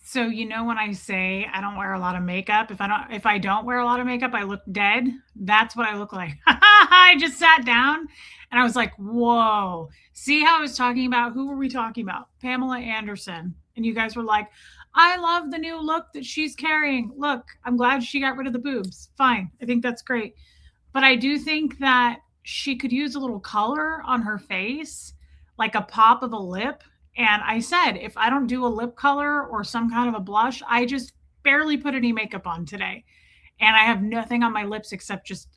So, when I say I don't wear a lot of makeup, if I don't wear a lot of makeup, I look dead. That's what I look like. I just sat down and I was like, "Whoa." See how I was talking about who were we talking about? Pamela Anderson. And you guys were like, "I love the new look that she's carrying. Look, I'm glad she got rid of the boobs." Fine. I think that's great. But I do think that she could use a little color on her face, like a pop of a lip. And I said, if I don't do a lip color or some kind of a blush, I just barely put any makeup on today. And I have nothing on my lips except just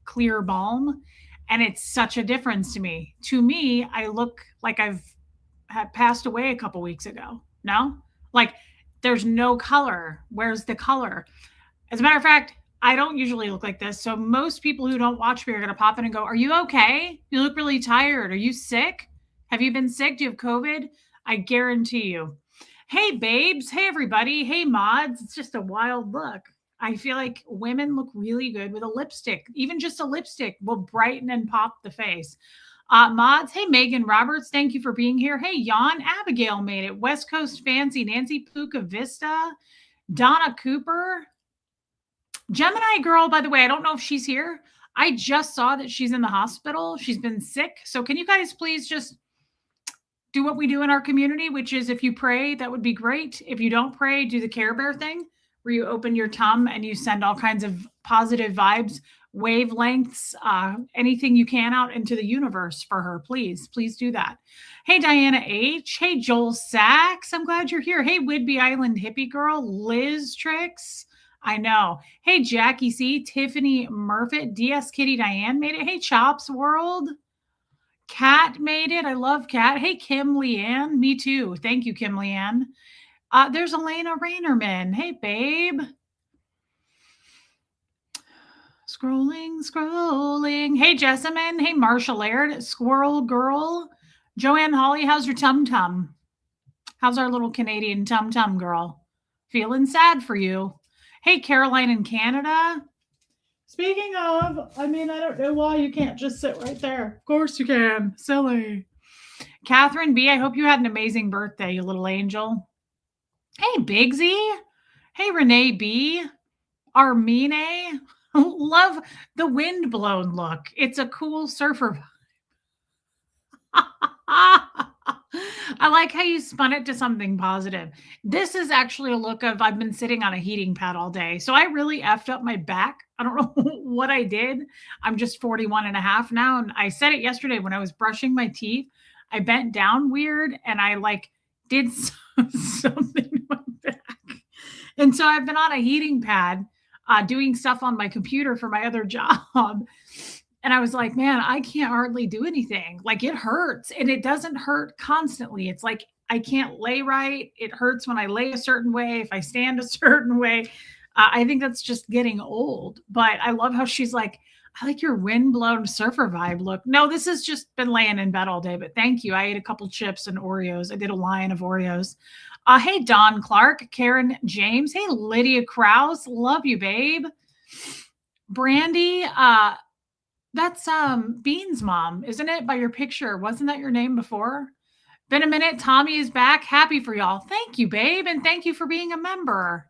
clear balm. And it's such a difference to me. To me, I look like I've had passed away a couple weeks ago. No? Like there's no color. Where's the color? As a matter of fact, I don't usually look like this. So most people who don't watch me are going to pop in and go, "Are you okay? You look really tired. Are you sick? Have you been sick? Do you have COVID?" I guarantee you. Hey, babes. Hey, everybody. Hey, mods. It's just a wild look. I feel like women look really good with a lipstick. Even just a lipstick will brighten and pop the face. Mods, hey, Megan Roberts, thank you for being here. Hey, Jan, Abigail made it. West Coast Fancy, Nancy Puka Vista, Donna Cooper, Gemini girl, by the way, I don't know if she's here. I just saw that she's in the hospital. She's been sick. So can you guys please just do what we do in our community, which is if you pray, that would be great. If you don't pray, do the Care Bear thing where you open your tum and you send all kinds of positive vibes, wavelengths, anything you can out into the universe for her. Please do that. Hey, Diana H. Hey, Joel Sachs. I'm glad you're here. Hey, Whidbey Island hippie girl, Liz Tricks. I know. Hey, Jackie C, Tiffany Murfitt, DS Kitty Diane made it. Hey, Chops World. Kat made it. I love Kat. Hey, Kim Leanne. Me too. Thank you, Kim Leanne. There's Elena Rainerman. Hey, babe. Scrolling. Hey, Jessamine. Hey, Marsha Laird. Squirrel Girl. Joanne Holly, how's your tum-tum? How's our little Canadian tum-tum girl? Feeling sad for you. Hey, Caroline in Canada. Speaking of, I don't know why you can't just sit right there. Of course you can. Silly. Catherine B, I hope you had an amazing birthday, you little angel. Hey, Bigsy. Hey, Renee B. Armine. Love the windblown look. It's a cool surfer. I like how you spun it to something positive. This is actually a look of I've been sitting on a heating pad all day. So I really effed up my back. I don't know what I did. I'm just 41 and a half now. And I said it yesterday when I was brushing my teeth. I bent down weird and I did something to my back. And so I've been on a heating pad doing stuff on my computer for my other job. And I was like, man, I can't hardly do anything. Like it hurts and it doesn't hurt constantly. It's like I can't lay right. It hurts when I lay a certain way, if I stand a certain way. I think that's just getting old. But I love how she's like, I like your windblown surfer vibe look. No, this has just been laying in bed all day, but thank you. I ate a couple chips and Oreos. I did a line of Oreos. Hey, Don Clark, Karen James. Hey, Lydia Krause. Love you, babe. Brandy, that's Bean's mom, isn't it? By your picture. Wasn't that your name before? Been a minute. Tommy is back. Happy for y'all. Thank you, babe. And thank you for being a member.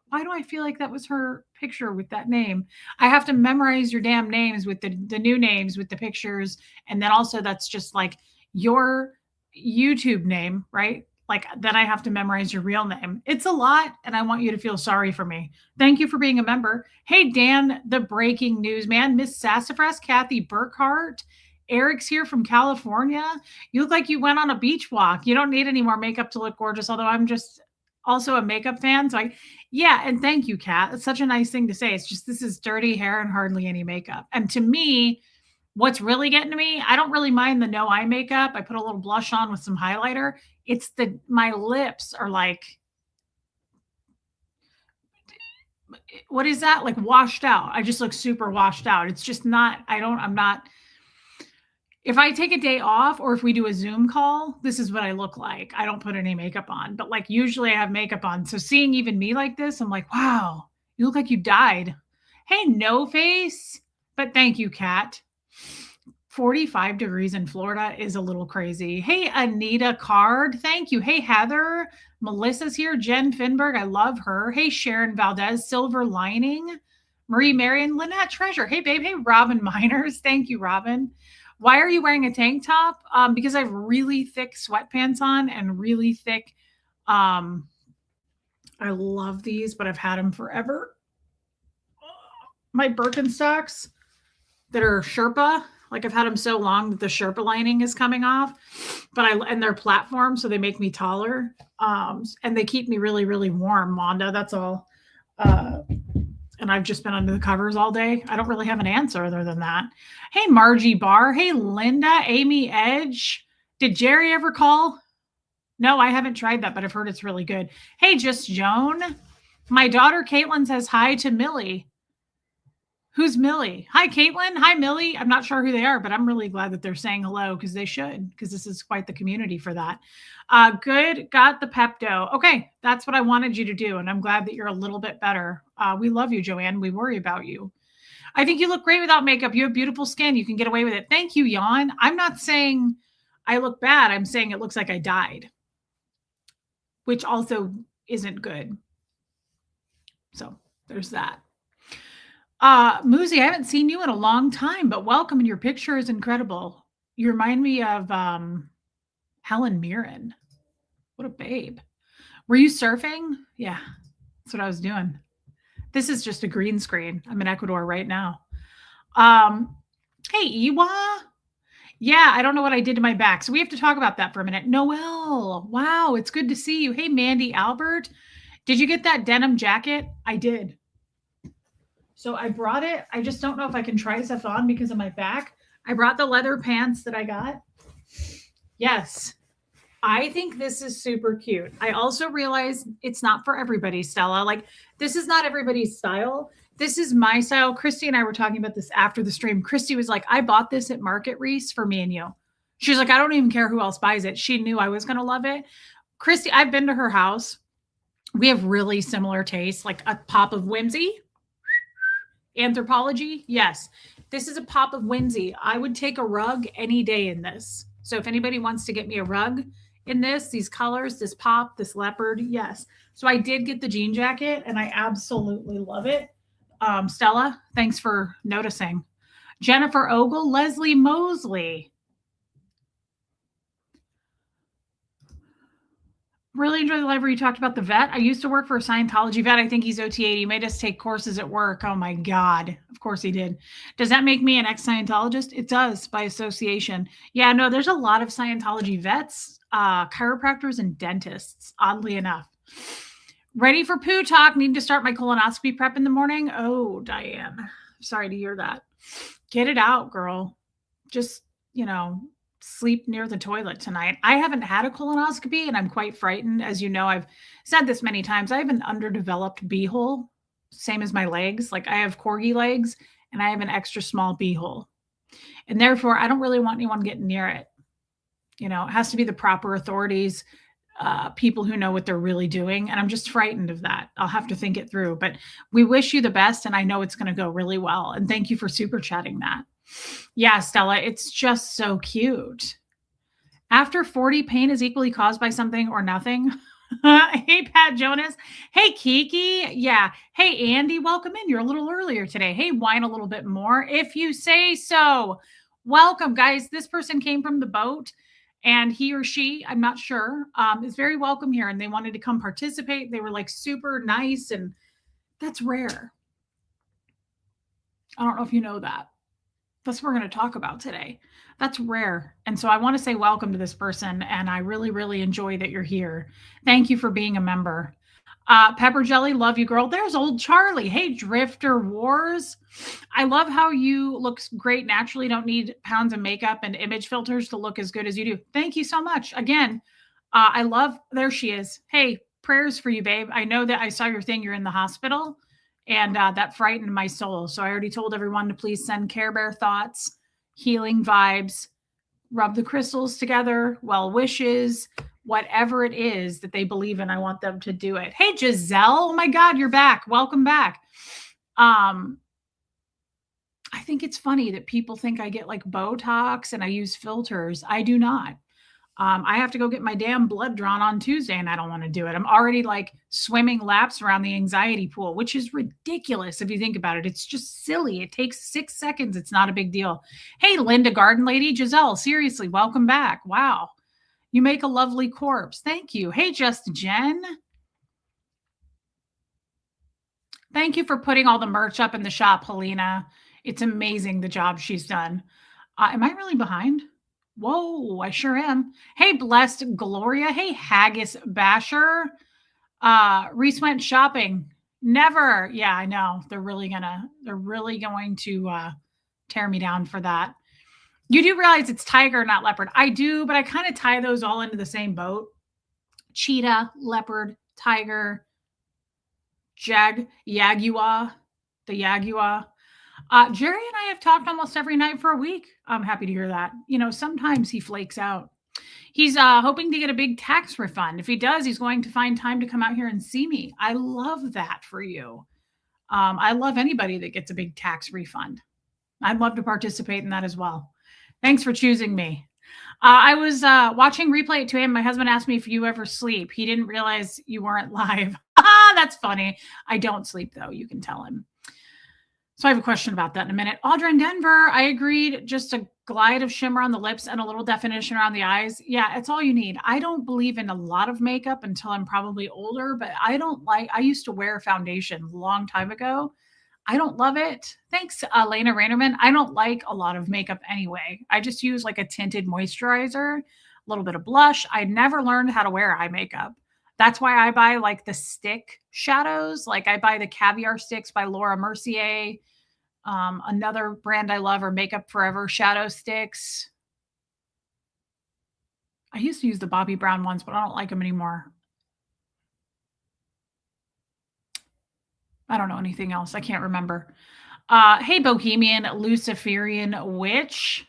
Why do I feel like that was her picture with that name? I have to memorize your damn names with the new names with the pictures. And then also that's just like your YouTube name, right? Like then I have to memorize your real name. It's a lot. And I want you to feel sorry for me. Thank you for being a member. Hey, Dan, the breaking news man, Miss Sassafras, Kathy Burkhart. Eric's here from California. You look like you went on a beach walk. You don't need any more makeup to look gorgeous, although I'm just also a makeup fan. So yeah, and thank you, Kat. It's such a nice thing to say. It's just this is dirty hair and hardly any makeup. And to me, what's really getting to me, I don't really mind the no eye makeup. I put a little blush on with some highlighter. It's my lips are like, what is that? Like washed out. I just look super washed out. It's just not, I'm not, if I take a day off or if we do a Zoom call, this is what I look like. I don't put any makeup on, but like usually I have makeup on. So seeing even me like this, I'm like, wow, you look like you died. Hey, no face, but thank you, Kat. 45 degrees in Florida is a little crazy. Hey, Anita Card. Thank you. Hey, Heather. Melissa's here. Jen Finberg. I love her. Hey, Sharon Valdez. Silver Lining. Marie Marion. Lynette Treasure. Hey, babe. Hey, Robin Miners. Thank you, Robin. Why are you wearing a tank top? Because I have really thick sweatpants on and really thick. I love these, but I've had them forever. My Birkenstocks that are Sherpa. Like I've had them so long that the Sherpa lining is coming off, and they're platform, so they make me taller. And they keep me really, really warm, Wanda. That's all. And I've just been under the covers all day. I don't really have an answer other than that. Hey, Margie Barr. Hey, Linda, Amy Edge. Did Jerry ever call? No, I haven't tried that, but I've heard it's really good. Hey, Just Joan. My daughter Caitlin says hi to Millie. Who's Millie? Hi, Caitlin. Hi, Millie. I'm not sure who they are, but I'm really glad that they're saying hello because they should, because this is quite the community for that. Good. Got the Pepto. Okay. That's what I wanted you to do. And I'm glad that you're a little bit better. We love you, Joanne. We worry about you. I think you look great without makeup. You have beautiful skin. You can get away with it. Thank you, Jan. I'm not saying I look bad. I'm saying it looks like I died, which also isn't good. So there's that. Muzi, I haven't seen you in a long time, but welcome, and your picture is incredible. You remind me of Helen Mirren. What a babe. Were you surfing? Yeah, that's what I was doing. This is just a green screen. I'm in Ecuador right now. Hey, Iwa. Yeah, I don't know what I did to my back, so we have to talk about that for a minute. Noelle, wow, it's good to see you. Hey, Mandy Albert, did you get that denim jacket? I did. So I brought it. I just don't know if I can try stuff on because of my back. I brought the leather pants that I got. Yes. I think this is super cute. I also realize it's not for everybody, Stella. Like, this is not everybody's style. This is my style. Christy and I were talking about this after the stream. Christy was like, I bought this at Market Reese for me and you. She's like, I don't even care who else buys it. She knew I was going to love it. Christy, I've been to her house. We have really similar tastes, like a pop of whimsy. Anthropology, yes. This is a pop of whimsy. I would take a rug any day in this. So if anybody wants to get me a rug in this, these colors, this pop, this leopard, yes. So I did get the jean jacket and I absolutely love it. Stella, thanks for noticing. Jennifer Ogle, Leslie Mosley. Really enjoy the live where you talked about the vet. I used to work for a Scientology vet. I think he's OT8. He made us take courses at work. Oh my God. Of course he did. Does that make me an ex-Scientologist? It does, by association. Yeah, no, there's a lot of Scientology vets, chiropractors, and dentists, oddly enough. Ready for poo talk. Need to start my colonoscopy prep in the morning. Oh, Diane. Sorry to hear that. Get it out, girl. Just, sleep near the toilet tonight. I haven't had a colonoscopy and I'm quite frightened. As you know, I've said this many times. I have an underdeveloped beehole, same as my legs. Like I have corgi legs and I have an extra small beehole. And therefore, I don't really want anyone getting near it. It has to be the proper authorities, people who know what they're really doing. And I'm just frightened of that. I'll have to think it through. But we wish you the best. And I know it's going to go really well. And thank you for super chatting that. Yeah, Stella, it's just so cute. After 40, pain is equally caused by something or nothing. Hey, Pat Jonas. Hey, Kiki. Yeah. Hey, Andy, welcome in. You're a little earlier today. Hey, whine a little bit more if you say so. Welcome, guys. This person came from the boat and he or she, I'm not sure, is very welcome here. And they wanted to come participate. They were like super nice. And that's rare. I don't know if you know that. That's what we're going to talk about today. That's rare. And so I want to say welcome to this person. And I really, really enjoy that you're here. Thank you for being a member. Pepper Jelly, love you, girl. There's old Charlie. Hey, Drifter Wars. I love how you look great naturally. Don't need pounds of makeup and image filters to look as good as you do. Thank you so much. Again, I love, there she is. Hey, prayers for you, babe. I know that I saw your thing. You're in the hospital. And that frightened my soul. So I already told everyone to please send Care Bear thoughts, healing vibes, rub the crystals together, well wishes, whatever it is that they believe in. I want them to do it. Hey, Giselle. Oh my God, you're back. Welcome back. I think it's funny that people think I get like Botox and I use filters. I do not. I have to go get my damn blood drawn on Tuesday and I don't want to do it. I'm already like swimming laps around the anxiety pool, which is ridiculous if you think about it. It's just silly. It takes 6 seconds. It's not a big deal. Hey, Linda Garden Lady, Giselle, seriously, welcome back. Wow. You make a lovely corpse. Thank you. Hey, Just Jen. Thank you for putting all the merch up in the shop, Helena. It's amazing the job she's done. Am I really behind? Whoa, I sure am. Hey, Blessed Gloria. Hey, Haggis Basher. Reese went shopping. Never. Yeah, I know. They're really going to tear me down for that. You do realize it's tiger, not leopard. I do, but I kind of tie those all into the same boat. Cheetah, leopard, tiger, Jaguar, the Jaguar. Jerry and I have talked almost every night for a week. I'm happy to hear that. Sometimes he flakes out. He's hoping to get a big tax refund. If he does, he's going to find time to come out here and see me. I love that for you. I love anybody that gets a big tax refund. I'd love to participate in that as well. Thanks for choosing me. I was watching replay at 2 a.m. My husband asked me if you ever sleep. He didn't realize you weren't live. That's funny. I don't sleep, though. You can tell him. So I have a question about that in a minute. Audra in Denver, I agreed. Just a glide of shimmer on the lips and a little definition around the eyes. Yeah, it's all you need. I don't believe in a lot of makeup until I'm probably older, but I used to wear foundation a long time ago. I don't love it. Thanks, Lena Rainerman. I don't like a lot of makeup anyway. I just use like a tinted moisturizer, a little bit of blush. I never learned how to wear eye makeup. That's why I buy like the stick shadows. Like I buy the Caviar Sticks by Laura Mercier. Another brand I love are Makeup Forever shadow sticks. I used to use the Bobbi Brown ones, but I don't like them anymore. I don't know anything else. I can't remember. Hey, Bohemian Luciferian Witch.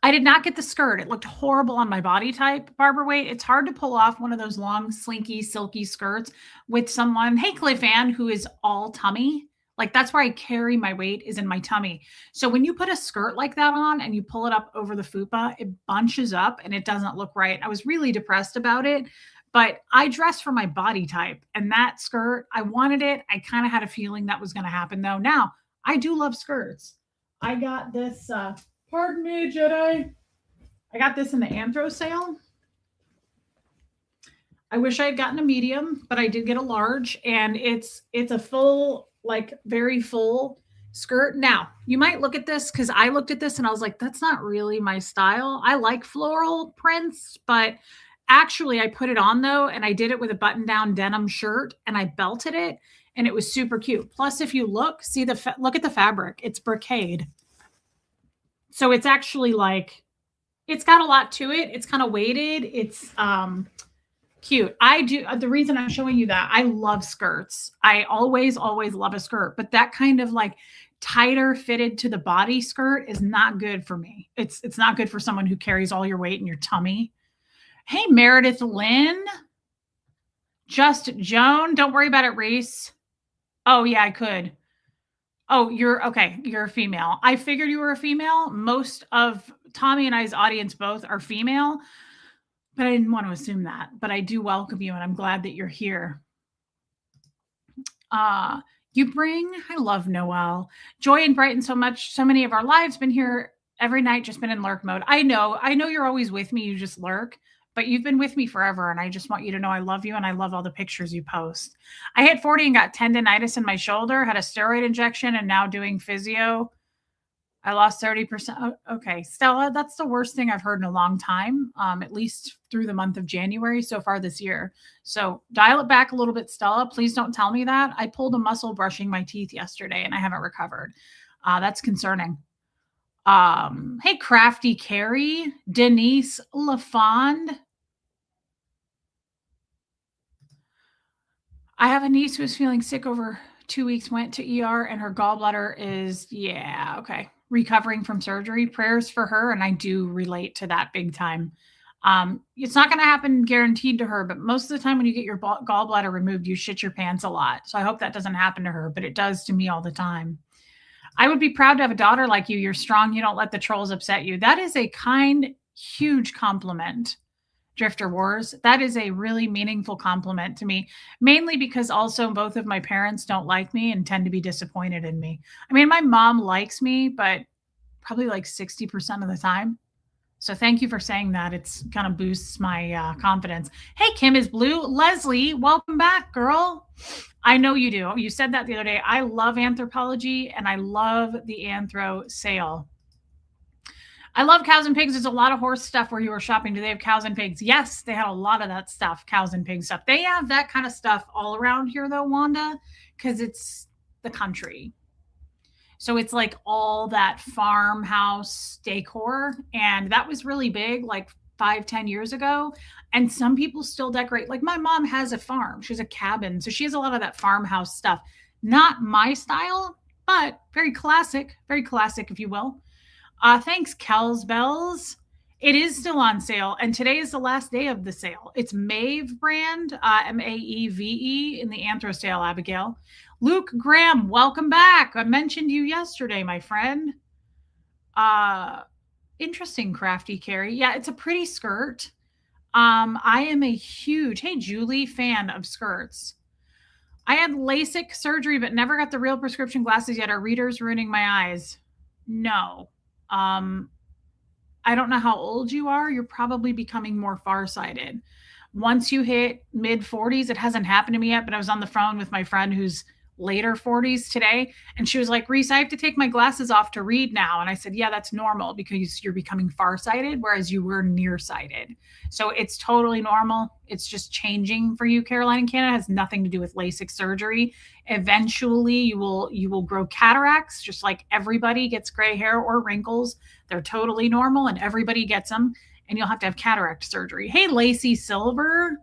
I did not get the skirt. It looked horrible on my body type, Barbara Waite. It's hard to pull off one of those long, slinky, silky skirts with someone, hey, Cliff Ann, who is all tummy. Like that's where I carry my weight is in my tummy. So when you put a skirt like that on and you pull it up over the fupa, it bunches up and it doesn't look right. I was really depressed about it, but I dress for my body type and that skirt, I wanted it. I kind of had a feeling that was going to happen though. Now I do love skirts. I got this, pardon me, Jedi. I got this in the Anthro sale. I wish I had gotten a medium, but I did get a large and it's a full, like very full skirt. Now you might look at this because I looked at this and I was like, that's not really my style. I like floral prints, but actually I put it on though. And I did it with a button down denim shirt and I belted it and it was super cute. Plus, if you look at the fabric, it's brocade. So it's actually like, it's got a lot to it. It's kind of weighted. It's, cute. The reason I'm showing you that, I love skirts. I always love a skirt, but that kind of like tighter fitted to the body skirt is not good for me. It's not good for someone who carries all your weight in your tummy. Hey, Meredith Lynn. Just Joan. Don't worry about it, Reese. Oh yeah, I could. Oh, you're okay. You're a female. I figured you were a female. Most of Tommy and I's audience both are female. But I didn't want to assume that. But I do welcome you, and I'm glad that you're here. I love Noelle. Joy and Brighton so much. So many of our lives been here every night, just been in lurk mode. I know you're always with me. You just lurk, but you've been with me forever. And I just want you to know I love you and I love all the pictures you post. I hit 40 and got tendonitis in my shoulder, had a steroid injection, and now doing physio. I lost 30%. Okay, Stella, that's the worst thing I've heard in a long time, at least through the month of January so far this year. So dial it back a little bit, Stella. Please don't tell me that. I pulled a muscle brushing my teeth yesterday and I haven't recovered. That's concerning. Hey, Crafty Carrie, Denise LaFond. I have a niece who is feeling sick over 2 weeks, went to ER and her gallbladder is, okay. Recovering from surgery. Prayers for her. And I do relate to that big time. It's not going to happen guaranteed to her, but most of the time when you get your gallbladder removed, you shit your pants a lot. So I hope that doesn't happen to her, but it does to me all the time. I would be proud to have a daughter like you. You're strong. You don't let the trolls upset you. That is a kind, huge compliment, Drifter Wars. That is a really meaningful compliment to me, mainly because also both of my parents don't like me and tend to be disappointed in me. I mean, my mom likes me, but probably like 60% of the time. So thank you for saying that. It's kind of boosts my confidence. Hey, Kim is blue. Leslie, welcome back, girl. I know you do. You said that the other day. I love Anthropologie and I love the Anthro sale. I love cows and pigs. There's a lot of horse stuff where you were shopping. Do they have cows and pigs? Yes, they had a lot of that stuff, cows and pig stuff. They have that kind of stuff all around here, though, Wanda, because it's the country. So it's like all that farmhouse decor. And that was really big, like 5-10 years ago. And some people still decorate. Like my mom has a farm, she has a cabin. So she has a lot of that farmhouse stuff. Not my style, but very classic, if you will. Thanks, Kells Bells. It is still on sale, and today is the last day of the sale. It's Maeve brand, Maeve in the Anthro sale, Abigail. Luke Graham, welcome back. I mentioned you yesterday, my friend. Interesting, Crafty Carrie. Yeah, it's a pretty skirt. I am a huge, hey, Julie, fan of skirts. I had LASIK surgery, but never got the real prescription glasses yet. Are readers ruining my eyes? No. I don't know how old you are. You're probably becoming more farsighted. Once you hit mid 40s, it hasn't happened to me yet, but I was on the phone with my friend who's later 40s today. And she was like, Reese, I have to take my glasses off to read now. And I said, yeah, that's normal because you're becoming farsighted, whereas you were nearsighted. So it's totally normal. It's just changing for you, Caroline and Canada. It has nothing to do with LASIK surgery. Eventually you will grow cataracts, just like everybody gets gray hair or wrinkles. They're totally normal and everybody gets them. And you'll have to have cataract surgery. Hey, Lacey Silver.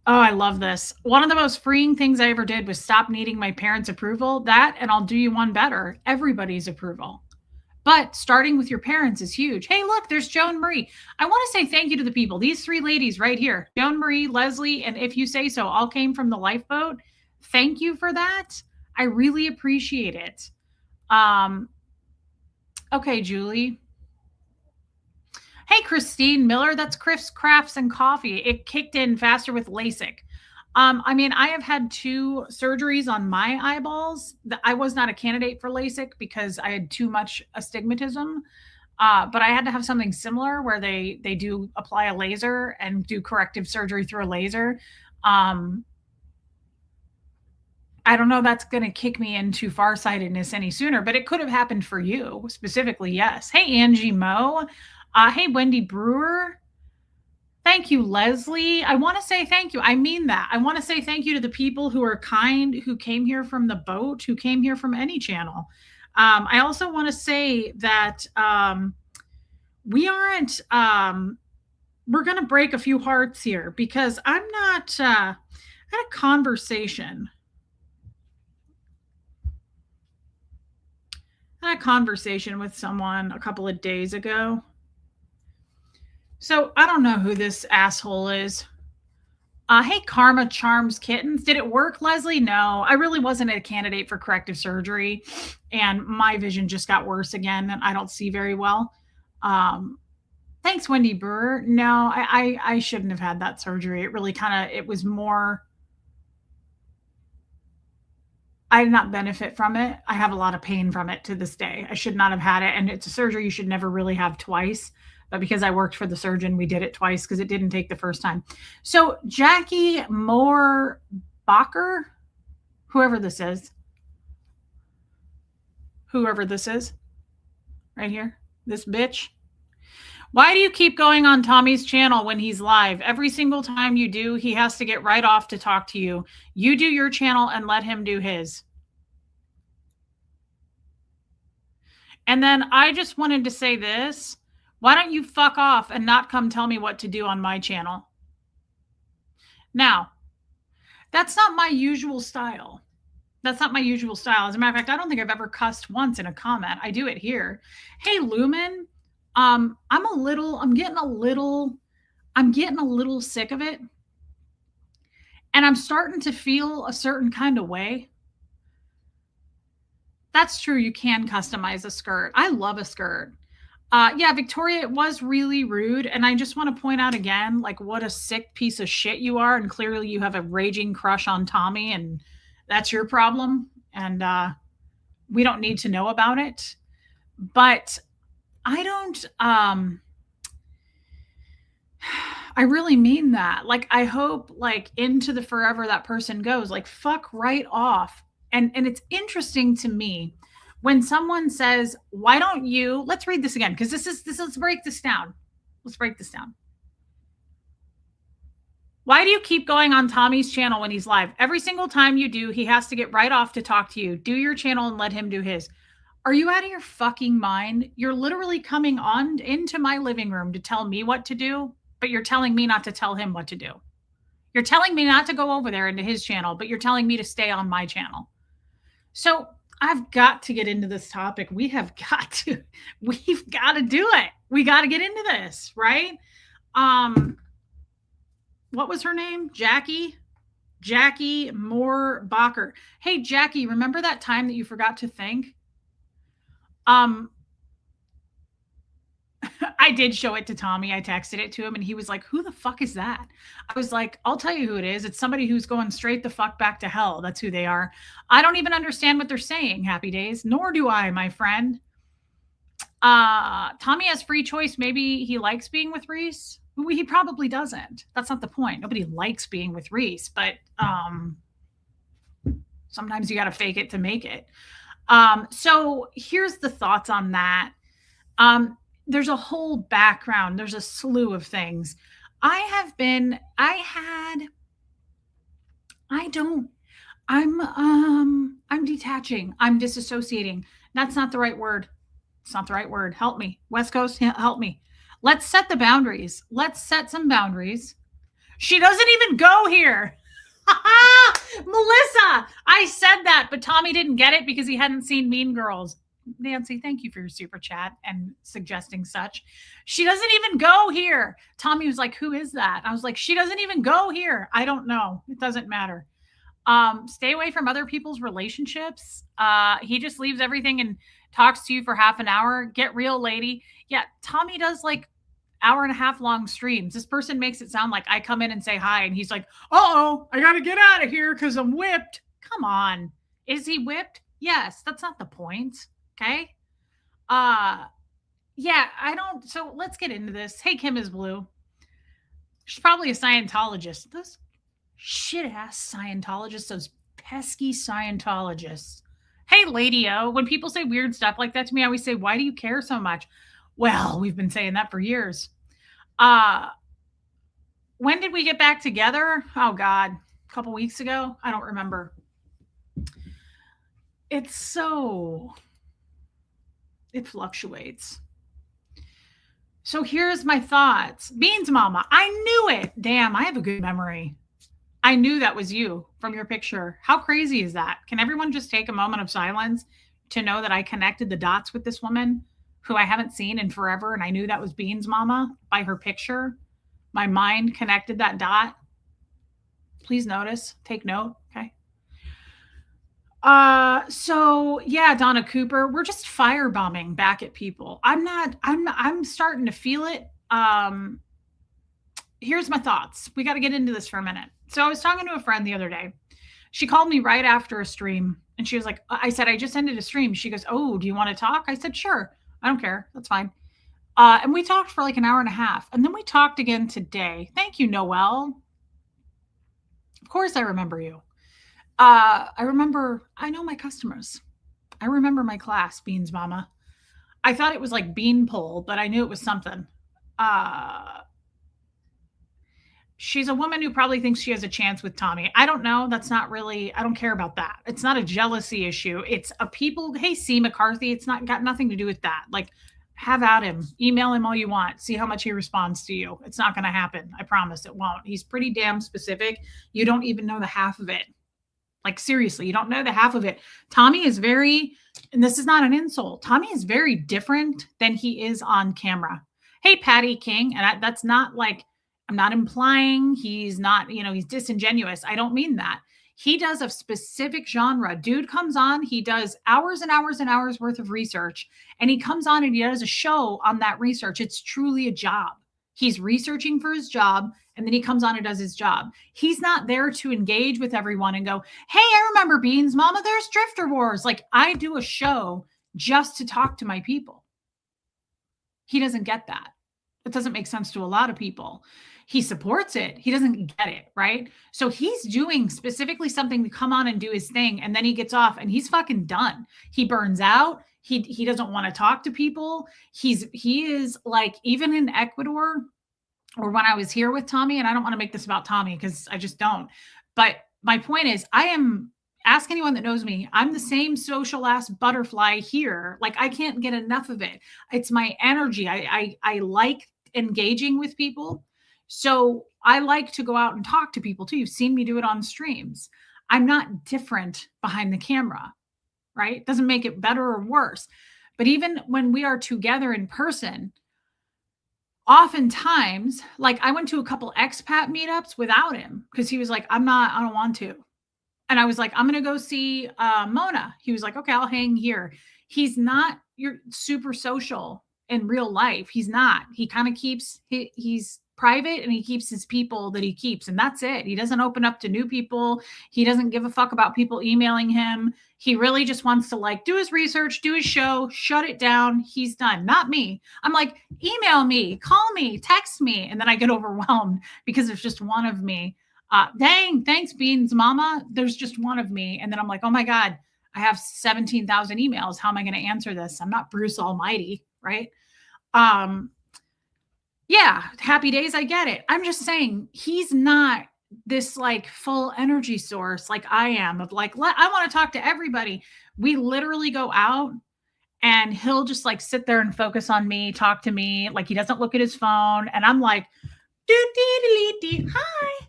Oh, I love this. One of the most freeing things I ever did was stop needing my parents' approval. That, and I'll do you one better, everybody's approval. But starting with your parents is huge. Hey, look, there's Joan Marie. I want to say thank you to the people. These three ladies right here, Joan Marie, Leslie, and If You Say So, all came from the lifeboat. Thank you for that. I really appreciate it. Okay, Julie. Hey, Christine Miller, that's Chris Crafts and Coffee. It kicked in faster with LASIK. I mean, I have had 2 surgeries on my eyeballs. I was not a candidate for LASIK because I had too much astigmatism. But I had to have something similar where they do apply a laser and do corrective surgery through a laser. I don't know that's going to kick me into farsightedness any sooner, but it could have happened for you specifically. Yes. Hey, Angie Moe. Hey, Wendy Brewer. Thank you, Leslie. I want to say thank you. I mean that. I want to say thank you to the people who are kind, who came here from the boat, who came here from any channel. I also want to say that we aren't, we're going to break a few hearts here because I'm not, I had a conversation. I had a conversation with someone a couple of days ago. So I don't know who this asshole is. Hey, Karma Charms Kittens. Did it work, Leslie? No, I really wasn't a candidate for corrective surgery. And my vision just got worse again. And I don't see very well. Thanks, Wendy Brewer. No, I shouldn't have had that surgery. It really it was more, I did not benefit from it. I have a lot of pain from it to this day. I should not have had it. And it's a surgery you should never really have twice. But because I worked for the surgeon, we did it twice because it didn't take the first time. So Jackie Moore Bacher, whoever this is, right here, this bitch. Why do you keep going on Tommy's channel when he's live? Every single time you do, he has to get right off to talk to you. You do your channel and let him do his. And then I just wanted to say this. Why don't you fuck off and not come tell me what to do on my channel? Now, that's not my usual style. That's not my usual style. As a matter of fact, I don't think I've ever cussed once in a comment. I do it here. Hey, Lumen, I'm getting a little sick of it. And I'm starting to feel a certain kind of way. That's true. You can customize a skirt. I love a skirt. Yeah, Victoria, it was really rude. And I just want to point out again, like, what a sick piece of shit you are. And clearly you have a raging crush on Tommy, and that's your problem. And we don't need to know about it. But I don't, I really mean that. Like, I hope, like, into the forever that person goes, like, fuck right off. And it's interesting to me when someone says, why don't you, let's read this again, because let's break this down. Let's break this down. Why do you keep going on Tommy's channel when he's live? Every single time you do, he has to get right off to talk to you. Do your channel and let him do his. Are you out of your fucking mind? You're literally coming on into my living room to tell me what to do, but you're telling me not to tell him what to do. You're telling me not to go over there into his channel, but you're telling me to stay on my channel. So I've got to get into this topic. We've got to do it. We got to get into this, right? What was her name? Jackie Moore Bacher. Hey, Jackie, remember that time that you forgot to think? I did show it to Tommy. I texted it to him and he was like, who the fuck is that? I was like, I'll tell you who it is. It's somebody who's going straight the fuck back to hell. That's who they are. I don't even understand what they're saying, Happy Days, nor do I, my friend. Tommy has free choice. Maybe he likes being with Reese. He probably doesn't. That's not the point. Nobody likes being with Reese, but sometimes you got to fake it to make it. So here's the thoughts on that. There's a whole background. There's a slew of things. I'm detaching. I'm disassociating. That's not the right word. It's not the right word. Help me. West Coast, help me. Let's set the boundaries. Let's set some boundaries. She doesn't even go here. Melissa, I said that, but Tommy didn't get it because he hadn't seen Mean Girls. Nancy, thank you for your super chat and suggesting such. She doesn't even go here. Tommy was like, who is that? I was like, she doesn't even go here. I don't know. It doesn't matter. Stay away from other people's relationships. He just leaves everything and talks to you for half an hour. Get real, lady. Yeah, Tommy does like hour and a half long streams. This person makes it sound like I come in and say hi and he's like, uh-oh, I got to get out of here because I'm whipped. Come on. Is he whipped? Yes, that's not the point. Okay. Yeah, so let's get into this. Hey, Kim is Blue. She's probably a Scientologist. Those shit ass Scientologists, those pesky Scientologists. Hey, Lady O, when people say weird stuff like that to me, I always say, why do you care so much? Well, we've been saying that for years. When did we get back together? Oh God, a couple weeks ago. I don't remember. It fluctuates. So here's my thoughts. Beans Mama, I knew it. Damn, I have a good memory. I knew that was you from your picture. How crazy is that? Can everyone just take a moment of silence to know that I connected the dots with this woman who I haven't seen in forever, and I knew that was Beans Mama by her picture? My mind connected that dot. Please notice, take note, okay? So yeah, Donna Cooper, we're just firebombing back at people. I'm starting to feel it. Here's my thoughts. We got to get into this for a minute. So I was talking to a friend the other day. She called me right after a stream and she was like, I said, I just ended a stream. She goes, oh, do you want to talk? I said, sure. I don't care. That's fine. And we talked for like an hour and a half. And then we talked again today. Thank you, Noelle. Of course I remember you. I know my customers. I remember my class, Beans Mama. I thought it was like Beanpole, but I knew it was something. She's a woman who probably thinks she has a chance with Tommy. I don't know. That's not really, I don't care about that. It's not a jealousy issue. It's a people, hey, C. McCarthy, it's not got nothing to do with that. Like, have at him. Email him all you want. See how much he responds to you. It's not going to happen. I promise it won't. He's pretty damn specific. You don't even know the half of it. Like, seriously, you don't know the half of it. Tommy is very, and this is not an insult, Tommy is very different than he is on camera. Hey, Patty King. And that's not like, I'm not implying he's not, he's disingenuous. I don't mean that. He does a specific genre. Dude comes on, he does hours and hours and hours worth of research, and he comes on and he does a show on that research. It's truly a job. He's researching for his job, and then he comes on and does his job. He's not there to engage with everyone and go, hey, I remember Beans Mama, there's Drifter Wars. Like, I do a show just to talk to my people. He doesn't get that. It doesn't make sense to a lot of people. He supports it. He doesn't get it, right? So he's doing specifically something to come on and do his thing, and then he gets off and he's fucking done. He burns out. He doesn't want to talk to people. He is like, even in Ecuador, or when I was here with Tommy, and I don't want to make this about Tommy because I just don't. But my point is, ask anyone that knows me, I'm the same social ass butterfly here. Like, I can't get enough of it. It's my energy. I like engaging with people. So I like to go out and talk to people too. You've seen me do it on streams. I'm not different behind the camera, right? Doesn't make it better or worse. But even when we are together in person, oftentimes, like, I went to a couple expat meetups without him because he was like, I don't want to. And I was like, I'm going to go see Mona. He was like, okay, I'll hang here. He's not you're super social in real life. He's not. He kind of he's private, and he keeps his people that he keeps, and that's it. He doesn't open up to new people. He doesn't give a fuck about people emailing him. He really just wants to, like, do his research, do his show, shut it down. He's done. Not me. I'm like, email me, call me, text me. And then I get overwhelmed because there's just one of me. Dang, thanks, Beans Mama. There's just one of me. And then I'm like, oh my God, I have 17,000 emails. How am I going to answer this? I'm not Bruce Almighty, right? Yeah, happy days. I get it. I'm just saying, he's not this like full energy source like I am, of like, I want to talk to everybody. We literally go out and he'll just like sit there and focus on me, talk to me. Like, he doesn't look at his phone. And I'm like, hi,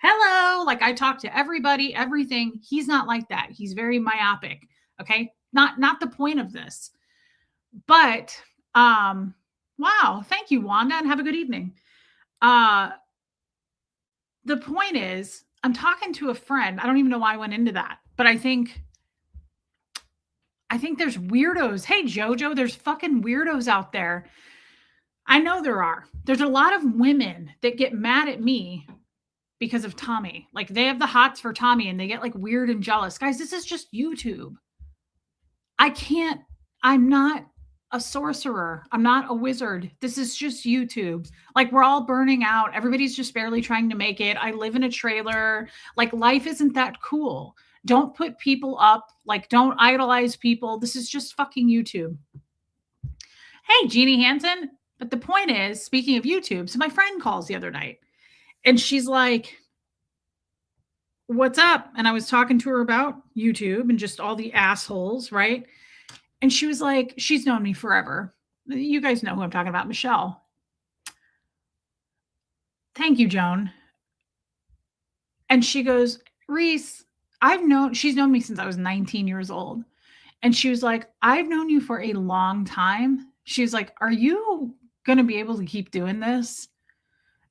hello. Like, I talk to everybody, everything. He's not like that. He's very myopic. Okay. Not the point of this, but, wow. Thank you, Wanda, and have a good evening. The point is, I'm talking to a friend. I don't even know why I went into that, but I think there's weirdos. Hey, Jojo, there's fucking weirdos out there. I know there are. There's a lot of women that get mad at me because of Tommy. Like, they have the hots for Tommy and they get like weird and jealous. Guys, this is just YouTube. I'm not a sorcerer. I'm not a wizard. This is just YouTube. Like, we're all burning out. Everybody's just barely trying to make it. I live in a trailer. Like, life isn't that cool. Don't put people up. Like, don't idolize people. This is just fucking YouTube. Hey, Jeannie Hansen. But the point is, speaking of YouTube, so my friend calls the other night and she's like, what's up? And I was talking to her about YouTube and just all the assholes, right? And she was like, she's known me forever. You guys know who I'm talking about, Michelle. Thank you, Joan. And she goes, Reese, she's known me since I was 19 years old. And she was like, I've known you for a long time. She was like, are you going to be able to keep doing this?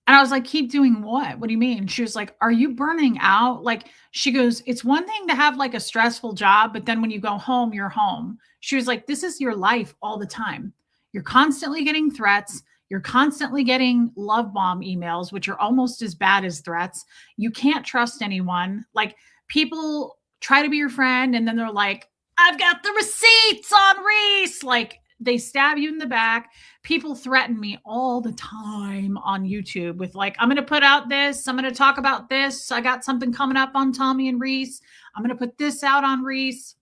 And I was like, keep doing what? What do you mean? She was like, are you burning out? Like, she goes, it's one thing to have like a stressful job, but then when you go home, you're home. She was like, this is your life all the time. You're constantly getting threats. You're constantly getting love bomb emails, which are almost as bad as threats. You can't trust anyone. Like, people try to be your friend, and then they're like, I've got the receipts on Reese. Like, they stab you in the back. People threaten me all the time on YouTube with like, I'm going to put out this. I'm going to talk about this. I got something coming up on Tommy and Reese. I'm going to put this out on Reese.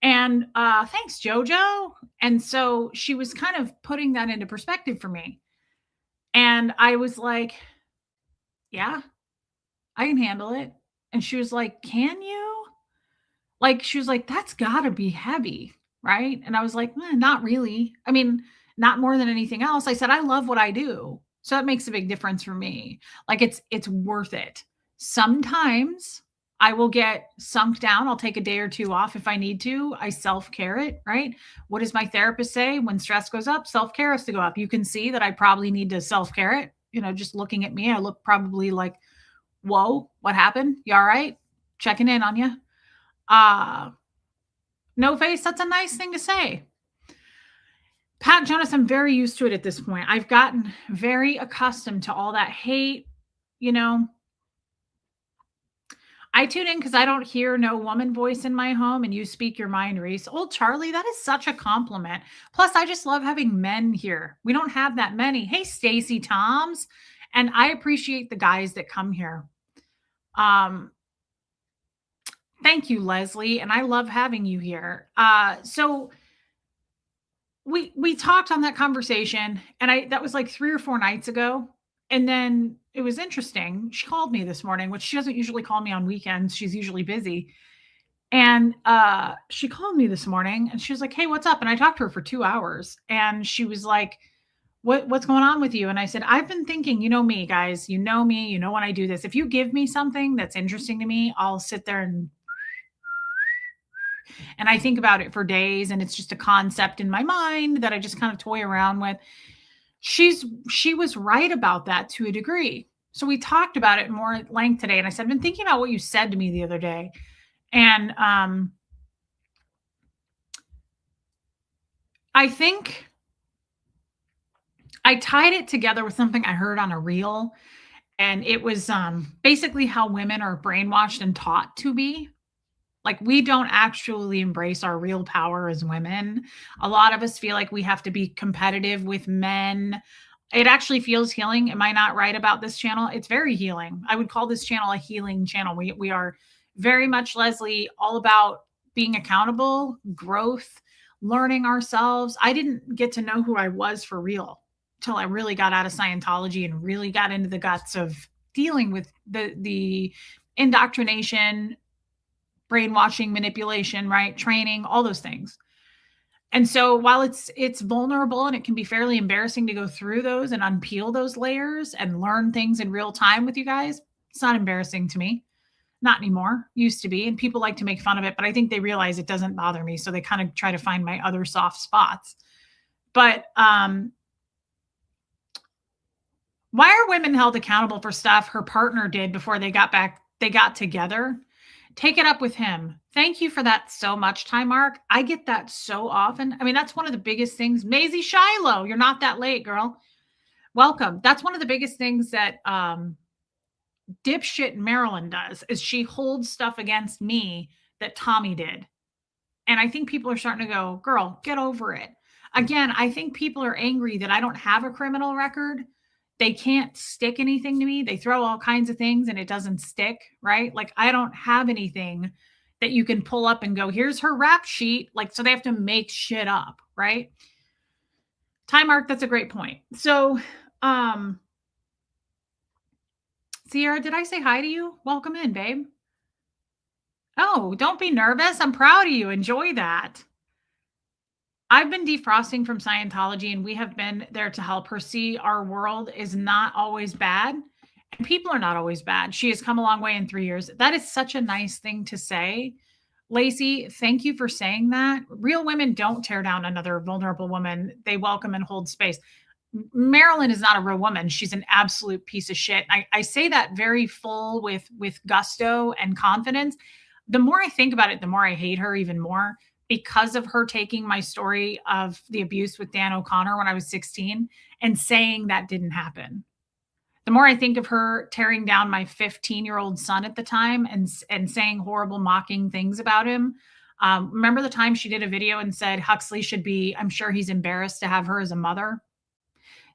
And thanks, Jojo. And so she was kind of putting that into perspective for me. And I was like, yeah, I can handle it. And she was like, can you? Like, she was like, that's gotta be heavy. Right. And I was like, not really. I mean, not more than anything else. I said, I love what I do. So that makes a big difference for me. Like, it's worth it. Sometimes I will get sunk down. I'll take a day or two off if I need to. I self-care it, right? What does my therapist say? When stress goes up, self-care has to go up. You can see that I probably need to self-care it. You know, just looking at me, I look probably like Whoa, what happened? You all right? Checking in on you. Uh, no face, that's a nice thing to say. Pat Jonas, I'm very used to it at this point. I've gotten very accustomed to all that hate. You know, I tune in because I don't hear no woman voice in my home, and you speak your mind, Reese. Old Charlie, that is such a compliment. Plus, I just love having men here. We don't have that many. Hey, Stacy Toms, and I appreciate the guys that come here. Um, thank you, Leslie, and I love having you here. So we talked on that conversation, and that was like 3 or 4 nights ago. And then it was interesting. She called me this morning, which she doesn't usually call me on weekends. She's usually busy. And she called me this morning and she was like, "Hey, what's up?" And I talked to her for 2 hours and she was like, what's going on with you?" And I said, "I've been thinking, you know me, guys, you know me, you know when I do this. If you give me something that's interesting to me, I'll sit there and I think about it for days, and it's just a concept in my mind that I just kind of toy around with." She was right about that to a degree. So we talked about it more at length today, and I said, "I've been thinking about what you said to me the other day." And I think I tied it together with something I heard on a reel, and it was basically how women are brainwashed and taught to be. Like, we don't actually embrace our real power as women. A lot of us feel like we have to be competitive with men. It actually feels healing. Am I not right about this channel? It's very healing. I would call this channel a healing channel. We are very much, Leslie, all about being accountable, growth, learning ourselves. I didn't get to know who I was for real till I really got out of Scientology and really got into the guts of dealing with the indoctrination, brainwashing, manipulation, right? Training, all those things. And so while it's vulnerable and it can be fairly embarrassing to go through those and unpeel those layers and learn things in real time with you guys, it's not embarrassing to me. Not anymore. Used to be. And people like to make fun of it, but I think they realize it doesn't bother me. So they kind of try to find my other soft spots. But why are women held accountable for stuff her partner did before they got together? Take it up with him. Thank you for that so much, Time Mark. I get that so often. I mean, that's one of the biggest things. Maisie Shiloh, you're not that late, girl. Welcome. That's one of the biggest things that dipshit Marilyn does, is she holds stuff against me that Tommy did. And I think people are starting to go, "Girl, get over it." Again, I think people are angry that I don't have a criminal record. They can't stick anything to me. They throw all kinds of things and it doesn't stick, right? Like, I don't have anything that you can pull up and go, "Here's her rap sheet." Like, so they have to make shit up, right? Time Mark, that's a great point. So, Sierra, did I say hi to you? Welcome in, babe. Oh, don't be nervous. I'm proud of you. Enjoy that. I've been defrosting from Scientology, and we have been there to help her see our world is not always bad, and people are not always bad. She has come a long way in 3 years. That is such a nice thing to say. Lacey, thank you for saying that. Real women don't tear down another vulnerable woman. They welcome and hold space. Marilyn is not a real woman. She's an absolute piece of shit. I say that very full with gusto and confidence. The more I think about it, the more I hate her even more, because of her taking my story of the abuse with Dan O'Connor when I was 16 and saying that didn't happen. The more I think of her tearing down my 15-year-old son at the time and saying horrible, mocking things about him. Remember the time she did a video and said Huxley should be, I'm sure he's embarrassed to have her as a mother?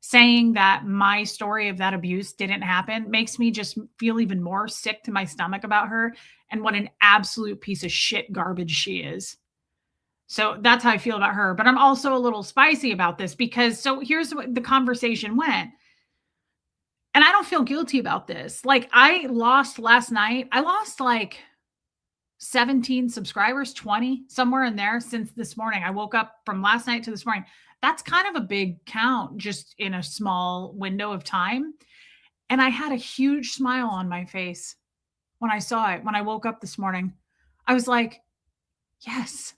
Saying that my story of that abuse didn't happen makes me just feel even more sick to my stomach about her and what an absolute piece of shit garbage she is. So that's how I feel about her. But I'm also a little spicy about this because, so here's what the conversation went. And I don't feel guilty about this. Like, I lost last night. I lost like 17 subscribers, 20, somewhere in there since this morning. I woke up from last night to this morning. That's kind of a big count just in a small window of time. And I had a huge smile on my face when I saw it, when I woke up this morning. I was like, yes.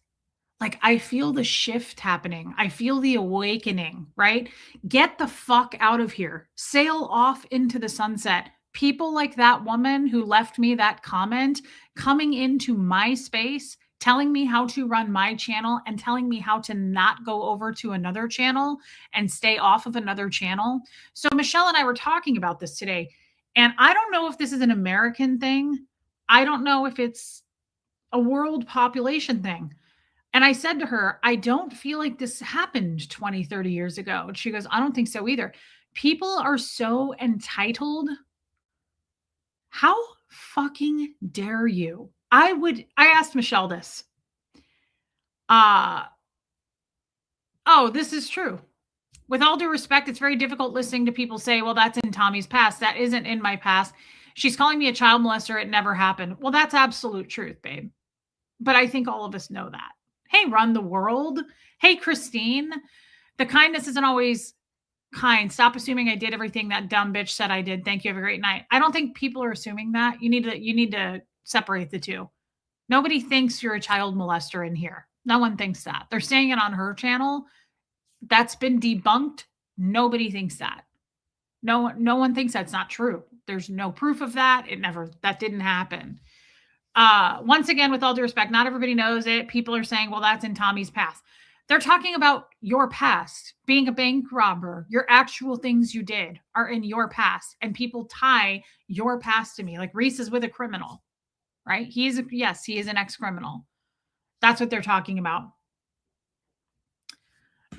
Like, I feel the shift happening. I feel the awakening, right? Get the fuck out of here. Sail off into the sunset. People like that woman who left me that comment coming into my space, telling me how to run my channel and telling me how to not go over to another channel and stay off of another channel. So Michelle and I were talking about this today, and I don't know if this is an American thing. I don't know if it's a world population thing. And I said to her, I don't feel like this happened 20, 30 years ago. And she goes, I don't think so either. People are so entitled. How fucking dare you? I asked Michelle this. Oh, this is true. With all due respect, it's very difficult listening to people say, well, that's in Tommy's past. That isn't in my past. She's calling me a child molester. It never happened. Well, that's absolute truth, babe. But I think all of us know that. Hey, run the world. Hey, Christine. The kindness isn't always kind. Stop assuming I did everything that dumb bitch said I did. Thank you. Have a great night. I don't think people are assuming that. You need to separate the two. Nobody thinks you're a child molester in here. No one thinks that. They're saying it on her channel. That's been debunked. Nobody thinks that. No one thinks that's not true. There's no proof of that. That didn't happen. Once again, with all due respect, not everybody knows it. People are saying, well, that's in Tommy's past. They're talking about your past, being a bank robber. Your actual things you did are in your past, and people tie your past to me. Like Reese is with a criminal, right? He is an ex-criminal. That's what they're talking about.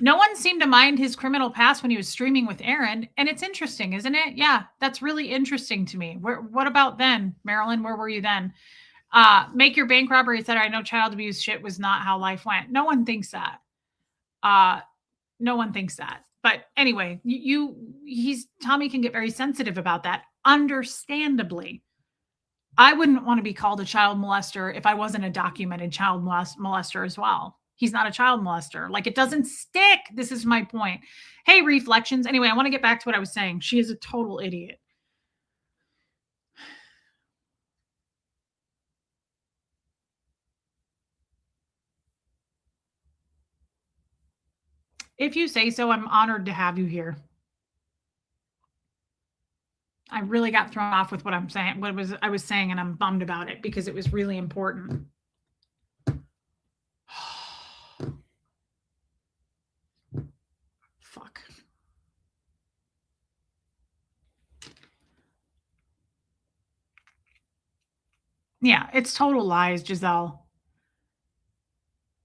No one seemed to mind his criminal past when he was streaming with Aaron. And it's interesting, isn't it? Yeah, that's really interesting to me. What about then? Marilyn, where were you then? Make your bank robbery, etc. I know child abuse shit was not how life went. No one thinks that. No one thinks that. But anyway, Tommy can get very sensitive about that. Understandably. I wouldn't want to be called a child molester if I wasn't a documented child molester as well. He's not a child molester. Like, it doesn't stick. This is my point. Hey, Reflections. Anyway, I want to get back to what I was saying. She is a total idiot. If you say so, I'm honored to have you here. I really got thrown off with what I was saying, and I'm bummed about it because it was really important. Fuck. Yeah, it's total lies, Giselle.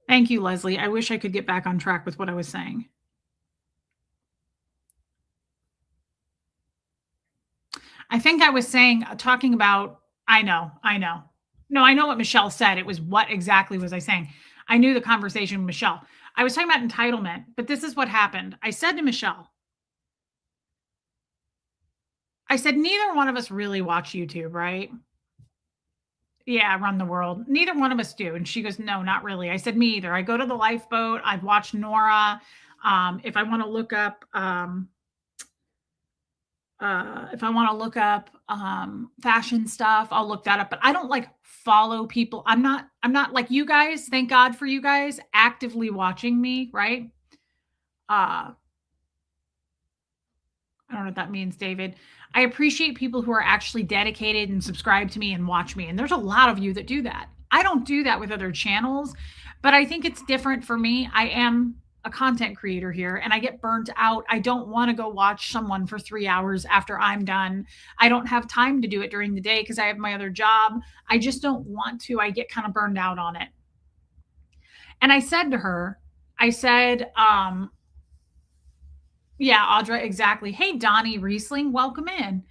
Thank you, Leslie. I wish I could get back on track with what I was saying. I think I was talking about, I know. No, I know what Michelle said. It was what exactly was I saying? I knew the conversation with Michelle. I was talking about entitlement, but this is what happened. I said to Michelle, neither one of us really watch YouTube, right? Yeah, run the world. Neither one of us do. And she goes, no, not really. I said, me either. I go to the lifeboat. I'd watch Nora. If I want to look up, fashion stuff, I'll look that up. But I don't like follow people. I'm not like you guys. Thank God for you guys actively watching me, right? I don't know what that means, David. I appreciate people who are actually dedicated and subscribe to me and watch me. And there's a lot of you that do that. I don't do that with other channels, but I think it's different for me. I am a content creator here and I get burnt out. I don't want to go watch someone for 3 hours after I'm done. I don't have time to do it during the day because I have my other job. I just don't want to. I get kind of burned out on it. And I said to her, yeah, Audra, exactly. Hey, Donnie Riesling, welcome in.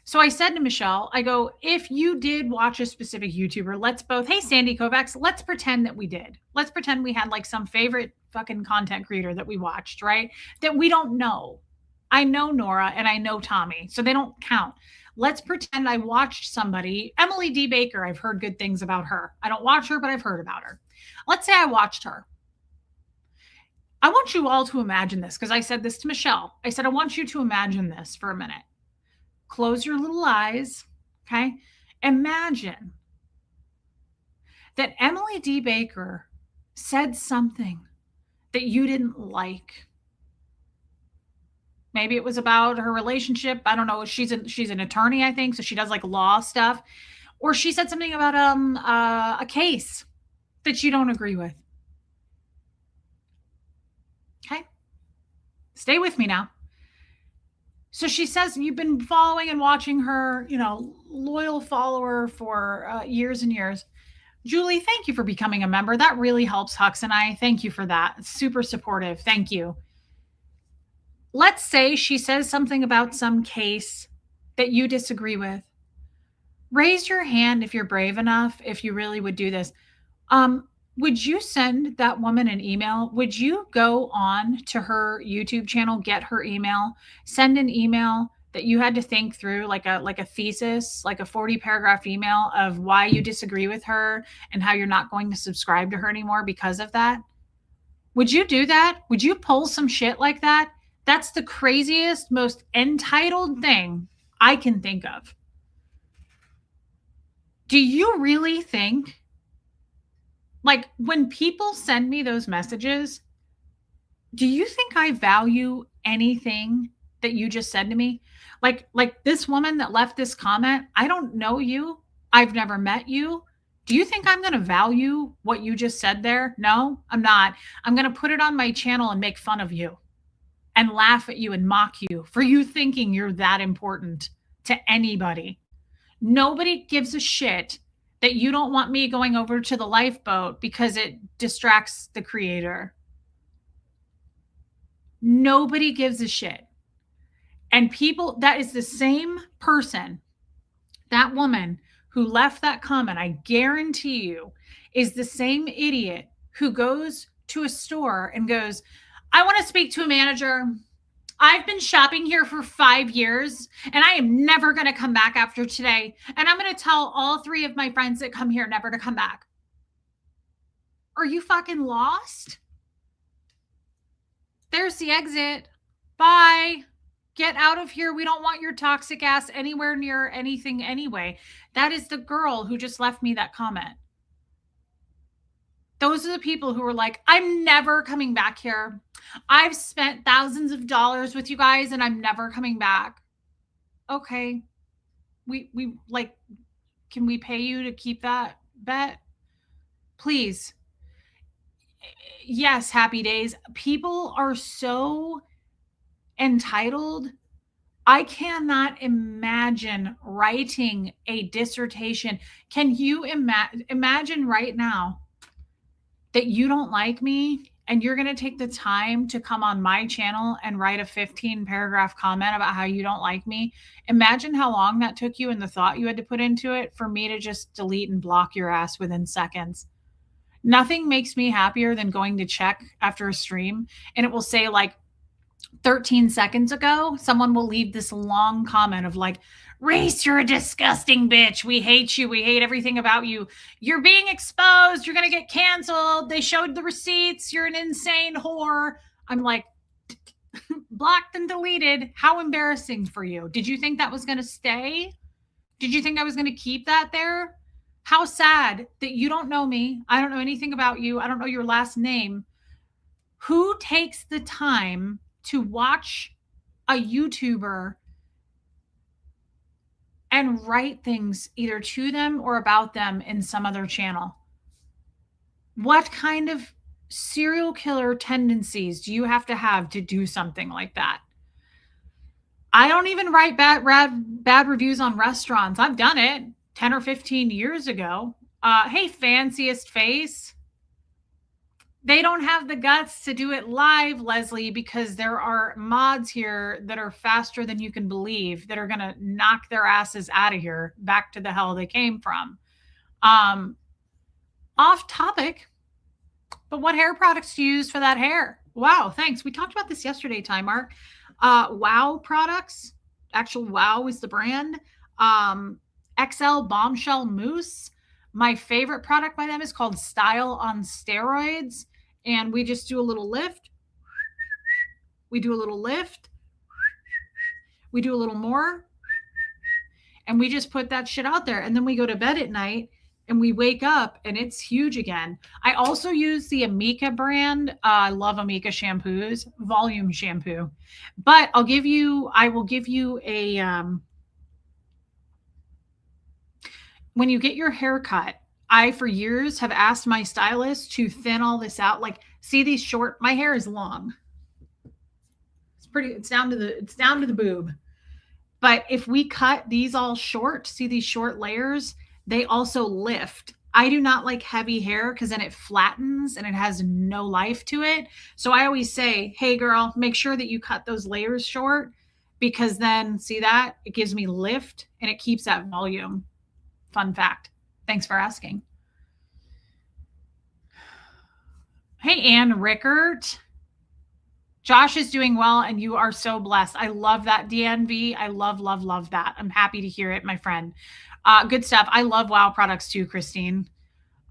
So I said to Michelle, I go, if you did watch a specific YouTuber, hey, Sandy Kovacs, let's pretend that we did. Let's pretend we had like some favorite fucking content creator that we watched, right? That we don't know. I know Nora and I know Tommy, so they don't count. Let's pretend I watched somebody, Emily D. Baker. I've heard good things about her. I don't watch her, but I've heard about her. Let's say I watched her. I want you all to imagine this because I said this to Michelle. I said, I want you to imagine this for a minute. Close your little eyes, okay? Imagine that Emily D. Baker said something that you didn't like. Maybe it was about her relationship. I don't know. She's an attorney, I think, so she does like law stuff. Or she said something about a case that you don't agree with. Okay? Stay with me now. So she says you've been following and watching her, loyal follower for years and years. Julie, thank you for becoming a member. That really helps Hux and I. Thank you for that. It's super supportive. Thank you. Let's say she says something about some case that you disagree with. Raise your hand if you're brave enough, if you really would do this. Would you send that woman an email? Would you go on to her YouTube channel, get her email, send an email that you had to think through, like a thesis, like a 40-paragraph email of why you disagree with her and how you're not going to subscribe to her anymore because of that? Would you do that? Would you pull some shit like that? That's the craziest, most entitled thing I can think of. Do you really think, like, when people send me those messages, do you think I value anything that you just said to me? Like this woman that left this comment, I don't know you. I've never met you. Do you think I'm going to value what you just said there? No, I'm not. I'm going to put it on my channel and make fun of you and laugh at you and mock you for you thinking you're that important to anybody. Nobody gives a shit that you don't want me going over to the lifeboat because it distracts the creator. Nobody gives a shit. And people, that is the same person, that woman who left that comment, I guarantee you, is the same idiot who goes to a store and goes, I want to speak to a manager. I've been shopping here for 5 years and I am never going to come back after today. And I'm going to tell all 3 of my friends that come here never to come back. Are you fucking lost? There's the exit. Bye. Get out of here. We don't want your toxic ass anywhere near anything anyway. That is the girl who just left me that comment. Those are the people who were like, I'm never coming back here. I've spent thousands of dollars with you guys and I'm never coming back. Okay. We like, can we pay you to keep that bet? Please. Yes, happy days. People are so entitled. I cannot imagine writing a dissertation. Can you imagine right now that you don't like me and you're going to take the time to come on my channel and write a 15-paragraph comment about how you don't like me? Imagine how long that took you and the thought you had to put into it for me to just delete and block your ass within seconds. Nothing makes me happier than going to check after a stream and it will say like 13 seconds ago, someone will leave this long comment of like, Reese, you're a disgusting bitch. We hate you. We hate everything about you. You're being exposed. You're going to get canceled. They showed the receipts. You're an insane whore. I'm like, blocked and deleted. How embarrassing for you. Did you think that was going to stay? Did you think I was going to keep that there? How sad that you don't know me. I don't know anything about you. I don't know your last name. Who takes the time to watch a YouTuber and write things either to them or about them in some other channel? What kind of serial killer tendencies do you have to do something like that? I don't even write bad reviews on restaurants. I've done it 10 or 15 years ago. Hey, fanciest face. They don't have the guts to do it live, Leslie, because there are mods here that are faster than you can believe that are going to knock their asses out of here back to the hell they came from. Off topic, but what hair products do you use for that hair? Wow, thanks. We talked about this yesterday, Time Mark. Wow products. Actual Wow is the brand. XL Bombshell Mousse. My favorite product by them is called Style on Steroids. And we just do a little lift. We do a little lift. We do a little more. And we just put that shit out there. And then we go to bed at night and we wake up and it's huge again. I also use the Amika brand. I love Amika shampoos, volume shampoo. But I will give you a, when you get your hair cut, I, for years, have asked my stylist to thin all this out. Like, see these short, my hair is long. It's down to the boob. But if we cut these all short, see these short layers, they also lift. I do not like heavy hair because then it flattens and it has no life to it. So I always say, hey girl, make sure that you cut those layers short, because then see that it gives me lift and it keeps that volume. Fun fact. Thanks for asking. Hey, Ann Rickert. Josh is doing well and you are so blessed. I love that, DNV. I love, love, love that. I'm happy to hear it, my friend. Good stuff. I love WOW products too, Christine.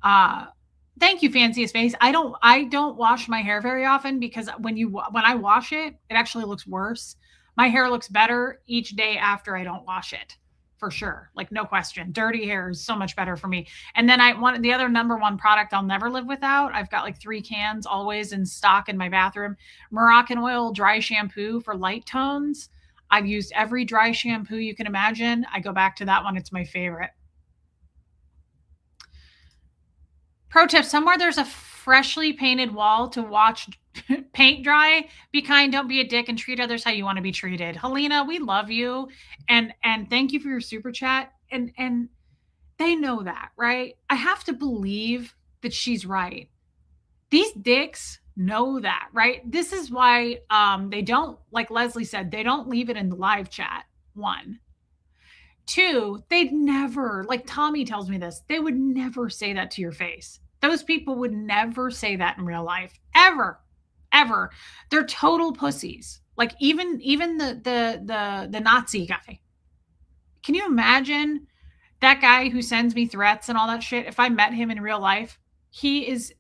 Thank you, Fanciest Face. I don't wash my hair very often because when I wash it, it actually looks worse. My hair looks better each day after I don't wash it. For sure. Like, no question. Dirty hair is so much better for me. And then the other number one product I'll never live without. I've got like 3 cans always in stock in my bathroom. Moroccanoil dry shampoo for light tones. I've used every dry shampoo you can imagine. I go back to that one. It's my favorite. Pro tip, somewhere there's a freshly painted wall to watch paint dry. Be kind, don't be a dick, and treat others how you want to be treated. Helena, we love you. And thank you for your super chat. And they know that, right? I have to believe that she's right. These dicks know that, right? This is why they don't, like Leslie said, they don't leave it in the live chat. 1. 2, they'd never, like Tommy tells me this, they would never say that to your face. Those people would never say that in real life, ever. They're total pussies. Like even the Nazi guy. Can you imagine that guy who sends me threats and all that shit? If I met him in real life, he is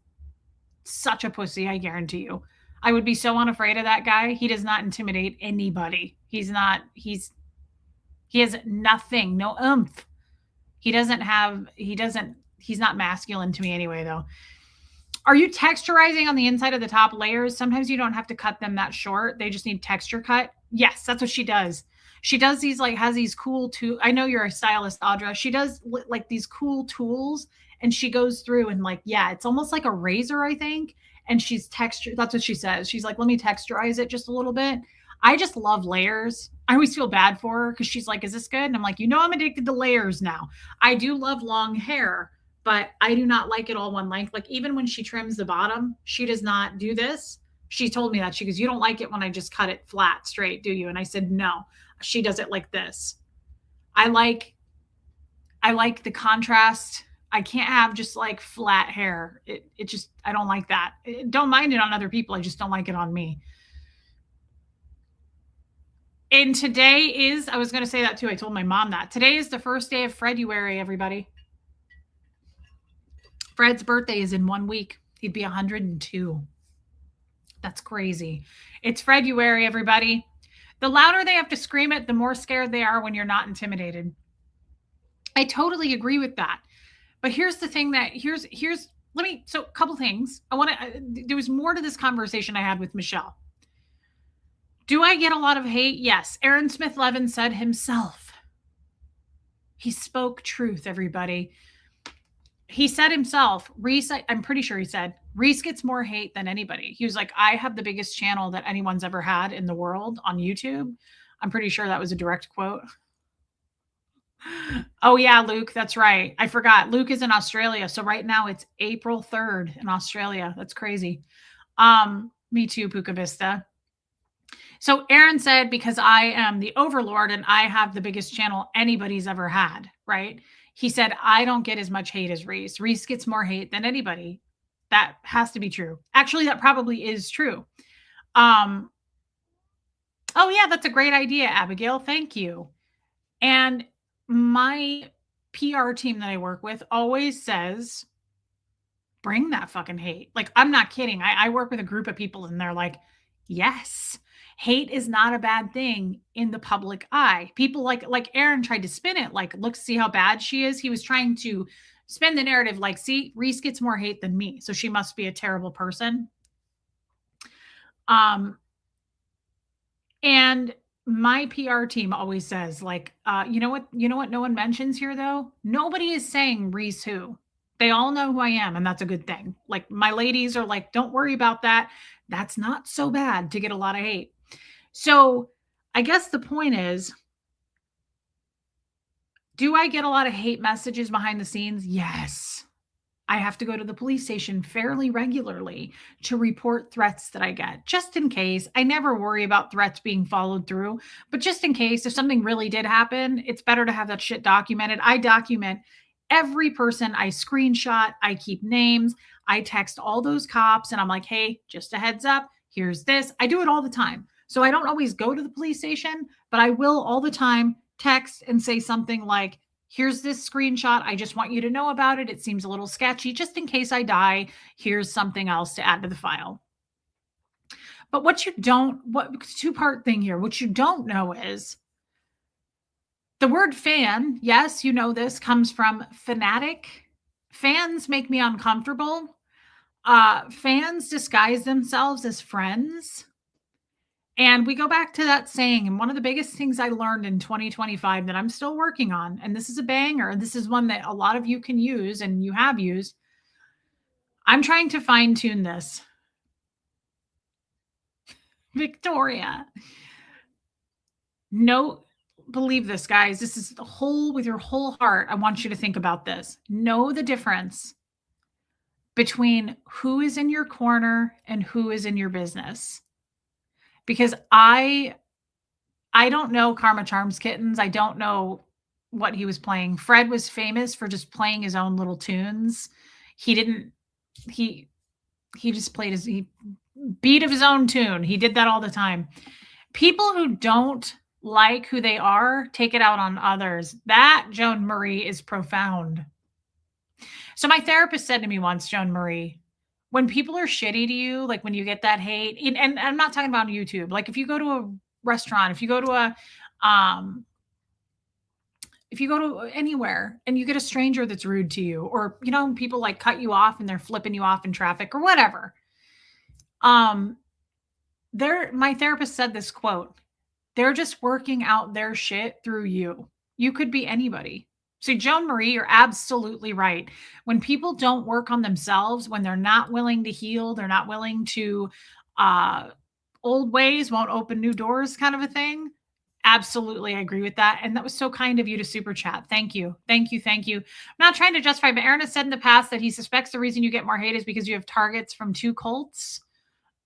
such a pussy, I guarantee you. I would be so unafraid of that guy. He does not intimidate anybody. He has nothing, no oomph. He's not masculine to me anyway, though. Are you texturizing on the inside of the top layers? Sometimes you don't have to cut them that short. They just need texture cut. Yes, that's what she does. She does these, like, has these cool tools. I know you're a stylist, Audra. She does like these cool tools, and she goes through and, like, yeah, it's almost like a razor, I think. And she's textured. That's what she says. She's like, let me texturize it just a little bit. I just love layers. I always feel bad for her because she's like, is this good? And I'm like, I'm addicted to layers now. I do love long hair, but I do not like it all one length. Like, even when she trims the bottom, she does not do this. She told me that. She goes, you don't like it when I just cut it flat straight, do you? And I said, no. She does it like this. I like the contrast. I can't have just like flat hair. It just, I don't like that. Don't mind it on other people. I just don't like it on me. And today is, I was going to say that too. I told my mom that. Today is the first day of Freduary, everybody. Fred's birthday is in 1 week. He'd be 102. That's crazy. It's Freduary, everybody. The louder they have to scream it, the more scared they are when you're not intimidated. I totally agree with that. But here's the thing so a couple things. There was more to this conversation I had with Michelle. Do I get a lot of hate? Yes. Aaron Smith Levin said himself. He spoke truth, everybody. He said himself, Reese, I'm pretty sure he said, Reese gets more hate than anybody. He was like, I have the biggest channel that anyone's ever had in the world on YouTube. I'm pretty sure that was a direct quote. Oh, yeah, Luke, that's right. I forgot. Luke is in Australia. So right now it's April 3rd in Australia. That's crazy. Me too, Puka Vista. So Aaron said, because I am the overlord and I have the biggest channel anybody's ever had, right? He said, I don't get as much hate as Reese. Reese gets more hate than anybody. That has to be true. Actually, that probably is true. Oh, yeah, that's a great idea, Abigail. Thank you. And my PR team that I work with always says, bring that fucking hate. Like, I'm not kidding. I work with a group of people and they're like, yes, hate is not a bad thing in the public eye. People like Aaron tried to spin it. Like, look, see how bad she is. He was trying to spin the narrative like, see, Reese gets more hate than me, so she must be a terrible person. Um, and my PR team always says, like, you know what? You know what? No one mentions here, though. Nobody is saying Reese who. They all know who I am, and that's a good thing. Like my ladies are like, don't worry about that. That's not so bad to get a lot of hate. So I guess the point is, do I get a lot of hate messages behind the scenes? Yes. I have to go to the police station fairly regularly to report threats that I get, just in case. I never worry about threats being followed through, but just in case, if something really did happen, it's better to have that shit documented. I document every person, I screenshot, I keep names, I text all those cops, and I'm like, hey, just a heads up, here's this. I do it all the time. So I don't always go to the police station, but I will all the time text and say something like, here's this screenshot. I just want you to know about it. It seems a little sketchy. Just in case I die, here's something else to add to the file. But what you don't, what two-part thing here, what you don't know is the word fan, yes, you know this, comes from fanatic. Fans make me uncomfortable. Fans disguise themselves as friends. And we go back to that saying, and one of the biggest things I learned in 2025 that I'm still working on, and this is a banger, this is one that a lot of you can use and you have used. I'm trying to fine tune this. Victoria. No, believe this, guys. This is the whole, with your whole heart. I want you to think about this. Know the difference between who is in your corner and who is in your business. Because I don't know Karma Charms Kittens. I don't know what he was playing. Fred was famous for just playing his own little tunes. He just played his beat of his own tune. He did that all the time. People who don't like who they are take it out on others. That, Joan Marie, is profound. So my therapist said to me once, Joan Marie, when people are shitty to you, like when you get that hate, and I'm not talking about on YouTube, like if you go to a restaurant, if you go to anywhere and you get a stranger that's rude to you, or people like cut you off and they're flipping you off in traffic or whatever. My therapist said this quote, they're just working out their shit through you. You could be anybody. So Joan Marie, you're absolutely right. When people don't work on themselves, when they're not willing to heal, they're not willing to, old ways won't open new doors kind of a thing. Absolutely. I agree with that. And that was so kind of you to super chat. Thank you. Thank you. Thank you. I'm not trying to justify, but Aaron has said in the past that he suspects the reason you get more hate is because you have targets from 2 cults.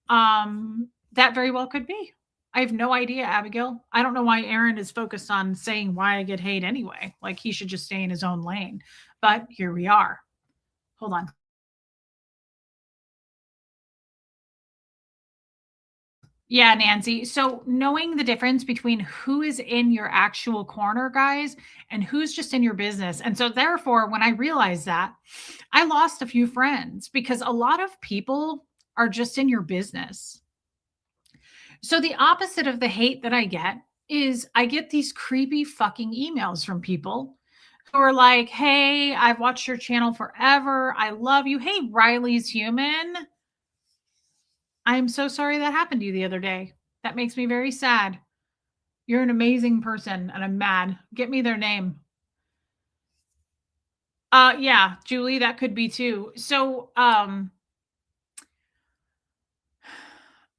That very well could be. I have no idea, Abigail. I don't know why Aaron is focused on saying why I get hate anyway. Like he should just stay in his own lane. But here we are. Hold on. Yeah, Nancy. So knowing the difference between who is in your actual corner, guys, and who's just in your business. And so therefore, when I realized that, I lost a few friends because a lot of people are just in your business. So the opposite of the hate that I get is I get these creepy fucking emails from people who are like, hey, I've watched your channel forever. I love you. Hey, Riley's Human. I'm so sorry that happened to you the other day. That makes me very sad. You're an amazing person and I'm mad. Get me their name. Yeah, Julie, that could be too. So,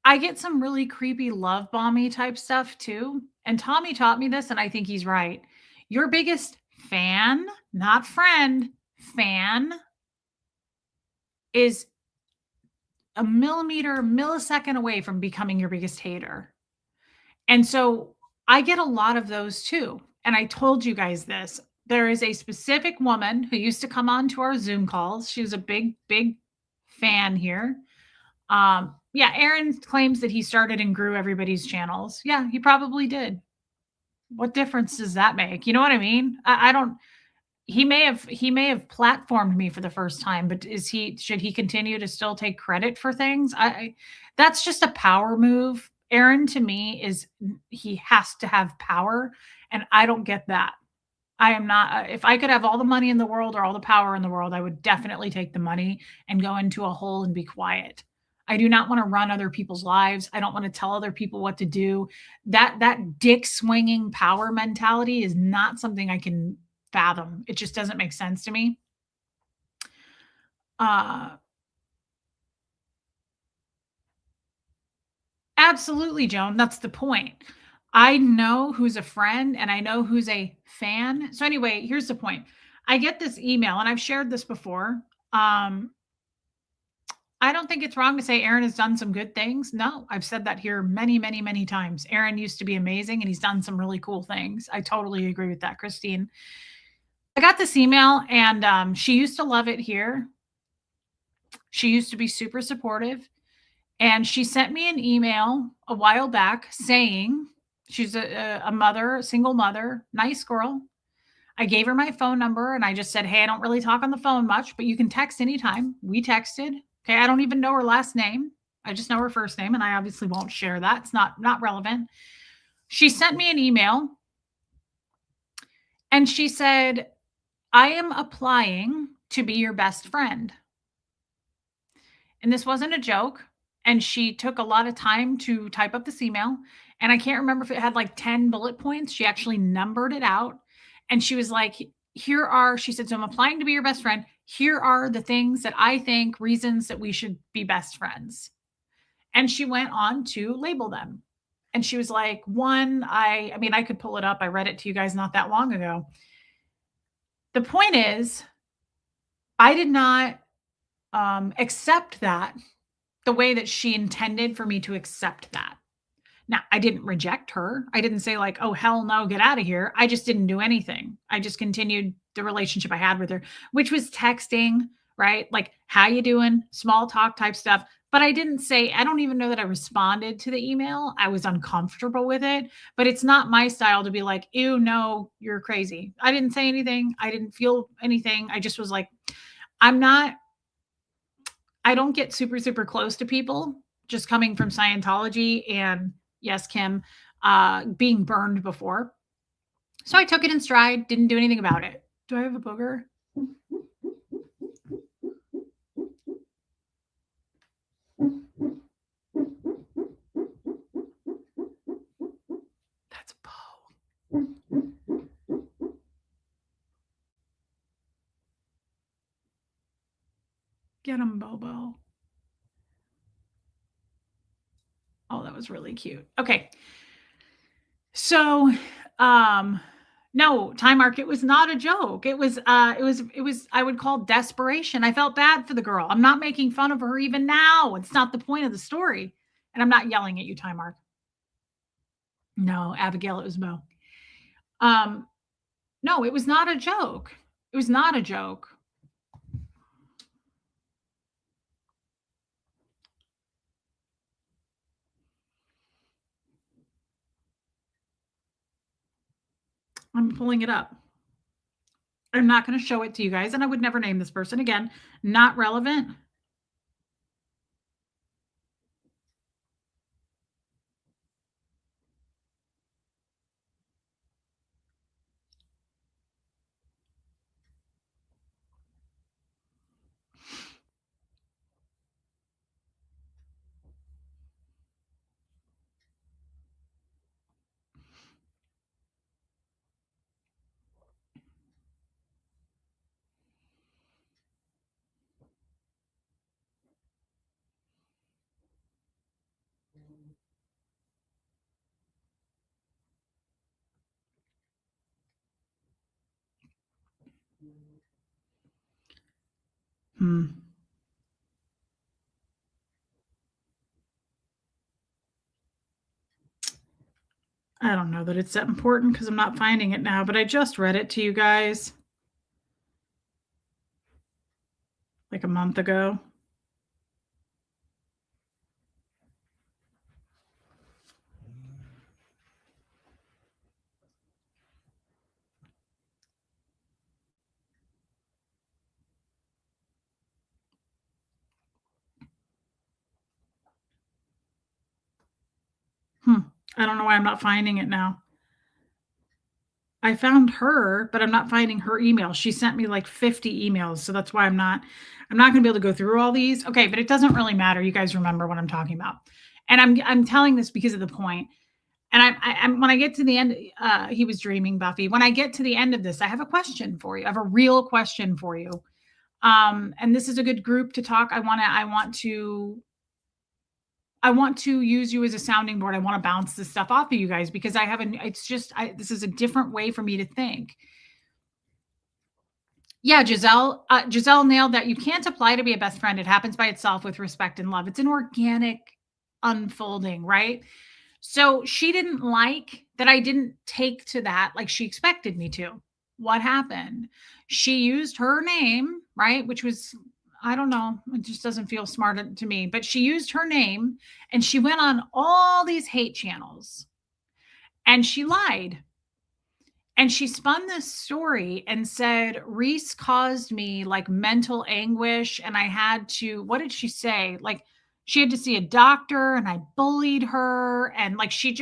I get some really creepy love bomby type stuff too. And Tommy taught me this, and I think he's right. Your biggest fan, not friend, fan is a millisecond away from becoming your biggest hater. And so I get a lot of those too. And I told you guys this. There is a specific woman who used to come on to our Zoom calls. She was a big, big fan here. Yeah, Aaron claims that he started and grew everybody's channels. Yeah, he probably did. What difference does that make? You know what I mean? I don't. He may have platformed me for the first time, but should he continue to still take credit for things? That's just a power move. Aaron to me he has to have power, and I don't get that. I am not if I could have all the money in the world or all the power in the world, I would definitely take the money and go into a hole and be quiet. I do not wanna run other people's lives. I don't wanna tell other people what to do. That dick swinging power mentality is not something I can fathom. It just doesn't make sense to me. Uh, Absolutely, Joan, that's the point. I know who's a friend and I know who's a fan. So anyway, here's the point. I get this email and I've shared this before. Um, I don't think it's wrong to say Aaron has done some good things. No, I've said that here many, many, many times. Aaron used to be amazing and he's done some really cool things. I totally agree with that, Christine. I got this email and she used to love it here. She used to be super supportive. And she sent me an email a while back saying she's a mother, a single mother, nice girl. I gave her my phone number and I just said, "Hey, I don't really talk on the phone much, but you can text anytime." We texted. Okay, I don't even know her last name. I just know her first name and I obviously won't share that. It's not relevant. She sent me an email and she said, "I am applying to be your best friend." And this wasn't a joke. And she took a lot of time to type up this email. And I can't remember if it had like 10 bullet points. She actually numbered it out. And she was like, here are, she said, so I'm applying to be your best friend. Here are the things that I think reasons that we should be best friends. And she went on to label them. And she was like, one, I mean, I could pull it up. I read it to you guys not that long ago. The point is, I did not accept that the way that she intended for me to accept that. Now, I didn't reject her. I didn't say like, "Oh, hell no, get out of here." I just didn't do anything. I just continued the relationship I had with her, which was texting, right? Like, "How you doing?" Small talk type stuff. But I didn't say I don't even know that I responded to the email. I was uncomfortable with it, but it's not my style to be like, "Ew, no, you're crazy." I didn't say anything. I didn't feel anything. I just was like, I'm not I don't get super, super close to people just coming from Scientology and yes, Kim, being burned before. So I took it in stride, didn't do anything about it. Do I have a booger? That's Bo. Get him, Bobo. Oh, that was really cute. Okay. So, um, no, Time Market was not a joke. It was I would call desperation. I felt bad for the girl. I'm not making fun of her even now. It's not the point of the story. And I'm not yelling at you, Time Mark. No, Abigail, it was Mo. Um, no, it was not a joke. It was not a joke. I'm pulling it up. I'm not going to show it to you guys, and I would never name this person again. Not relevant. Hmm. I don't know that it's that important because I'm not finding it now, but I just read it to you guys like a month ago. Hmm. I don't know why I'm not finding it now. I found her, but I'm not finding her email. She sent me like 50 emails, so that's why I'm not gonna be able to go through all these. Okay, but it doesn't really matter. You guys remember what I'm talking about. And I'm telling this because of the point. And I'm when I get to the end, he was dreaming, Buffy. When I get to the end of this, I have a question for you. I have a real question for you. And this is a good group to talk. I want to use you as a sounding board. I want to bounce this stuff off of you guys because I haven't, it's just, this is a different way for me to think. Yeah, Giselle nailed that. You can't apply to be a best friend. It happens by itself with respect and love. It's an organic unfolding, right? So she didn't like that I didn't take to that like she expected me to. What happened? She used her name, right? Which was, I don't know, it just doesn't feel smart to me, but she used her name and she went on all these hate channels and she lied. And she spun this story and said, Reese caused me like mental anguish. And I had to, what did she say? Like, she had to see a doctor and I bullied her. And like, she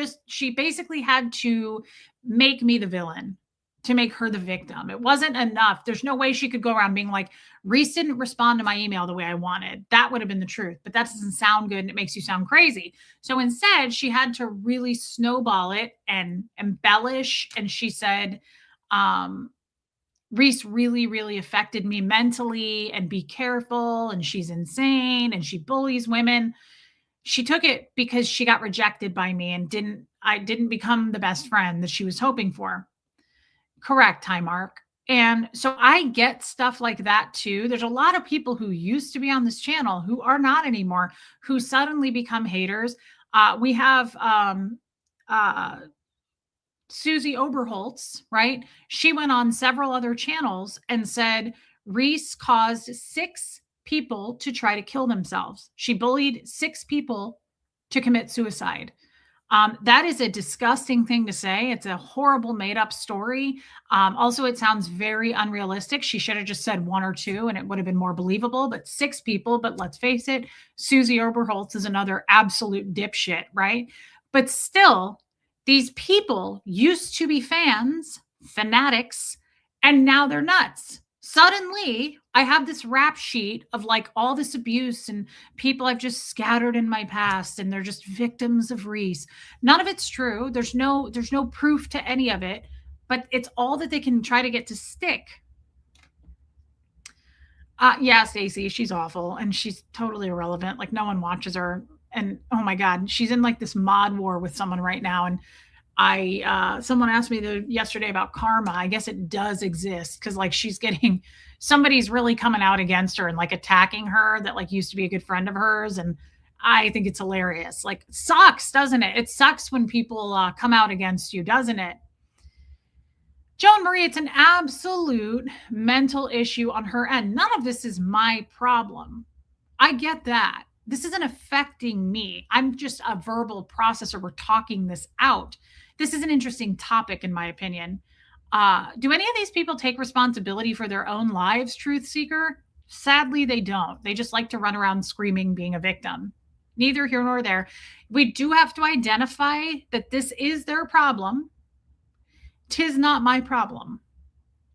basically had to make me the villain to make her the victim. It wasn't enough. There's no way she could go around being like, Reese didn't respond to my email the way I wanted. That would have been the truth, but that doesn't sound good and it makes you sound crazy. So instead, she had to really snowball it and embellish. And she said, Reese really, really affected me mentally and be careful. And she's insane and she bullies women. She took it because she got rejected by me and I didn't become the best friend that she was hoping for. Correct, Hi Mark. And so I get stuff like that too. There's a lot of people who used to be on this channel who are not anymore, who suddenly become haters. We have Susie Oberholtz, right? She went on several other channels and said Reese caused 6 people to try to kill themselves. She bullied 6 people to commit suicide. That is a disgusting thing to say. It's a horrible made up story. Also, it sounds very unrealistic. She should have just said 1 or 2 and it would have been more believable, but 6 people. But let's face it, Susie Oberholtz is another absolute dipshit, right? But still, these people used to be fans, fanatics, and now they're nuts. Suddenly, I have this rap sheet of like all this abuse and people I've just scattered in my past and they're just victims of Reese. None of it's true. There's no proof to any of it, but it's all that they can try to get to stick. Yeah, Stacey, she's awful and she's totally irrelevant. Like no one watches her. And oh my God, she's in like this mod war with someone right now. And someone asked me yesterday about karma. I guess it does exist because like somebody's really coming out against her and like attacking her that like used to be a good friend of hers. And I think it's hilarious. Like sucks, doesn't it? It sucks when people come out against you, doesn't it? Joan Marie, it's an absolute mental issue on her end. None of this is my problem. I get that. This isn't affecting me. I'm just a verbal processor. We're talking this out. This is an interesting topic, in my opinion. Do any of these people take responsibility for their own lives, Truth Seeker? Sadly, they don't. They just like to run around screaming, being a victim. Neither here nor there. We do have to identify that this is their problem. 'Tis not my problem.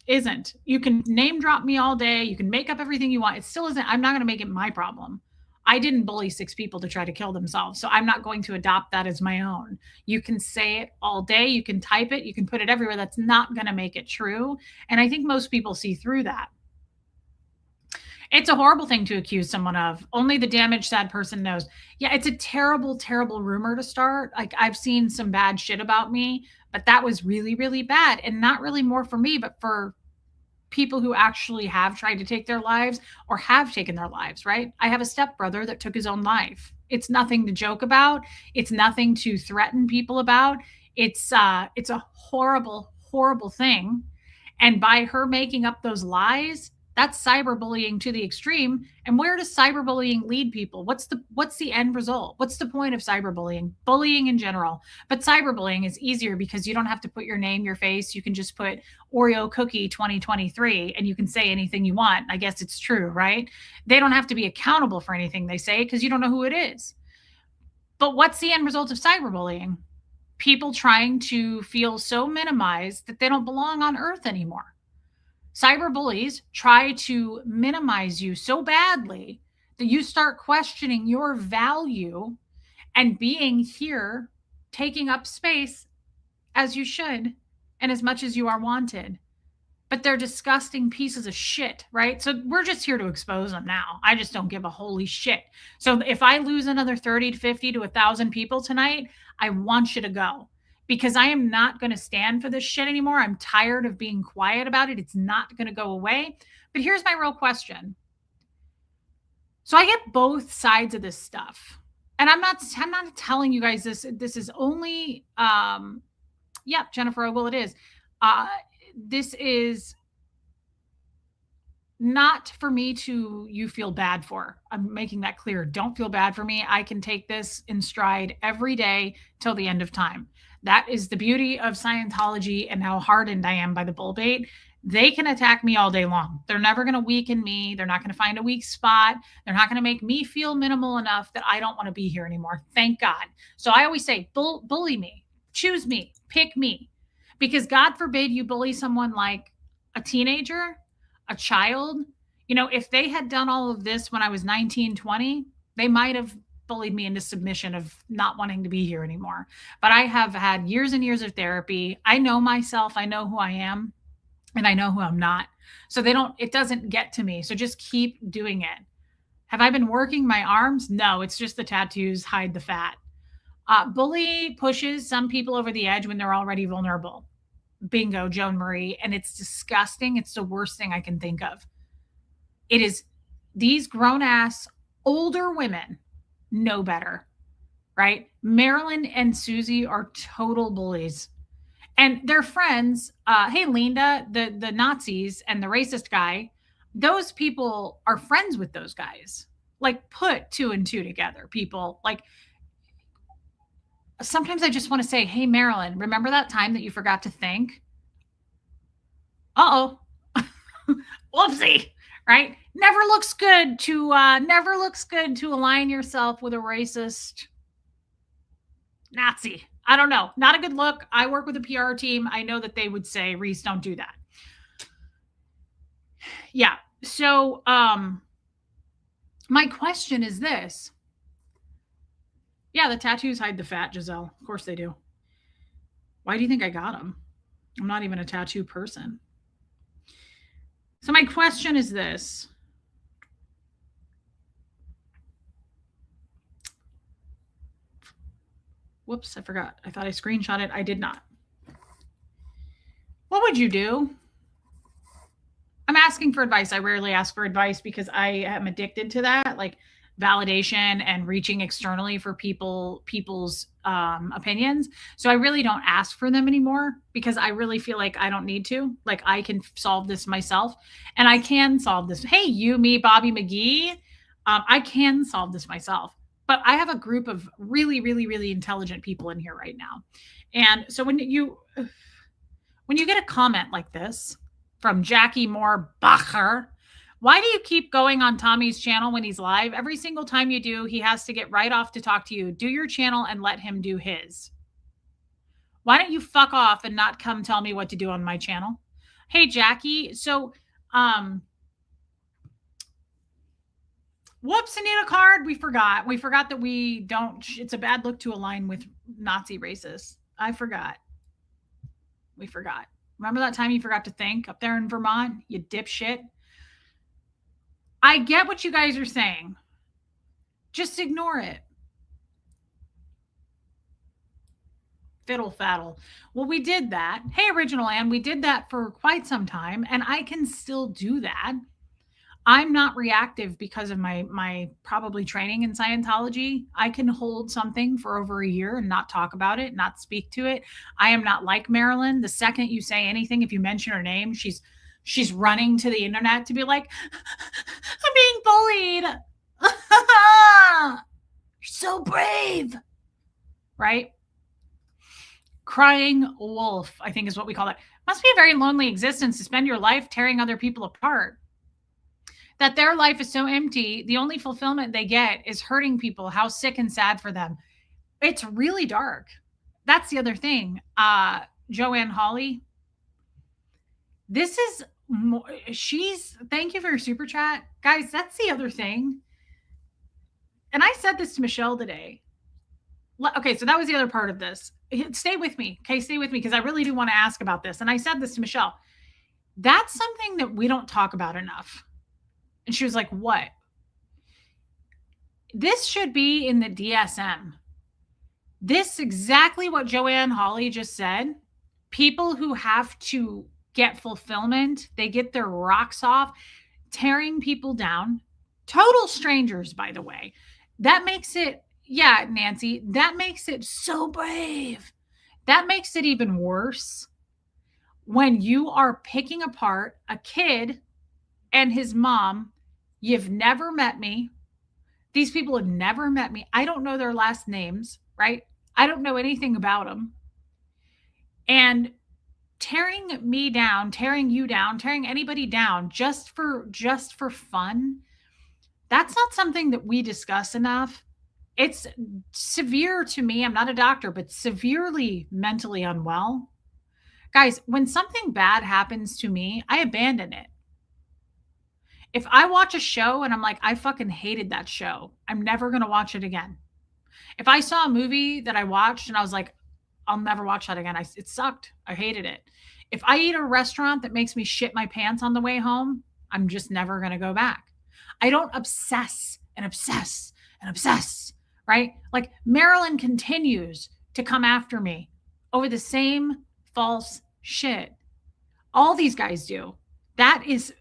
Isn't. You can name drop me all day. You can make up everything you want. It still isn't. I'm not going to make it my problem. I didn't bully 6 people to try to kill themselves. So I'm not going to adopt that as my own. You can say it all day. You can type it. You can put it everywhere. That's not going to make it true. And I think most people see through that. It's a horrible thing to accuse someone of. Only the damaged, sad person knows. Yeah, it's a terrible, terrible rumor to start. Like I've seen some bad shit about me, but that was really, really bad. And not really more for me, but for people who actually have tried to take their lives or have taken their lives, right? I have a stepbrother that took his own life. It's nothing to joke about. It's nothing to threaten people about. It's a horrible, horrible thing. And by her making up those lies, that's cyberbullying to the extreme. And where does cyberbullying lead people? What's the end result? What's the point of cyberbullying? Bullying in general. But cyberbullying is easier because you don't have to put your name, your face. You can just put Oreo cookie 2023 and you can say anything you want. I guess it's true, right? They don't have to be accountable for anything they say because you don't know who it is. But what's the end result of cyberbullying? people trying to feel so minimized that they don't belong on earth anymore. Cyber bullies try to minimize you so badly that you start questioning your value and being here, taking up space as you should and as much as you are wanted. But they're disgusting pieces of shit, right? So we're just here to expose them now. I just don't give a holy shit. So if I lose another 30 to 50 to 1,000 people tonight, I want you to go, because I am not going to stand for this shit anymore. I'm tired of being quiet about it. It's not going to go away. But here's my real question. So I get both sides of this stuff. And I'm not telling you guys this. This is only Jennifer Ogle, it is. This is not for me to you feel bad for. I'm making that clear. Don't feel bad for me. I can take this in stride every day till the end of time. That is the beauty of Scientology and how hardened I am by the bull bait. They can attack me all day long. They're never going to weaken me. They're not going to find a weak spot. They're not going to make me feel minimal enough that I don't want to be here anymore. Thank God. So I always say, bully me, choose me, pick me. Because God forbid you bully someone like a teenager, a child. You know, if they had done all of this when I was 19, 20, they might have bullied me into submission of not wanting to be here anymore. But I have had years and years of therapy. I know myself. I know who I am, and I know who I'm not. So it doesn't get to me. So just keep doing it. Have I been working my arms? No, it's just the tattoos hide the fat. Bully pushes some people over the edge when they're already vulnerable. Bingo, Joan Marie. And it's disgusting. It's the worst thing I can think of. It is these grown ass older women know better, right? Marilyn and Susie are total bullies. And their friends, hey, Linda, the Nazis and the racist guy, those people are friends with those guys. Like, put 2 and 2 together, people. Like, sometimes I just want to say, hey, Marilyn, remember that time that you forgot to think? Uh-oh. Whoopsie, right? Never looks good to align yourself with a racist Nazi. I don't know. Not a good look. I work with a PR team. I know that they would say, Reese, don't do that. Yeah. So my question is this. Yeah, the tattoos hide the fat, Giselle. Of course they do. Why do you think I got them? I'm not even a tattoo person. So my question is this. Whoops, I forgot. I thought I screenshot it. I did not. What would you do? I'm asking for advice. I rarely ask for advice because I am addicted to that, like validation and reaching externally for people's opinions. So I really don't ask for them anymore because I really feel like I don't need to. Like, I can solve this myself, and I can solve this. Hey, you, me, Bobby McGee. I can solve this myself. But I have a group of really, really, really intelligent people in here right now. And so when you get a comment like this from Jackie Moore Bacher, why do you keep going on Tommy's channel when he's live? Every single time you do, he has to get right off to talk to you. Do your channel and let him do his. Why don't you fuck off and not come tell me what to do on my channel? Hey, Jackie. So, whoops, Anita Card. We forgot that we don't, it's a bad look to align with Nazi racists. I forgot. We forgot. Remember that time you forgot to think up there in Vermont, you dipshit? I get what you guys are saying. Just ignore it. Fiddle faddle. Well, we did that. Hey, Original Ann, we did that for quite some time, and I can still do that. I'm not reactive because of my probably training in Scientology. I can hold something for over a year and not talk about it, not speak to it. I am not like Marilyn. The second you say anything, if you mention her name, she's running to the internet to be like, I'm being bullied. You're so brave. Right? Crying wolf, I think is what we call it. Must be a very lonely existence to spend your life tearing other people apart. That their life is so empty, the only fulfillment they get is hurting people. How sick and sad for them. It's really dark. that's the other thing. Joanne Hawley, this is more, she's, thank you for your super chat. Guys, that's the other thing. And I said this to Michelle today. Okay, so that was the other part of this. Stay with me. Okay, stay with me because I really do want to ask about this. And I said this to Michelle. That's something that we don't talk about enough. And she was like, what? This should be in the DSM. This exactly what Joanne Hawley just said. People who have to get fulfillment, they get their rocks off, tearing people down. Total strangers, by the way. That makes it, yeah, Nancy, that makes it so brave. That makes it even worse when you are picking apart a kid and his mom. You've never met me. These people have never met me. I don't know their last names, right? I don't know anything about them. And tearing me down, tearing you down, tearing anybody down just for fun, that's not something that we discuss enough. It's severe to me. I'm not a doctor, but severely mentally unwell. Guys, when something bad happens to me, I abandon it. If I watch a show and I'm like, I fucking hated that show, I'm never going to watch it again. If I saw a movie that I watched and I was like, I'll never watch that again. It sucked. I hated it. If I eat at a restaurant that makes me shit my pants on the way home, I'm just never going to go back. I don't obsess and obsess and obsess, right? Like Marilyn continues to come after me over the same false shit. All these guys do. That is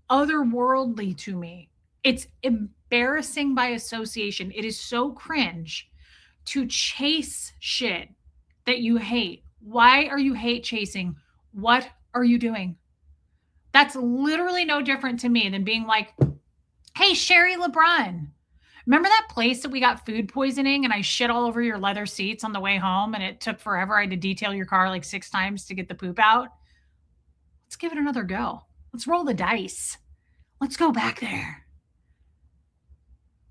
otherworldly to me. It's embarrassing by association. It is so cringe to chase shit that you hate. Why are you hate chasing? What are you doing? That's literally no different to me than being like, hey, Sherry LeBrun, remember that place that we got food poisoning and I shit all over your leather seats on the way home and it took forever? I had to detail your car like 6 times to get the poop out. Let's give it another go. Let's roll the dice. Let's go back there.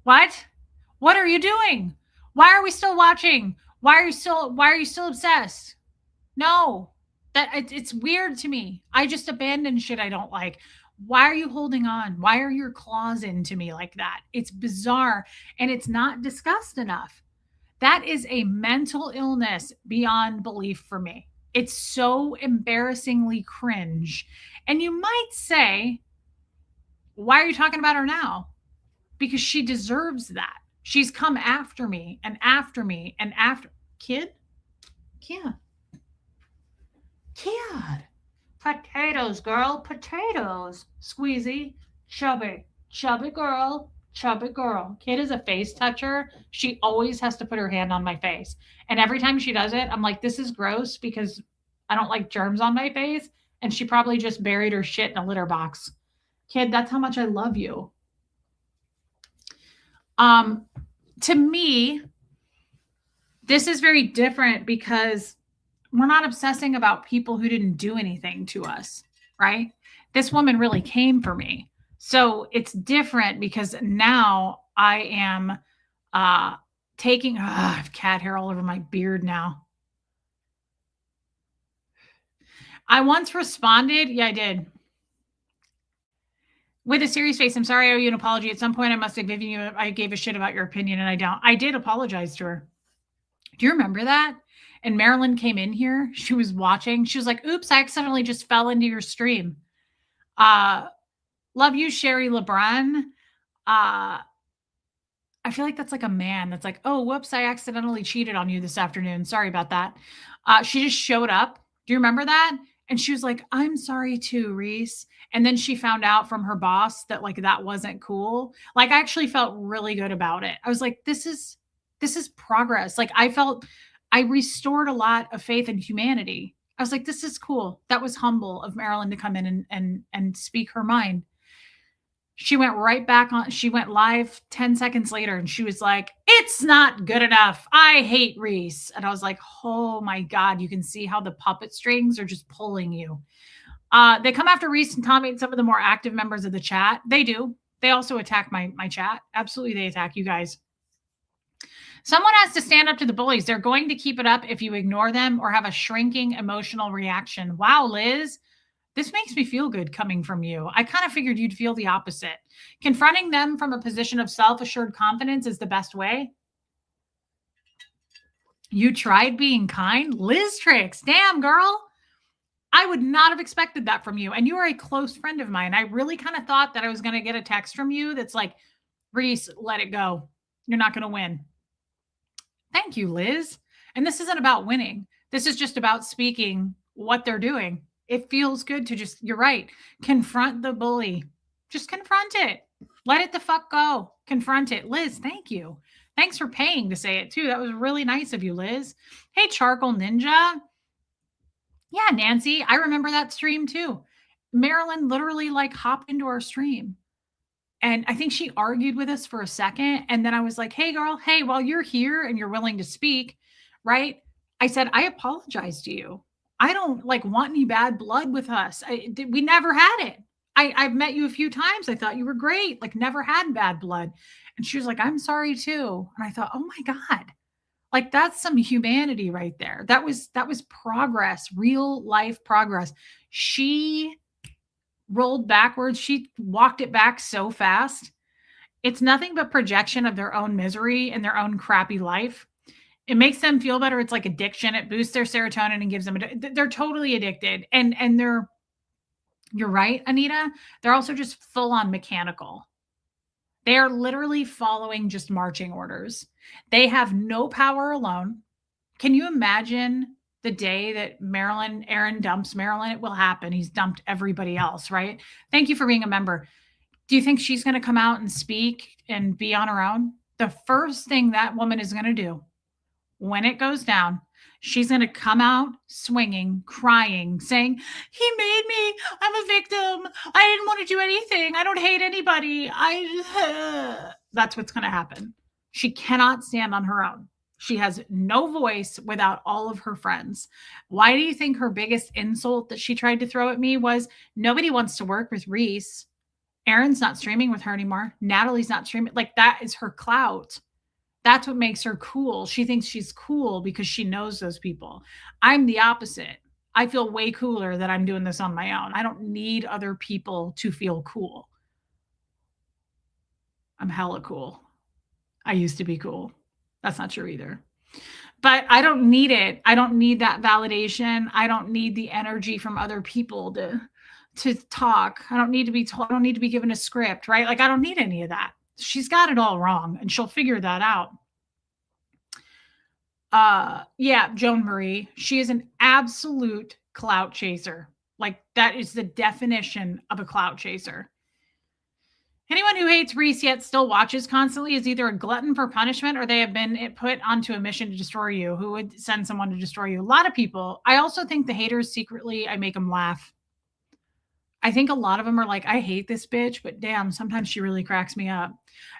What? What are you doing? Why are we still watching? Why are you still obsessed? No. It's weird to me. I just abandon shit I don't like. Why are you holding on? Why are your claws into me like that? It's bizarre and it's not discussed enough. That is a mental illness beyond belief for me. It's so embarrassingly cringe. And you might say, why are you talking about her now? Because she deserves that. She's come after me and after me and after. Kid? Kid. Potatoes, girl. Potatoes. Squeezy. Chubby. Chubby girl. Chubby girl. Kid is a face toucher. She always has to put her hand on my face. And every time she does it, I'm like, this is gross because I don't like germs on my face. And she probably just buried her shit in a litter box. Kid, that's how much I love you. To me, this is very different because we're not obsessing about people who didn't do anything to us, right? This woman really came for me. So it's different because now I am taking, I have cat hair all over my beard now. I once responded, yeah, I did. With a serious face, I'm sorry I owe you an apology. At some point, I must have given you, I gave a shit about your opinion and I don't. I did apologize to her. Do you remember that? And Marilyn came in here. She was watching. She was like, oops, I accidentally just fell into your stream. Love you, Sherry LeBrun. I feel like that's like a man that's like, oh, whoops, I accidentally cheated on you this afternoon. Sorry about that. She just showed up. Do you remember that? And she was like, I'm sorry too, Reese. And then she found out from her boss that like that wasn't cool. Like I actually felt really good about it. I was like, this is progress. Like I restored a lot of faith in humanity. I was like, this is cool. That was humble of Marilyn to come in and speak her mind. She went right back on. She went live 10 seconds later and she was like, it's not good enough. I hate Reese. And I was like, oh my God, you can see how the puppet strings are just pulling you. They come after Reese and Tommy and some of the more active members of the chat. They do. They also attack my chat. Absolutely. They attack you guys. Someone has to stand up to the bullies. They're going to keep it up if you ignore them or have a shrinking emotional reaction. Wow, Liz, this makes me feel good coming from you. I kind of figured you'd feel the opposite. Confronting them from a position of self assured confidence is the best way. You tried being kind? Liz Tricks. Damn, girl. I would not have expected that from you. And you are a close friend of mine. I really kind of thought that I was going to get a text from you that's like, Reese, let it go. You're not going to win. Thank you, Liz. And this isn't about winning. This is just about speaking what they're doing. It feels good to just, you're right, confront the bully. Just confront it. Let it the fuck go. Confront it. Liz, thank you. Thanks for paying to say it too. That was really nice of you, Liz. Hey, Charcoal Ninja. Yeah, Nancy, I remember that stream too. Marilyn literally like hopped into our stream. And I think she argued with us for a second. And then I was like, hey, girl, hey, while you're here and you're willing to speak, right? I said, I apologize to you. I don't like want any bad blood with us. We never had it. I've met you a few times. I thought you were great, like never had bad blood. And she was like, I'm sorry too. And I thought, oh my God, like that's some humanity right there. That was progress, real life progress. She rolled backwards. She walked it back so fast. It's nothing but projection of their own misery and their own crappy life. It makes them feel better. It's like addiction. It boosts their serotonin and gives them, they're totally addicted. And you're right, Anita. They're also just full on mechanical. They are literally following just marching orders. They have no power alone. Can you imagine the day that Aaron dumps Marilyn? It will happen. He's dumped everybody else, right? Thank you for being a member. Do you think she's going to come out and speak and be on her own? The first thing that woman is going to do when it goes down, she's going to come out swinging, crying, saying, he made me, I'm a victim. I didn't want to do anything. I don't hate anybody. That's what's going to happen. She cannot stand on her own. She has no voice without all of her friends. Why do you think her biggest insult that she tried to throw at me was nobody wants to work with Reese? Aaron's not streaming with her anymore. Natalie's not streaming. Like that is her clout. That's what makes her cool. She thinks she's cool because she knows those people. I'm the opposite. I feel way cooler that I'm doing this on my own. I don't need other people to feel cool. I'm hella cool. I used to be cool. That's not true either. But I don't need it. I don't need that validation. I don't need the energy from other people to talk. I don't need to be told. I don't need to be given a script, right? Like I don't need any of that. She's got it all wrong and she'll figure that out. Yeah, Joan Marie, she is an absolute clout chaser. Like that is the definition of a clout chaser. Anyone who hates Reese yet still watches constantly is either a glutton for punishment or they have been put onto a mission to destroy you. Who would send someone to destroy you? A lot of people. I also think the haters secretly, I make them laugh. I think a lot of them are like, I hate this bitch, but damn, sometimes she really cracks me up.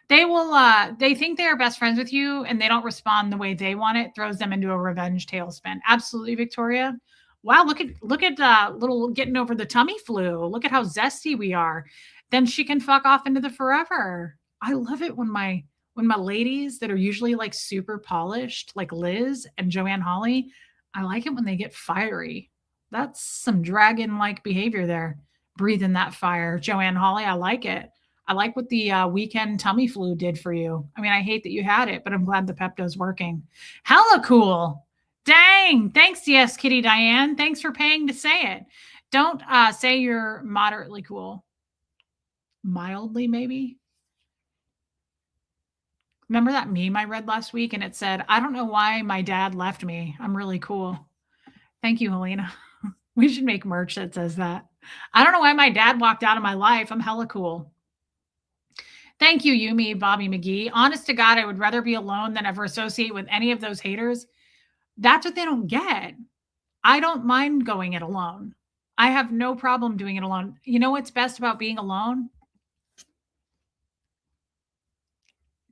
They will, they think they are best friends with you and they don't respond the way they want it, throws them into a revenge tailspin. Absolutely, Victoria. Wow, look at little getting over the tummy flu. Look at how zesty we are. Then she can fuck off into the forever. I love it when my ladies that are usually like super polished, like Liz and Joanne Hawley, I like it when they get fiery. That's some dragon-like behavior there. Breathing that fire. Joanne Hawley, I like it. I like what the weekend tummy flu did for you. I mean, I hate that you had it, but I'm glad the Pepto's working. Hella cool. Dang. Thanks, yes, Kitty Diane. Thanks for paying to say it. Don't say you're moderately cool. Mildly, maybe. Remember that meme I read last week and it said, I don't know why my dad left me. I'm really cool. Thank you, Helena. We should make merch that says that. I don't know why my dad walked out of my life. I'm hella cool. Thank you, Yumi, Bobby McGee. Honest to God, I would rather be alone than ever associate with any of those haters. That's what they don't get. I don't mind going it alone. I have no problem doing it alone. You know what's best about being alone?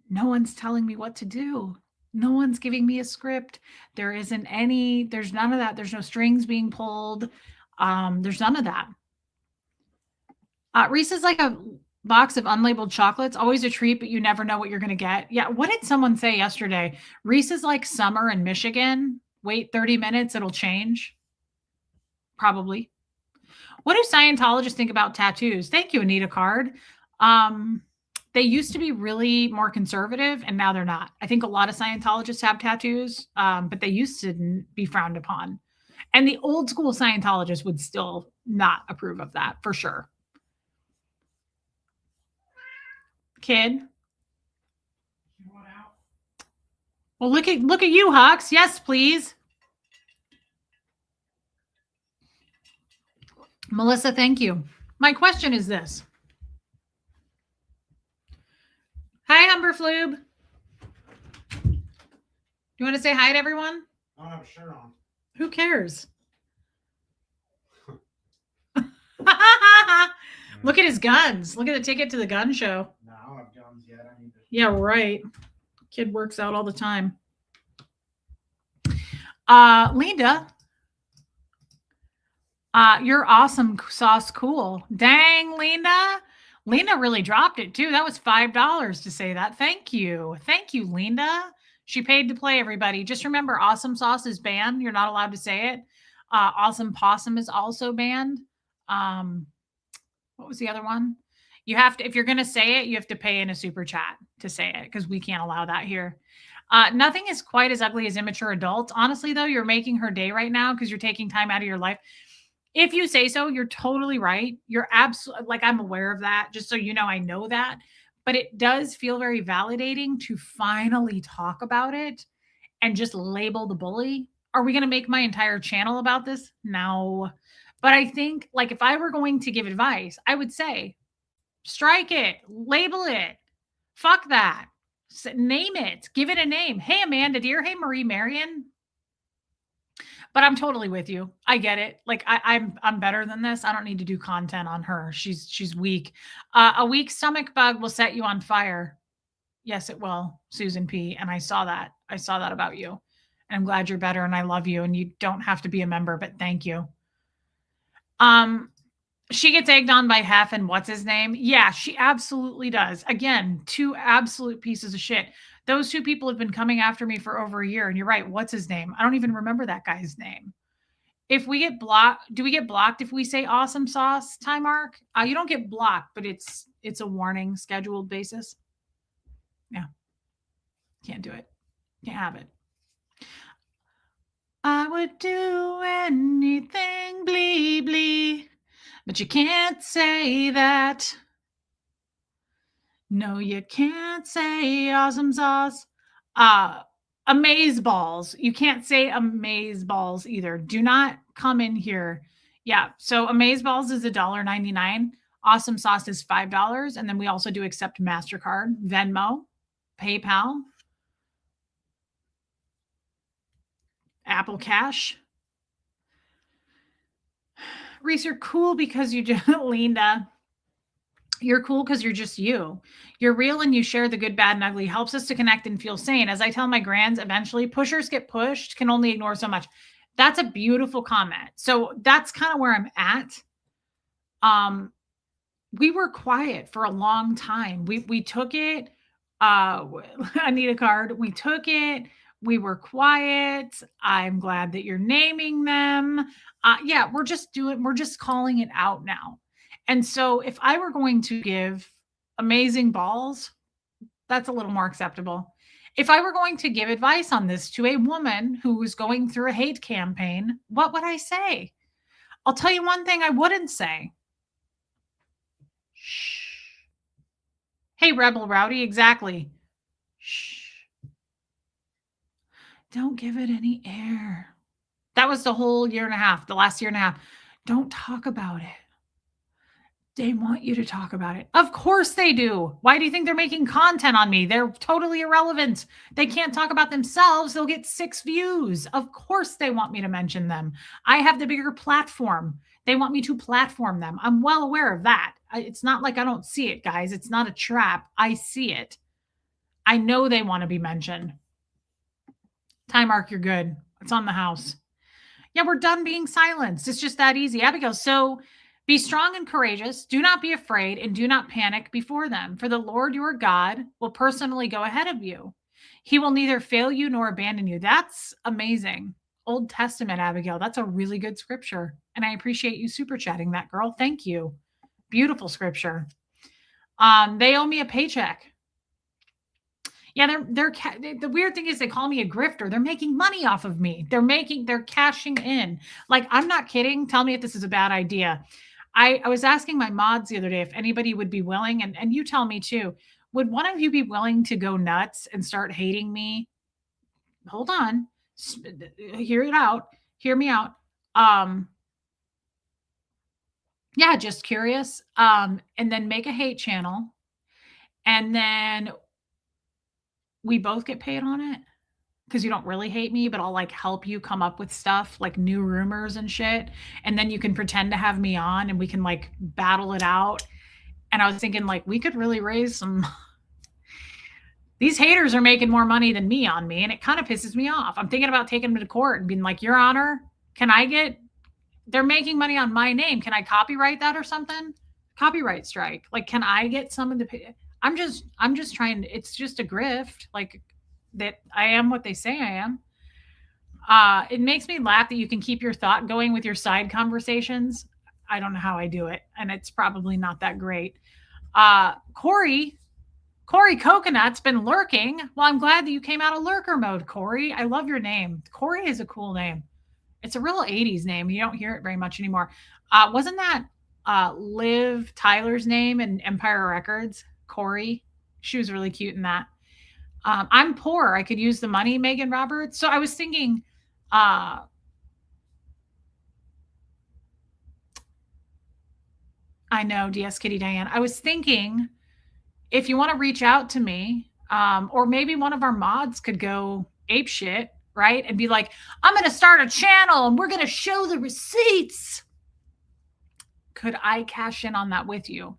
No one's telling me what to do. No one's giving me a script. There's none of that. There's no strings being pulled. There's none of that. Reese is like Box of unlabeled chocolates, always a treat, but you never know what you're going to get. Yeah. What did someone say yesterday? Reese's like summer in Michigan. Wait 30 minutes, it'll change. Probably. What do Scientologists think about tattoos? Thank you, Anita Card. They used to be really more conservative, and now they're not. I think a lot of Scientologists have tattoos, but they used to be frowned upon. And the old school Scientologists would still not approve of that for sure. Kid. Well, look at you, Hux. Yes, please. Melissa, thank you. My question is this. Hi, Humberflube. You want to say hi to everyone? I don't have a shirt on. Who cares? Look at his guns. Look at the ticket to the gun show. No, I don't have guns yet. I need to... Yeah, right. Kid works out all the time. Linda, you're awesome sauce cool. Dang, Linda. Linda really dropped it too. That was $5 to say that. Thank you. Thank you, Linda. She paid to play, everybody. Just remember, awesome sauce is banned. You're not allowed to say it. Awesome possum is also banned. What was the other one? You have to, if you're going to say it, you have to pay in a super chat to say it because we can't allow that here. Nothing is quite as ugly as immature adults. Honestly, though, you're making her day right now because you're taking time out of your life. If you say so, you're totally right. You're absolutely, like, I'm aware of that. Just so you know, I know that. But it does feel very validating to finally talk about it and just label the bully. Are we going to make my entire channel about this? No. But I think, like, if I were going to give advice, I would say, strike it, label it. Fuck that. Name it. Give it a name. Hey, Amanda Dear. Hey, Marie Marion. But I'm totally with you. I get it. Like I'm better than this. I don't need to do content on her. She's weak. A weak stomach bug will set you on fire. Yes, it will, Susan P. And I saw that. I saw that about you. And I'm glad you're better and I love you. And you don't have to be a member, but thank you. She gets egged on by Hef and what's his name? Yeah, she absolutely does. Again, two absolute pieces of shit. Those two people have been coming after me for over a year. And you're right. What's his name? I don't even remember that guy's name. If we get blocked, do we get blocked if we say awesome sauce, Time Mark? You don't get blocked, but it's a warning scheduled basis. Yeah. Can't do it. Can't have it. I would do anything, blee, blee. But you can't say that. No, you can't say awesome sauce. Amaze balls. You can't say amaze balls either. Do not come in here. Yeah. So amaze balls is $1.99. Awesome sauce is $5. And then we also do accept MasterCard, Venmo, PayPal, Apple Cash. Reese, you're cool because you just, Linda, you're cool because you're just you. You're real and you share the good, bad, and ugly. Helps us to connect and feel sane. As I tell my grands, eventually pushers get pushed, can only ignore so much. That's a beautiful comment. So that's kind of where I'm at. We were quiet for a long time. We took it. Anita Card, we took it. We were quiet. I'm glad that you're naming them. Yeah, we're just calling it out now. And so if I were going to give amazing balls, that's a little more acceptable. If I were going to give advice on this to a woman who was going through a hate campaign, what would I say? I'll tell you one thing I wouldn't say. Shh. Hey, Rebel Rowdy, exactly. Shh. Don't give it any air. That was the whole year and a half, the last year and a half. Don't talk about it. They want you to talk about it. Of course they do. Why do you think they're making content on me? They're totally irrelevant. They can't talk about themselves. They'll get 6 views. Of course they want me to mention them. I have the bigger platform. They want me to platform them. I'm well aware of that. It's not like I don't see it, guys. It's not a trap. I see it. I know they want to be mentioned. Time Mark, you're good. It's on the house. Yeah, we're done being silenced. It's just that easy. Abigail, so Be strong and courageous. Do not be afraid and do not panic before them, for the Lord your God will personally go ahead of you. He will neither fail you nor abandon you. That's amazing. Old Testament, Abigail. That's a really good scripture. And I appreciate you super chatting that, girl. Thank you. Beautiful scripture. They owe me a paycheck. Yeah, the weird thing is they call me a grifter. They're making money off of me. They're cashing in. Like, I'm not kidding. Tell me if this is a bad idea. I was asking my mods the other day if anybody would be willing, and you tell me too, would one of you be willing to go nuts and start hating me? Hold on. Hear it out. Hear me out. Yeah, just curious. And then make a hate channel. And then we both get paid on it because you don't really hate me, but I'll like help you come up with stuff like new rumors and shit. And then you can pretend to have me on and we can like battle it out. And I was thinking like we could really raise some. These haters are making more money than me on me, and it kind of pisses me off. I'm thinking about taking them to court and being like, Your Honor, they're making money on my name. Can I copyright that or something? Copyright strike. Like, can I get some of the I'm just trying. It's just a grift, like that I am what they say I am. It makes me laugh that you can keep your thought going with your side conversations. I don't know how I do it, and it's probably not that great. Corey Coconut's been lurking. Well, I'm glad that you came out of lurker mode, Corey. I love your name. Corey is a cool name. It's a real 80s name. You don't hear it very much anymore. Wasn't that Liv Tyler's name in Empire Records? Corey. She was really cute in that. I'm poor. I could use the money, Megan Roberts. So I was thinking, I know, DS Kitty Diane. I was thinking if you want to reach out to me, or maybe one of our mods could go ape shit, right? And be like, I'm going to start a channel and we're going to show the receipts. Could I cash in on that with you?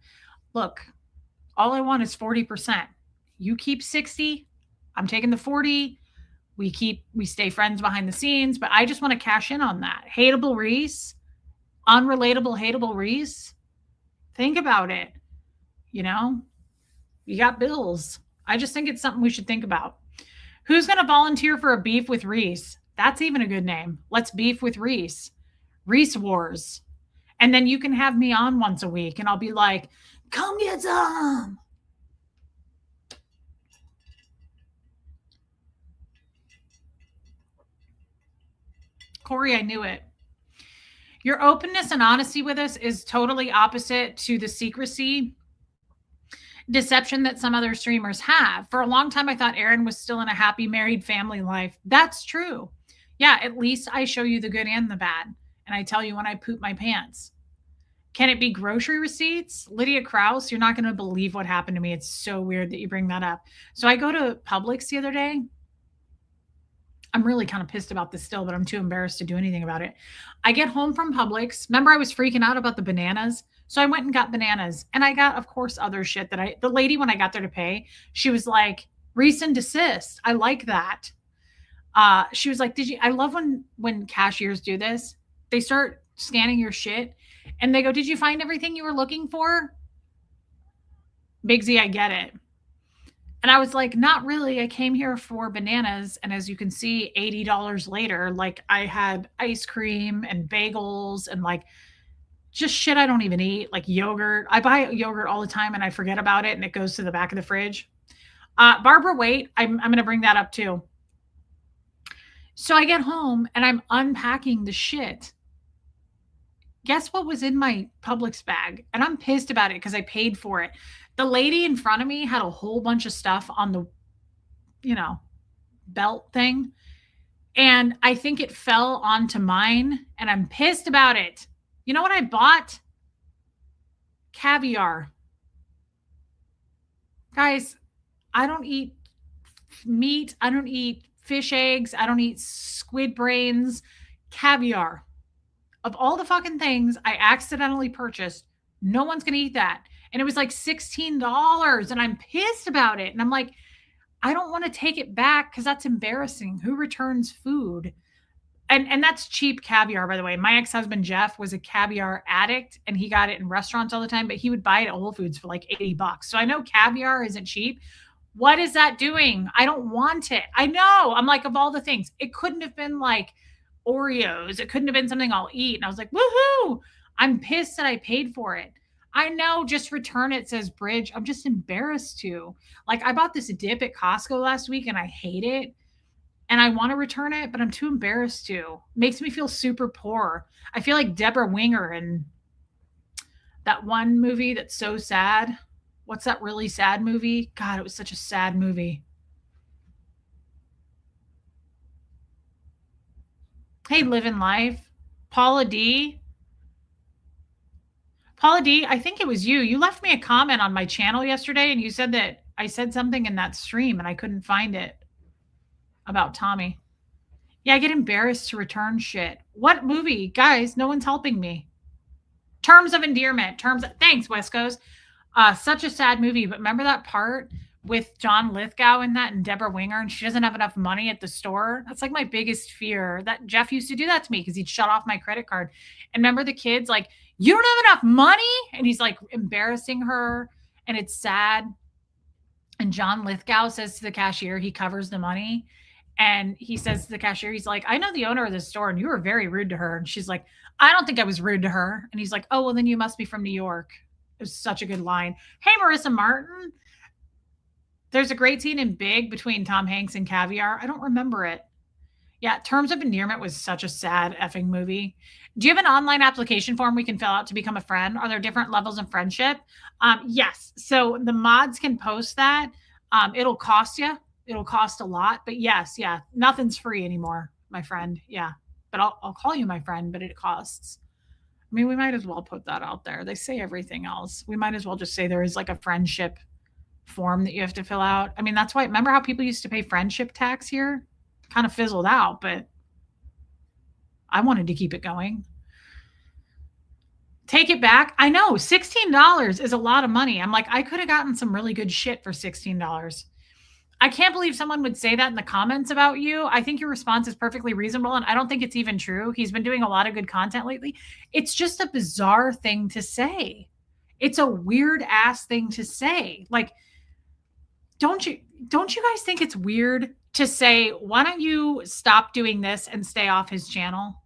Look, all I want is 40%. You keep 60. I'm taking the 40. We stay friends behind the scenes, but I just want to cash in on that. Hateable Reese, unrelatable, hateable Reese. Think about it. You know, you got bills. I just think it's something we should think about. Who's going to volunteer for a beef with Reese? That's even a good name. Let's beef with Reese. Reese Wars. And then you can have me on once a week and I'll be like, come get some. Corey, I knew it. Your openness and honesty with us is totally opposite to the secrecy deception that some other streamers have. For a long time, I thought Aaron was still in a happy married family life. That's true. Yeah, at least I show you the good and the bad. And I tell you when I poop my pants. Can it be grocery receipts? Lydia Krause, you're not going to believe what happened to me. It's so weird that you bring that up. So I go to Publix the other day. I'm really kind of pissed about this still, but I'm too embarrassed to do anything about it. I get home from Publix. Remember, I was freaking out about the bananas. So I went and got bananas, and I got, of course, other shit that the lady, when I got there to pay, she was like, "Cease and desist." I like that. She was like, I love when cashiers do this. They start scanning your shit and they go, "Did you find everything you were looking for?" Big Z, I get it. And I was like, not really. I came here for bananas. And as you can see, $80 later, like I had ice cream and bagels and like just shit I don't even eat, like yogurt. I buy yogurt all the time and I forget about it and it goes to the back of the fridge. Barbara Waite, I'm going to bring that up too. So I get home and I'm unpacking the shit. Guess what was in my Publix bag? And I'm pissed about it because I paid for it. The lady in front of me had a whole bunch of stuff on the, belt thing. And I think it fell onto mine and I'm pissed about it. You know what I bought? Caviar. Guys, I don't eat meat. I don't eat fish eggs. I don't eat squid brains. Caviar. Of all the fucking things I accidentally purchased, no one's going to eat that. And it was like $16 and I'm pissed about it. And I'm like, I don't want to take it back because that's embarrassing. Who returns food? And that's cheap caviar, by the way. My ex-husband Jeff was a caviar addict and he got it in restaurants all the time, but he would buy it at Whole Foods for like $80. So I know caviar isn't cheap. What is that doing? I don't want it. I know. I'm like, of all the things, it couldn't have been like Oreos. It couldn't have been something I'll eat. And I was like, woohoo! I'm pissed that I paid for it. I know, just return it, says Bridge. I'm just embarrassed to. Like, I bought this dip at Costco last week and I hate it. And I want to return it, but I'm too embarrassed to. Makes me feel super poor. I feel like Deborah Winger in that one movie that's so sad. What's that really sad movie? God, it was such a sad movie. Hey, Living Life. Paula D. Paula D, I think it was you. You left me a comment on my channel yesterday and you said that I said something in that stream and I couldn't find it about Tommy. Yeah, I get embarrassed to return shit. What movie? Guys, no one's helping me. Terms of Endearment. Thanks, West Coast. Such a sad movie, but remember that part with John Lithgow in that and Deborah Winger, and she doesn't have enough money at the store? That's like my biggest fear. That Jeff used to do that to me because he'd shut off my credit card. And remember the kids like, you don't have enough money? And he's like embarrassing her, and it's sad. And John Lithgow says to the cashier, he covers the money. And he says to the cashier, he's like, I know the owner of this store and you were very rude to her. And she's like, I don't think I was rude to her. And he's like, oh, well, then you must be from New York. It was such a good line. Hey, Marissa Martin. There's a great scene in Big between Tom Hanks and Caviar. I don't remember it. Yeah, Terms of Endearment was such a sad effing movie. Do you have an online application form we can fill out to become a friend? Are there different levels of friendship? Yes. So the mods can post that. It'll cost you. It'll cost a lot, but yes, yeah, nothing's free anymore, my friend. Yeah, but I'll call you my friend, but it costs. I mean, we might as well put that out there. They say everything else. We might as well just say there is like a friendship form that you have to fill out. I mean, that's why, remember how people used to pay friendship tax here? Kind of fizzled out, but I wanted to keep it going. Take it back. I know $16 is a lot of money. I'm like, I could have gotten some really good shit for $16. I can't believe someone would say that in the comments about you. I think your response is perfectly reasonable, and I don't think it's even true. He's been doing a lot of good content lately. It's just a bizarre thing to say. It's a weird ass thing to say. Like, don't you guys think it's weird to say, why don't you stop doing this and stay off his channel?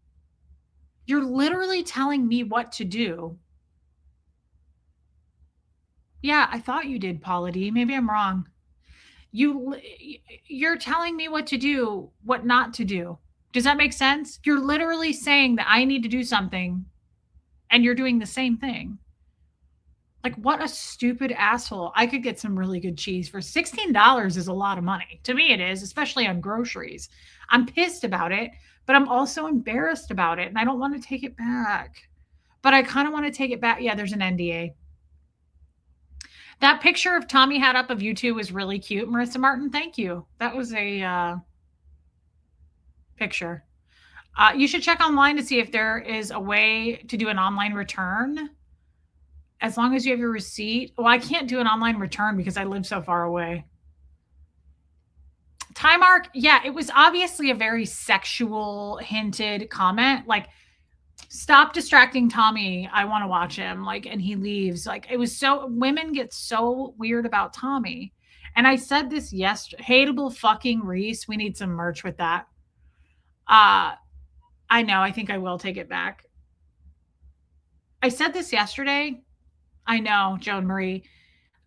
You're literally telling me what to do. Yeah, I thought you did, Paula D. Maybe I'm wrong. You're telling me what to do, what not to do. Does that make sense? You're literally saying that I need to do something and you're doing the same thing. Like, what a stupid asshole. I could get some really good cheese for $16 is a lot of money. To me, it is, especially on groceries. I'm pissed about it, but I'm also embarrassed about it and I don't want to take it back. But I kind of want to take it back. Yeah, there's an NDA. That picture of Tommy had up of you two was really cute, Marissa Martin. Thank you. That was a picture. You should check online to see if there is a way to do an online return. As long as you have your receipt. Well, I can't do an online return because I live so far away. Time Arc, yeah, it was obviously a very sexual hinted comment. Like, stop distracting Tommy. I want to watch him. Like, and he leaves. Like, it was so, women get so weird about Tommy. And I said this yesterday, hateable fucking Reese. We need some merch with that. I know. I think I will take it back. I said this yesterday. I know, Joan Marie.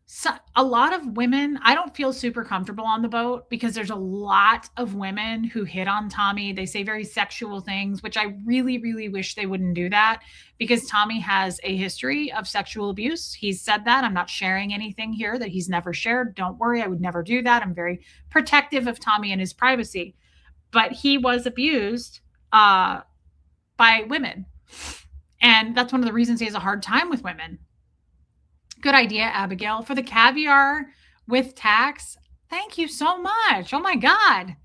So, a lot of women, I don't feel super comfortable on the boat because there's a lot of women who hit on Tommy. They say very sexual things, which I really, really wish they wouldn't do that because Tommy has a history of sexual abuse. He's said that. I'm not sharing anything here that he's never shared. Don't worry. I would never do that. I'm very protective of Tommy and his privacy. But he was abused by women. And that's one of the reasons he has a hard time with women. Good idea, Abigail. For the caviar with tax, thank you so much. Oh my God.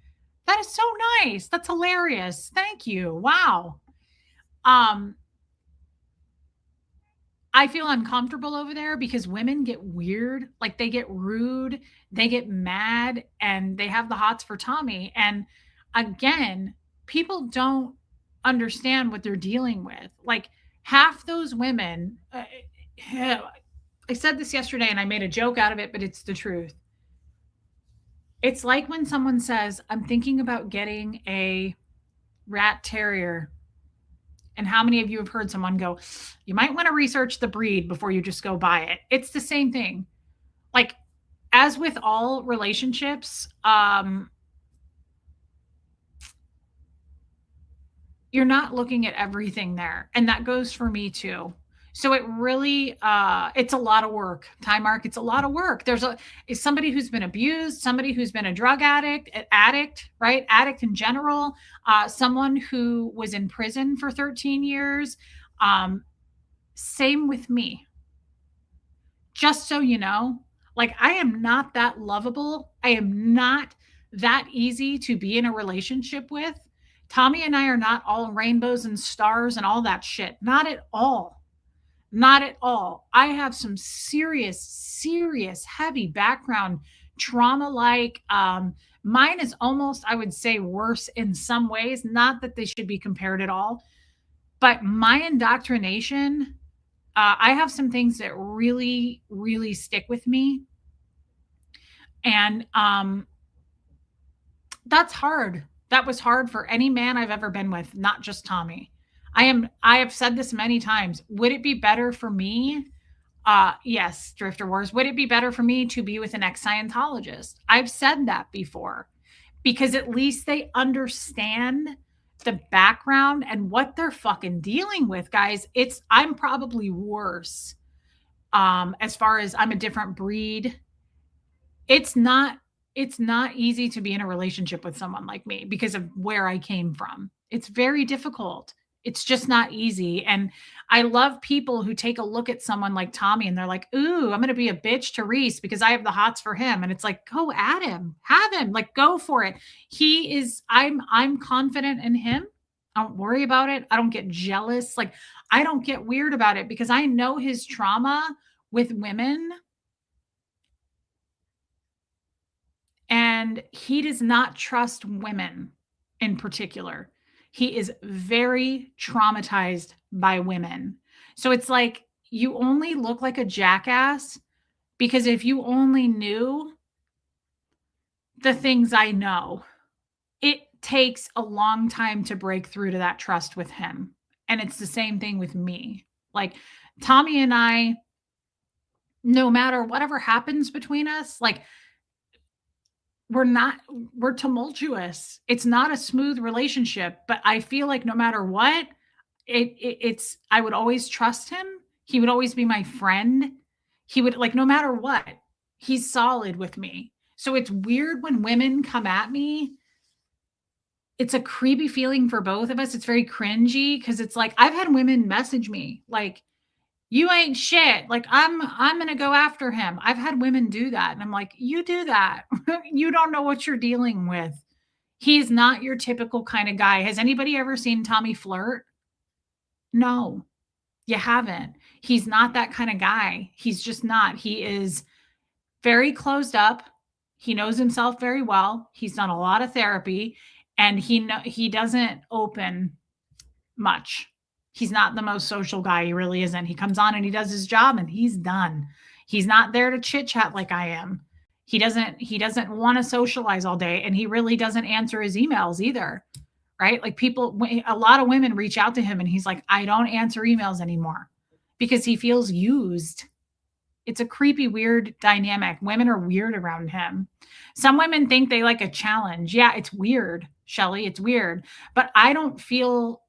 That is so nice. That's hilarious. Thank you. Wow. I feel uncomfortable over there because women get weird. Like, they get rude, they get mad, and they have the hots for Tommy. And again, people don't understand what they're dealing with. Like half those women, I said this yesterday and I made a joke out of it, but it's the truth. It's like when someone says, I'm thinking about getting a rat terrier. And how many of you have heard someone go, you might want to research the breed before you just go buy it? It's the same thing. Like, as with all relationships, you're not looking at everything there. And that goes for me too. So it really, it's a lot of work. Time Mark, it's a lot of work. Is somebody who's been abused, somebody who's been a drug addict, right? Addict in general, someone who was in prison for 13 years. Same with me. Just so you know, like I am not that lovable. I am not that easy to be in a relationship with. Tommy and I are not all rainbows and stars and all that shit. Not at all. Not at all. I have some serious, heavy background trauma. Mine is almost, I would say, worse in some ways. Not that they should be compared at all, but my indoctrination. I have some things that really, really stick with me, and that's hard. That was hard for any man I've ever been with, not just Tommy. I have said this many times. Would it be better for me? Yes, Drifter Wars. Would it be better for me to be with an ex-Scientologist? I've said that before because at least they understand the background and what they're fucking dealing with, guys. I'm probably worse. As far as I'm a different breed. It's not easy to be in a relationship with someone like me because of where I came from. It's very difficult. It's just not easy. And I love people who take a look at someone like Tommy and they're like, ooh, I'm going to be a bitch to Reese because I have the hots for him. And it's like, go at him, have him, like, go for it. I'm confident in him. I don't worry about it. I don't get jealous. Like, I don't get weird about it because I know his trauma with women. And he does not trust women in particular. He is very traumatized by women. So it's like you only look like a jackass because if you only knew the things I know, it takes a long time to break through to that trust with him. And it's the same thing with me. Like Tommy and I, no matter whatever happens between us, like we're tumultuous. It's not a smooth relationship, but I feel like no matter what, I would always trust him. He would always be my friend. He would, like, no matter what, he's solid with me. So it's weird when women come at me. It's a creepy feeling for both of us. It's very cringy because it's like I've had women message me like, you ain't shit. Like I'm going to go after him. I've had women do that. And I'm like, you do that. You don't know what you're dealing with. He's not your typical kind of guy. Has anybody ever seen Tommy flirt? No, you haven't. He's not that kind of guy. He's just not. He is very closed up. He knows himself very well. He's done a lot of therapy and he doesn't open much. He's not the most social guy. He really isn't. He comes on and he does his job and he's done. He's not there to chit chat like I am. He doesn't want to socialize all day and he really doesn't answer his emails either. Right? Like a lot of women reach out to him and he's like, I don't answer emails anymore because he feels used. It's a creepy, weird dynamic. Women are weird around him. Some women think they like a challenge. Yeah, it's weird, Shelly. It's weird. But I don't feel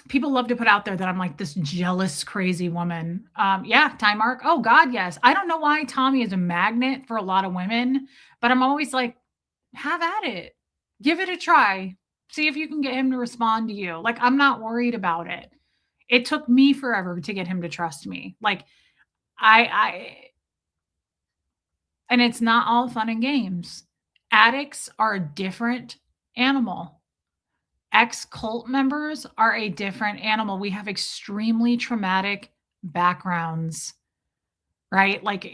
people love to put out there that I'm like this jealous, crazy woman. Yeah, Time Mark. Oh God, yes. I don't know why Tommy is a magnet for a lot of women, but I'm always like, have at it. Give it a try. See if you can get him to respond to you. Like, I'm not worried about it. It took me forever to get him to trust me. Like, and it's not all fun and games. Addicts are a different animal. Ex-cult members are a different animal. We have extremely traumatic backgrounds, right? Like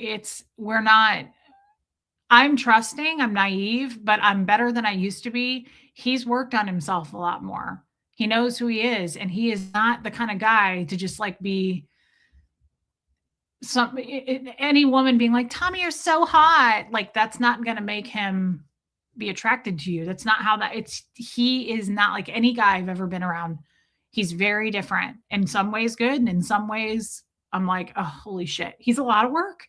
we're not, I'm trusting, I'm naive, but I'm better than I used to be. He's worked on himself a lot more. He knows who he is, and he is not the kind of guy to just like be any woman being like, Tommy, you're so hot. Like, that's not going to make him be attracted to you. That's not how that he is not like any guy I've ever been around. He's very different, in some ways good, and in some ways I'm like, oh, holy shit. He's a lot of work.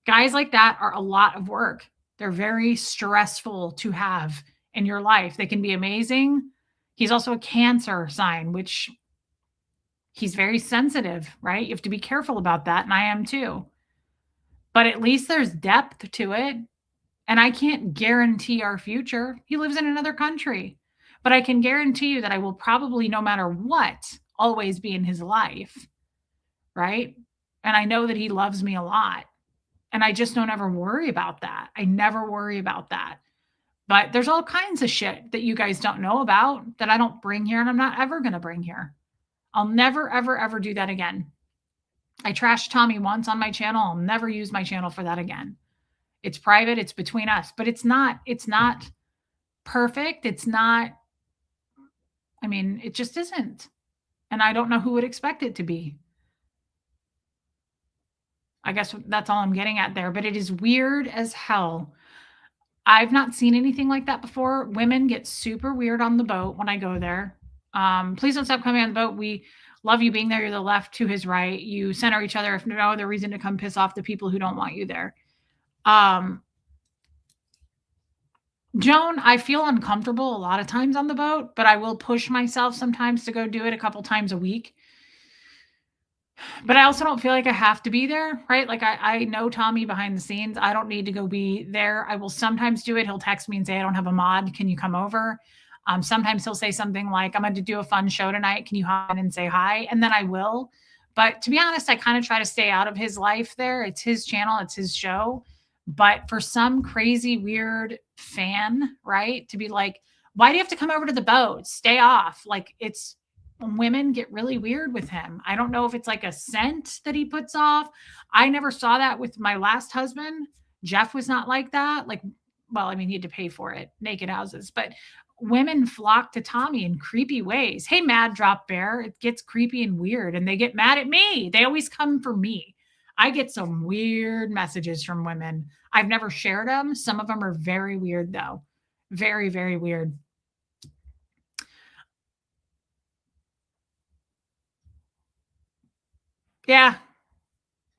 Guys like that are a lot of work. They're very stressful to have in your life. They can be amazing. He's also a Cancer sign, which he's very sensitive, right? You have to be careful about that, and I am too. But at least there's depth to it, and I can't guarantee our future. He lives in another country, but I can guarantee you that I will probably, no matter what, always be in his life, right? And I know that he loves me a lot. And I just don't ever worry about that. I never worry about that. But there's all kinds of shit that you guys don't know about that I don't bring here and I'm not ever going to bring here. I'll never, ever, ever do that again. I trashed Tommy once on my channel. I'll never use my channel for that again. It's private. It's between us, but it's not perfect. It's not, I mean, it just isn't. And I don't know who would expect it to be. I guess that's all I'm getting at there, but it is weird as hell. I've not seen anything like that before. Women get super weird on the boat when I go there. Please don't stop coming on the boat. We love you being there. You're the left to his right. You center each other if no other reason to come piss off the people who don't want you there. Joan, I feel uncomfortable a lot of times on the boat, but I will push myself sometimes to go do it a couple times a week. But I also don't feel like I have to be there, right? Like I know Tommy behind the scenes. I don't need to go be there. I will sometimes do it. He'll text me and say, I don't have a mod. Can you come over? Sometimes he'll say something like, I'm going to do a fun show tonight. Can you hop in and say hi? And then I will. But to be honest, I kind of try to stay out of his life there. It's his channel. It's his show. But for some crazy, weird fan, right? To be like, why do you have to come over to the boat? Stay off. Like it's, women get really weird with him. I don't know if it's like a scent that he puts off. I never saw that with my last husband. Jeff was not like that. Like, well, I mean, he had to pay for it, naked houses, but women flock to Tommy in creepy ways. Hey, Mad Drop Bear, it gets creepy and weird, and they get mad at me. They always come for me. I get some weird messages from women. I've never shared them. Some of them are very weird, though. Very, very weird. Yeah.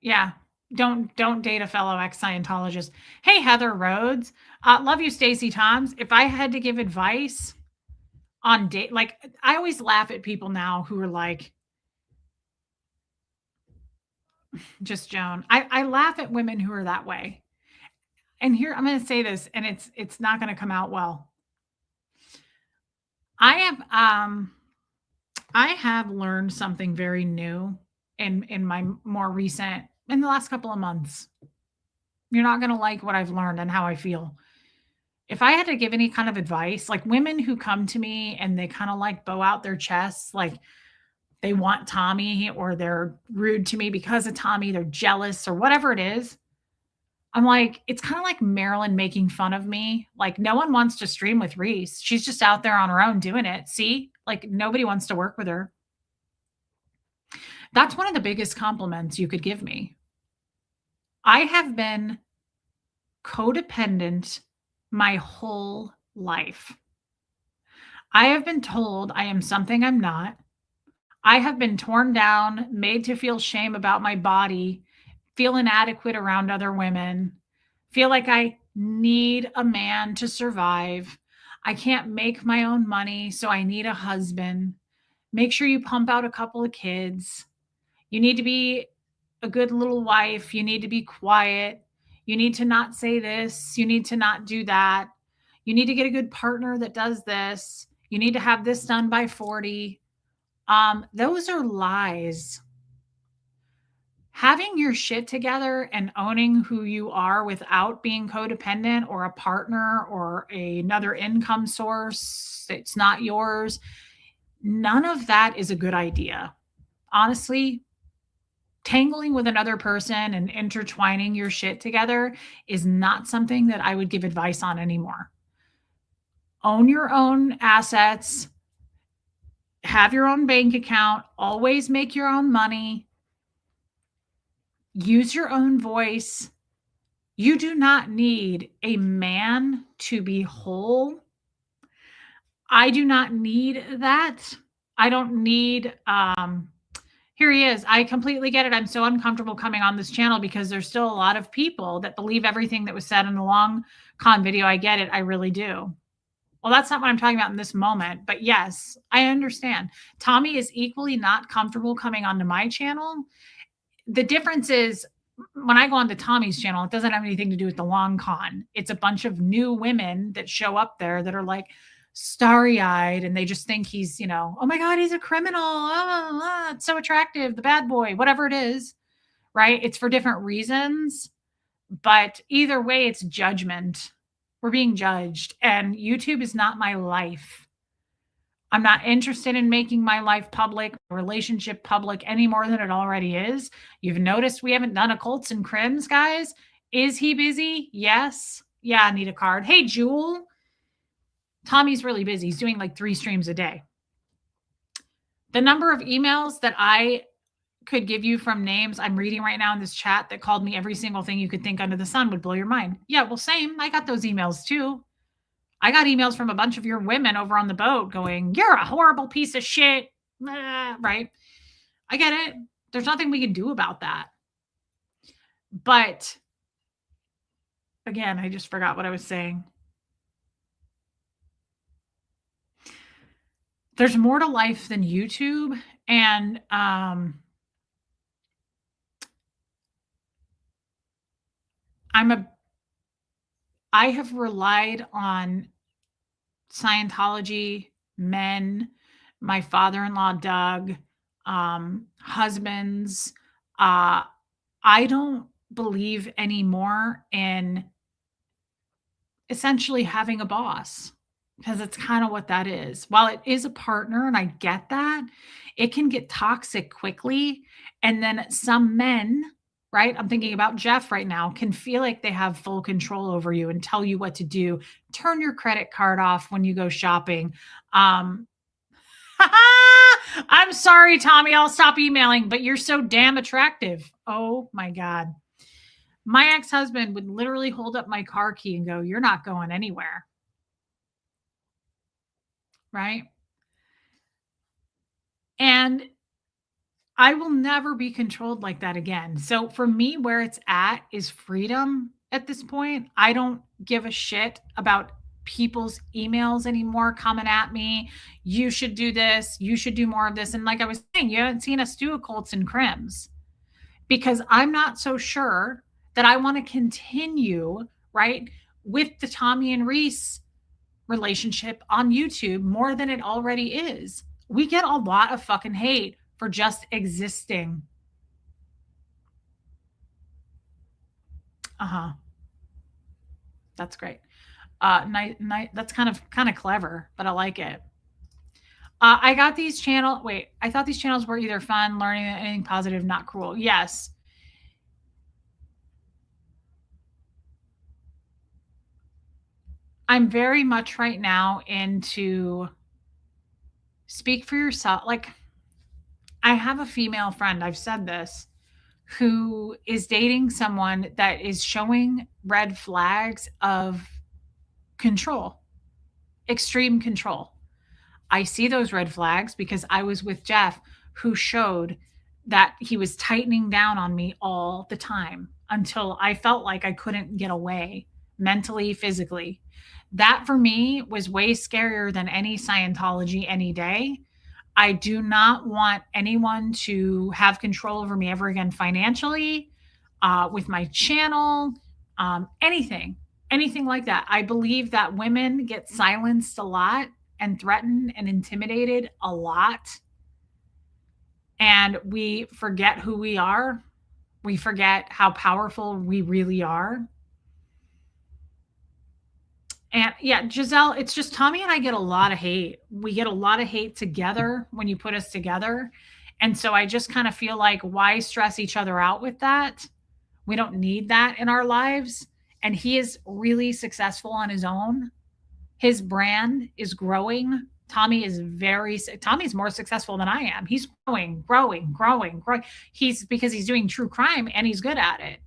Yeah. Don't date a fellow ex-Scientologist. Hey, Heather Rhodes. Love you, Stacey Toms. If I had to give advice on date, like I always laugh at people now who are like, just Joan. I laugh at women who are that way. And here I'm going to say this, and it's not going to come out well. I have learned something very new in my more recent, in the last couple of months. You're not going to like what I've learned and how I feel. If I had to give any kind of advice, like women who come to me and they kind of like bow out their chests, like they want Tommy or they're rude to me because of Tommy, they're jealous or whatever it is. I'm like, it's kind of like Marilyn making fun of me. Like, no one wants to stream with Reese. She's just out there on her own doing it. See, like, nobody wants to work with her. That's one of the biggest compliments you could give me. I have been codependent my whole life. I have been told I am something I'm not. I have been torn down, made to feel shame about my body, feel inadequate around other women, feel like I need a man to survive. I can't make my own money, so I need a husband. Make sure you pump out a couple of kids. You need to be a good little wife. You need to be quiet. You need to not say this. You need to not do that. You need to get a good partner that does this. You need to have this done by 40. Those are lies. Having your shit together and owning who you are without being codependent or a partner or another income source that's not yours, none of that is a good idea. Honestly, Tangling with another person and intertwining your shit together is not something that I would give advice on anymore. Own your own assets, have your own bank account, always make your own money, use your own voice. You do not need a man to be whole. I do not need that. I don't need here he is. I completely get it. I'm so uncomfortable coming on this channel because there's still a lot of people that believe everything that was said in the long con video. I get it. I really do. Well, that's not what I'm talking about in this moment. But yes, I understand. Tommy is equally not comfortable coming onto my channel. The difference is when I go onto Tommy's channel, it doesn't have anything to do with the long con. It's a bunch of new women that show up there that are like starry-eyed and they just think he's, oh my God, he's a criminal. It's so attractive, the bad boy, whatever it is, right? It's for different reasons. But either way, it's judgment. We're being judged. And YouTube is not my life. I'm not interested in making my life public, relationship public any more than it already is. You've noticed we haven't done occults and crims, guys. Is he busy? Yes. Yeah, I need a card. Hey, Jewel. Tommy's really busy. He's doing like 3 streams a day. The number of emails that I could give you from names I'm reading right now in this chat that called me every single thing you could think under the sun would blow your mind. Yeah, well, same. I got those emails too. I got emails from a bunch of your women over on the boat going, you're a horrible piece of shit. Right? I get it. There's nothing we can do about that. But again, I just forgot what I was saying. There's more to life than YouTube. And I have relied on Scientology, men, my father-in-law, Doug, husbands. I don't believe anymore in essentially having a boss, because it's kind of what that is. While it is a partner, and I get that, it can get toxic quickly. And then some men, right? I'm thinking about Jeff right now, can feel like they have full control over you and tell you what to do. Turn your credit card off when you go shopping. I'm sorry, Tommy, I'll stop emailing, but you're so damn attractive. Oh my God. My ex-husband would literally hold up my car key and go, you're not going anywhere. Right? And I will never be controlled like that again. So for me, where it's at is freedom at this point. I don't give a shit about people's emails anymore coming at me. You should do this. You should do more of this. And like I was saying, you haven't seen us do occults and crims because I'm not so sure that I want to continue, right, with the Tommy and Reese relationship on YouTube more than it already is. We get a lot of fucking hate for just existing. That's great. That's kind of clever, but I like it. I got these channels. Wait, I thought these channels were either fun, learning, anything positive, not cruel. Yes. I'm very much right now into speak for yourself. Like, I have a female friend, I've said this, who is dating someone that is showing red flags of control, extreme control. I see those red flags because I was with Jeff, who showed that he was tightening down on me all the time until I felt like I couldn't get away mentally, physically. That for me was way scarier than any Scientology any day. I do not want anyone to have control over me ever again financially, with my channel, anything like that. I believe that women get silenced a lot and threatened and intimidated a lot. And we forget who we are. We forget how powerful we really are. And yeah, Giselle, it's just Tommy and I get a lot of hate. We get a lot of hate together when you put us together. And so I just kind of feel like, why stress each other out with that? We don't need that in our lives. And he is really successful on his own. His brand is growing. Tommy's more successful than I am. He's growing. He's because he's doing true crime and he's good at it.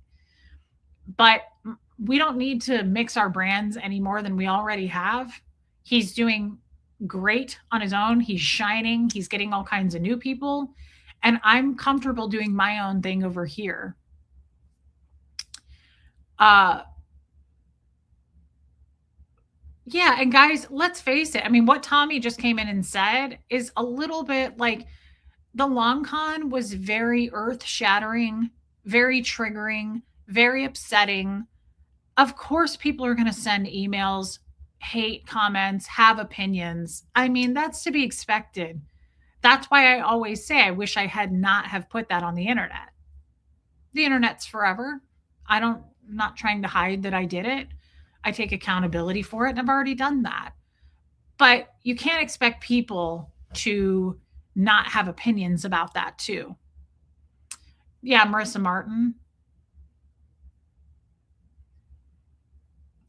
But we don't need to mix our brands any more than we already have. He's doing great on his own. He's shining. He's getting all kinds of new people. And I'm comfortable doing my own thing over here. Yeah, and guys, let's face it. I mean, what Tommy just came in and said is a little bit like the long con was very earth shattering, very triggering, very upsetting. Of course, people are going to send emails, hate comments, have opinions. I mean, that's to be expected. That's why I always say I wish I had not have put that on the internet. The internet's forever. I'm not trying to hide that I did it. I take accountability for it, and I've already done that. But you can't expect people to not have opinions about that too. Yeah, Marissa Martin.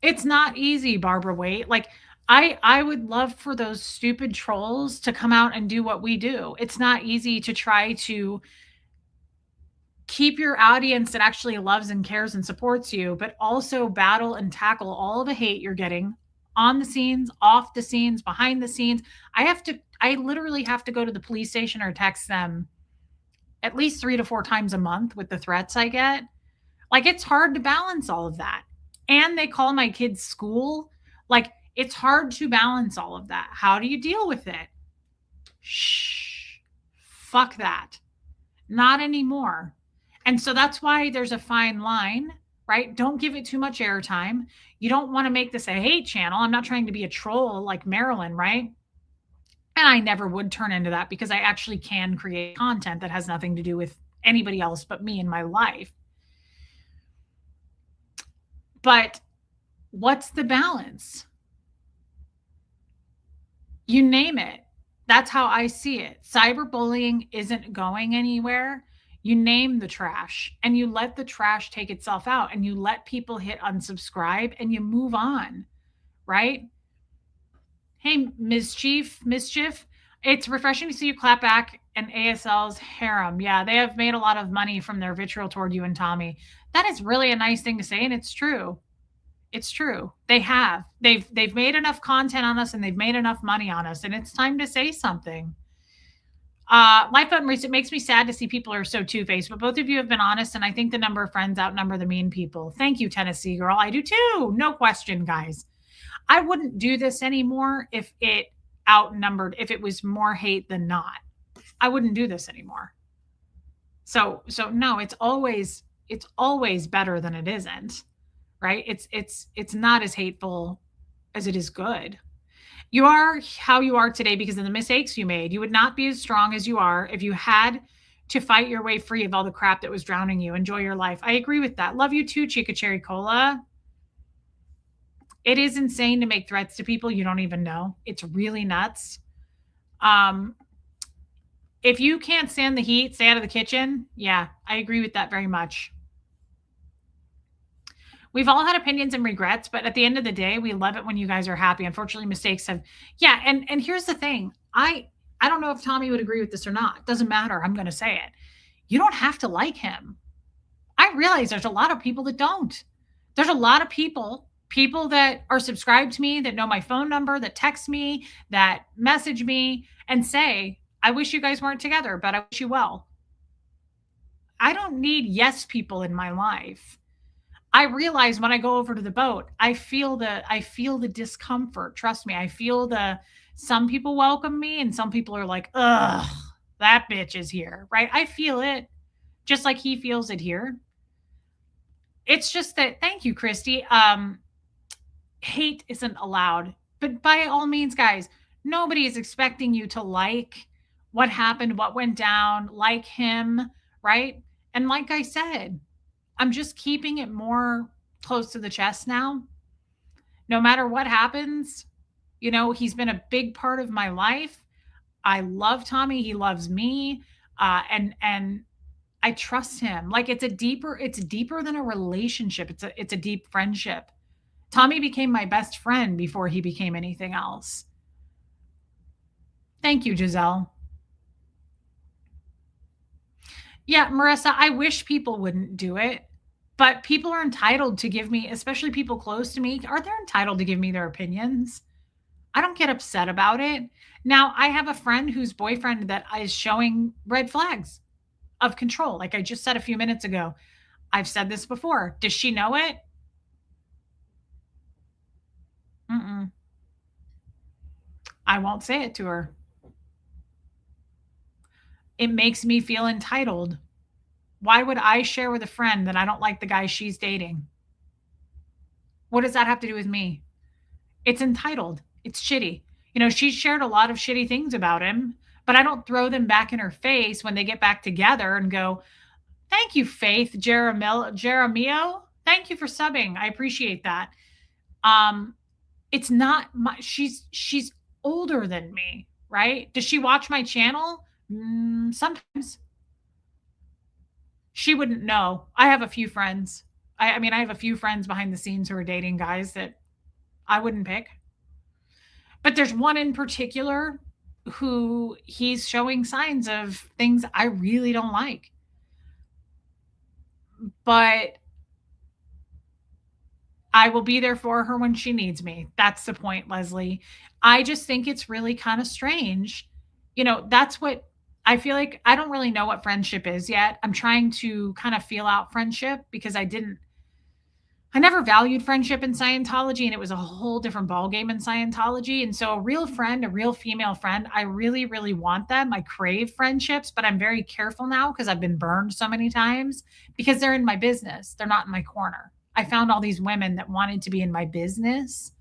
It's not easy, Barbara Waite. Like I would love for those stupid trolls to come out and do what we do. It's not easy to try to keep your audience that actually loves and cares and supports you, but also battle and tackle all the hate you're getting on the scenes, off the scenes, behind the scenes. I literally have to go to the police station or text them at least 3 to 4 times a month with the threats I get. Like, it's hard to balance all of that. And they call my kids school. Like, it's hard to balance all of that. How do you deal with it? Shh. Fuck that. Not anymore. And so that's why there's a fine line, right? Don't give it too much airtime. You don't want to make this a hate channel. I'm not trying to be a troll like Marilyn, right? And I never would turn into that because I actually can create content that has nothing to do with anybody else but me in my life. But what's the balance? You name it. That's how I see it. Cyberbullying isn't going anywhere. You name the trash and you let the trash take itself out and you let people hit unsubscribe and you move on, right? Hey, Mischief. It's refreshing to see you clap back and ASL's harem. Yeah, they have made a lot of money from their vitriol toward you and Tommy. That is really a nice thing to say, and it's true. It's true. They have. They've made enough content on us and they've made enough money on us, and it's time to say something. Life Unreached, it makes me sad to see people are so two-faced, but both of you have been honest, and I think the number of friends outnumber the mean people. Thank you, Tennessee girl. I do too. No question, guys. I wouldn't do this anymore if it was more hate than not. I wouldn't do this anymore. So no, it's always better than it isn't, right? It's not as hateful as it is good. You are how you are today because of the mistakes you made. You would not be as strong as you are if you had to fight your way free of all the crap that was drowning you. Enjoy your life. I agree with that. Love you too, Chica Cherry Cola. It is insane to make threats to people you don't even know. It's really nuts. If you can't stand the heat, stay out of the kitchen. Yeah, I agree with that very much. We've all had opinions and regrets, but at the end of the day, we love it when you guys are happy. Unfortunately, mistakes have, yeah. And here's the thing. I don't know if Tommy would agree with this or not. It doesn't matter. I'm going to say it. You don't have to like him. I realize there's a lot of people that don't. There's a lot of people that are subscribed to me, that know my phone number, that text me, that message me and say, I wish you guys weren't together, but I wish you well. I don't need yes people in my life. I realize when I go over to the boat, I feel the discomfort. Trust me, I feel some people welcome me and some people are like, ugh, that bitch is here, right? I feel it just like he feels it here. It's just that, thank you, Christy. Hate isn't allowed, but by all means, guys, nobody is expecting you to like what happened, what went down, like him, right? And like I said, I'm just keeping it more close to the chest now. No matter what happens, he's been a big part of my life. I love Tommy. He loves me. And I trust him. Like it's deeper than a relationship. It's a deep friendship. Tommy became my best friend before he became anything else. Thank you, Giselle. Yeah, Marissa, I wish people wouldn't do it, but people are entitled to give me, especially people close to me, are they entitled to give me their opinions? I don't get upset about it. Now, I have a friend whose boyfriend that is showing red flags of control. Like I just said a few minutes ago. I've said this before. Does she know it? Mm-mm. I won't say it to her. It makes me feel entitled. Why would I share with a friend that I don't like the guy she's dating? What does that have to do with me? It's entitled. It's shitty. She shared a lot of shitty things about him, but I don't throw them back in her face when they get back together and go, "Thank you, Faith Jeremio. Thank you for subbing. I appreciate that." Um, it's not my she's older than me, right? Does she watch my channel? Sometimes. She wouldn't know. I have a few friends. I mean, I have a few friends behind the scenes who are dating guys that I wouldn't pick. But there's one in particular who he's showing signs of things I really don't like. But I will be there for her when she needs me. That's the point, Leslie. I just think it's really kind of strange. That's what I feel like. I don't really know what friendship is yet. I'm trying to kind of feel out friendship because I never valued friendship in Scientology, and it was a whole different ballgame in Scientology. And so, a real friend, a real female friend, I really, really want them. I crave friendships, but I'm very careful now because I've been burned so many times because they're in my business. They're not in my corner. I found all these women that wanted to be in my business,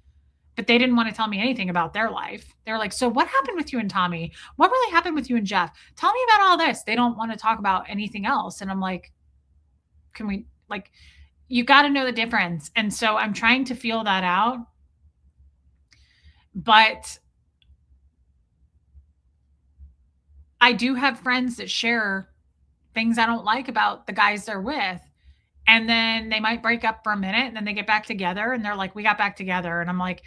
but they didn't want to tell me anything about their life. They're like, "So, what happened with you and Tommy? What really happened with you and Jeff? Tell me about all this." They don't want to talk about anything else. And I'm like, can we, like, you got to know the difference. And so I'm trying to feel that out. But I do have friends that share things I don't like about the guys they're with. And then they might break up for a minute and then they get back together and they're like, "We got back together." And I'm like,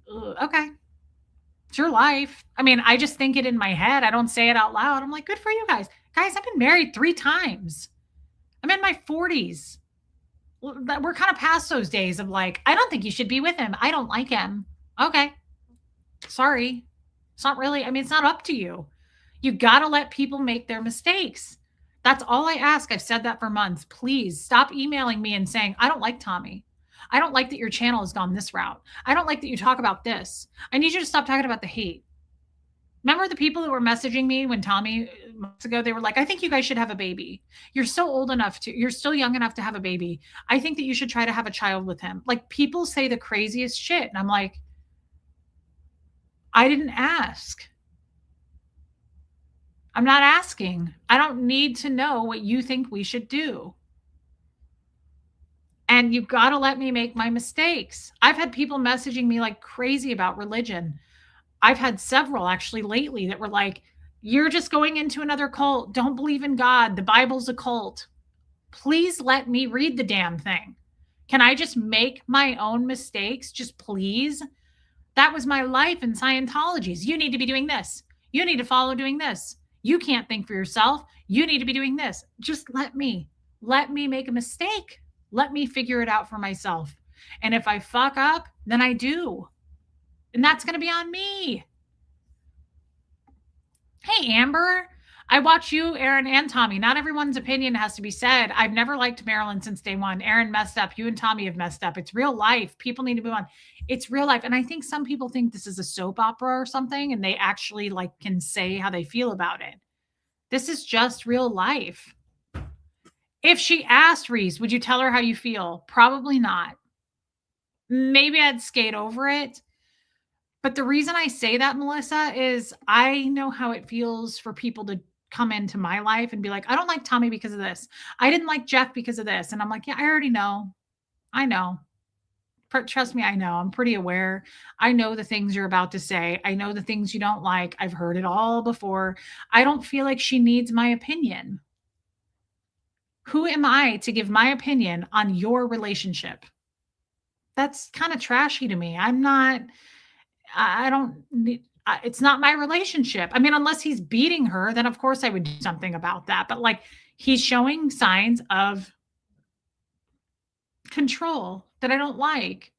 "Okay, it's your life." I mean, I just think it in my head. I don't say it out loud. I'm like, "Good for you guys." Guys, I've been married 3 times. I'm in my 40s. We're kind of past those days of like, "I don't think you should be with him. I don't like him." Okay. Sorry. It's not really, I mean, it's not up to you. You got to let people make their mistakes. That's all I ask. I've said that for months. Please stop emailing me and saying, "I don't like Tommy. I don't like that your channel has gone this route. I don't like that you talk about this. I need you to stop talking about the hate." Remember the people that were messaging me when Tommy months ago, they were like, "I think you guys should have a baby. You're you're still young enough to have a baby. I think that you should try to have a child with him." Like people say the craziest shit. And I'm like, I didn't ask. I'm not asking. I don't need to know what you think we should do. And you've got to let me make my mistakes. I've had people messaging me like crazy about religion. I've had several actually lately that were like, "You're just going into another cult. Don't believe in God. The Bible's a cult." Please let me read the damn thing. Can I just make my own mistakes? Just please. That was my life in Scientology's. You need to be doing this. You need to follow doing this. You can't think for yourself. You need to be doing this. Just let me make a mistake. Let me figure it out for myself. And if I fuck up, then I do. And that's going to be on me. Hey, Amber. I watch you, Aaron, and Tommy. Not everyone's opinion has to be said. I've never liked Marilyn since day one. Aaron messed up. You and Tommy have messed up. It's real life. People need to move on. It's real life. And I think some people think this is a soap opera or something, and they actually like can say how they feel about it. This is just real life. If she asked Reese, would you tell her how you feel? Probably not. Maybe I'd skate over it. But the reason I say that, Melissa, is I know how it feels for people to come into my life and be like, "I don't like Tommy because of this. I didn't like Jeff because of this." And I'm like, "Yeah, I already know. I know. Trust me, I know. I'm pretty aware. I know the things you're about to say. I know the things you don't like. I've heard it all before. I don't feel like she needs my opinion. Who am I to give my opinion on your relationship? That's kind of trashy to me. I'm not, I don't, it's not my relationship. I mean, unless he's beating her, then of course I would do something about that. But like, he's showing signs of control that I don't like.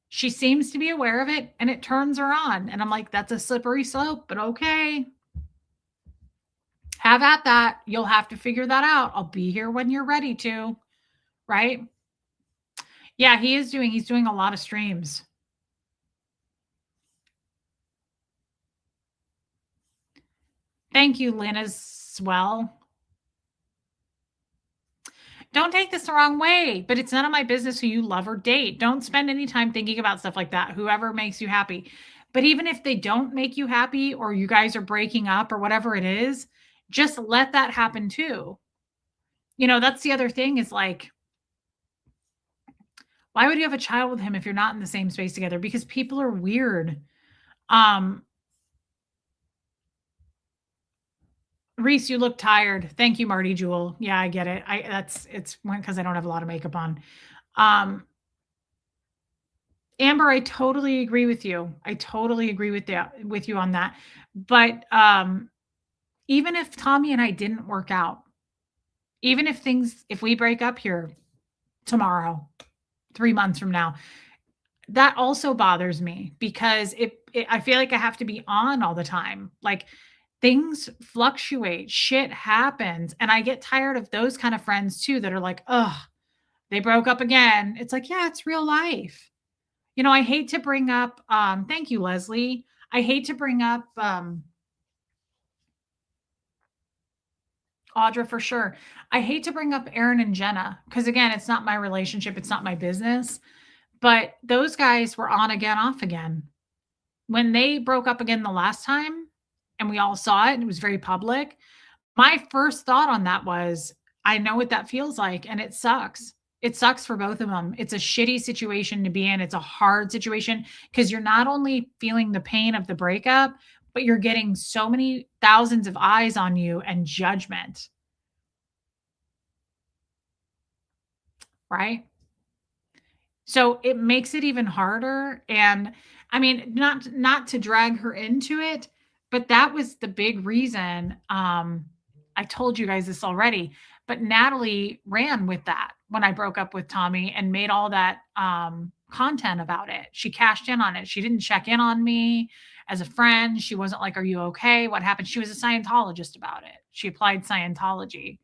She seems to be aware of it and it turns her on. And I'm like, that's a slippery slope, but okay. Have at that. You'll have to figure that out. I'll be here when you're ready to, right? Yeah, he's doing a lot of streams. Thank you, Lynn, as well. Don't take this the wrong way, but it's none of my business who you love or date. Don't spend any time thinking about stuff like that. Whoever makes you happy. But even if they don't make you happy or you guys are breaking up or whatever it is, just let that happen too. You know, that's the other thing is like, why would you have a child with him if you're not in the same space together? Because people are weird. Reese, you look tired. Thank you, Marty Jewel. Yeah, I get it. It's because I don't have a lot of makeup on. Amber, I totally agree with you. I totally agree with you on that. But even if Tommy and I didn't work out, even if we break up here tomorrow, 3 months from now, that also bothers me because I feel like I have to be on all the time. Like things fluctuate, shit happens. And I get tired of those kind of friends too that are like, oh, they broke up again. It's like, yeah, it's real life. You know, I hate to bring up, thank you, Leslie. I hate to bring up Audra for sure. I hate to bring up Aaron and Jenna because again, it's not my relationship, it's not my business. But those guys were on again, off again. When they broke up again the last time, and we all saw it, and it was very public, my first thought on that was, I know what that feels like, and it sucks. It sucks for both of them. It's a shitty situation to be in. It's a hard situation because you're not only feeling the pain of the breakup, but you're getting so many thousands of eyes on you and judgment. Right? So it makes it even harder. And I mean, not to drag her into it, but that was the big reason. I told you guys this already, but Natalie ran with that when I broke up with Tommy and made all that content about it. She cashed in on it. She didn't check in on me as a friend. She wasn't like, are you okay? What happened? She was a Scientologist about it. She applied Scientology.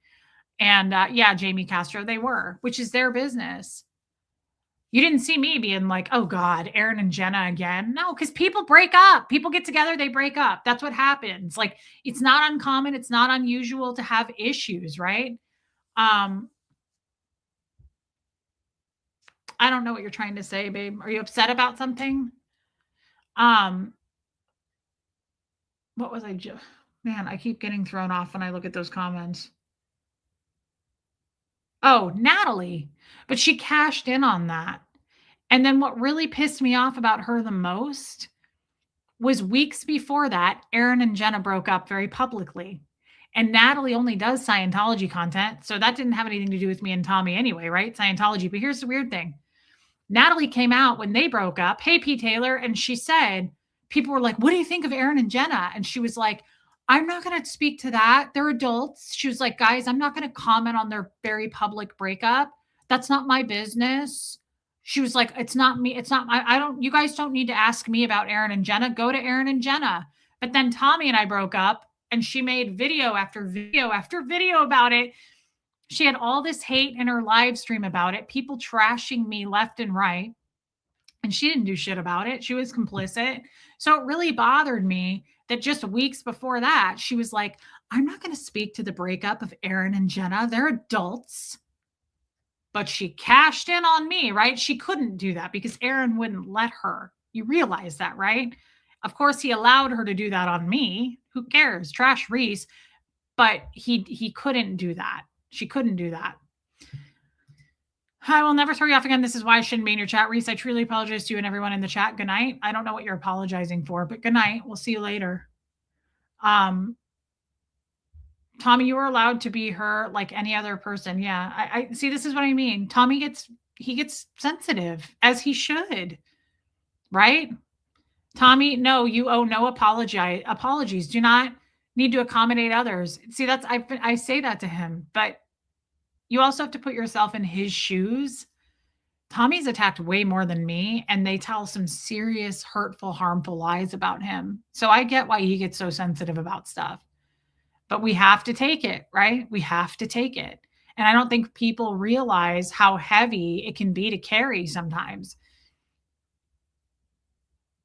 And yeah, Jamie Castro, they were, which is their business. You didn't see me being like, oh God, Aaron and Jenna again. No, because people break up. People get together, they break up. That's what happens. Like, it's not uncommon. It's not unusual to have issues, right? I don't know what you're trying to say, babe. Are you upset about something? What was I just, man, I keep getting thrown off when I look at those comments. Oh, Natalie, but she cashed in on that. And then what really pissed me off about her the most was weeks before that, Aaron and Jenna broke up very publicly. And Natalie only does Scientology content. So that didn't have anything to do with me and Tommy anyway, right? Scientology. But here's the weird thing. Natalie came out when they broke up. Hey, P. Taylor. And she said, people were like, what do you think of Aaron and Jenna? And she was like, I'm not going to speak to that. They're adults. She was like, guys, I'm not going to comment on their very public breakup. That's not my business. She was like, it's not me. It's not, I don't, you guys don't need to ask me about Aaron and Jenna. Go to Aaron and Jenna. But then Tommy and I broke up and she made video after video after video about it. She had all this hate in her live stream about it, people trashing me left and right. And she didn't do shit about it. She was complicit. So it really bothered me that just weeks before that, she was like, I'm not going to speak to the breakup of Aaron and Jenna. They're adults. But she cashed in on me, right? She couldn't do that because Aaron wouldn't let her. You realize that, right? Of course, he allowed her to do that on me. Who cares? Trash Reese. But he couldn't do that. She couldn't do that. I will never throw you off again. This is why I shouldn't be in your chat, Reese. I truly apologize to you and everyone in the chat. Good night. I don't know what you're apologizing for, but good night. We'll see you later. Tommy, you are allowed to be her like any other person. Yeah. I see. This is what I mean. Tommy gets sensitive, as he should. Right? Tommy, no, you owe no apologies. Do not need to accommodate others. See, I say that to him, but you also have to put yourself in his shoes. Tommy's attacked way more than me, and they tell some serious, hurtful, harmful lies about him. So I get why he gets so sensitive about stuff. But we have to take it, right? We have to take it. And I don't think people realize how heavy it can be to carry sometimes.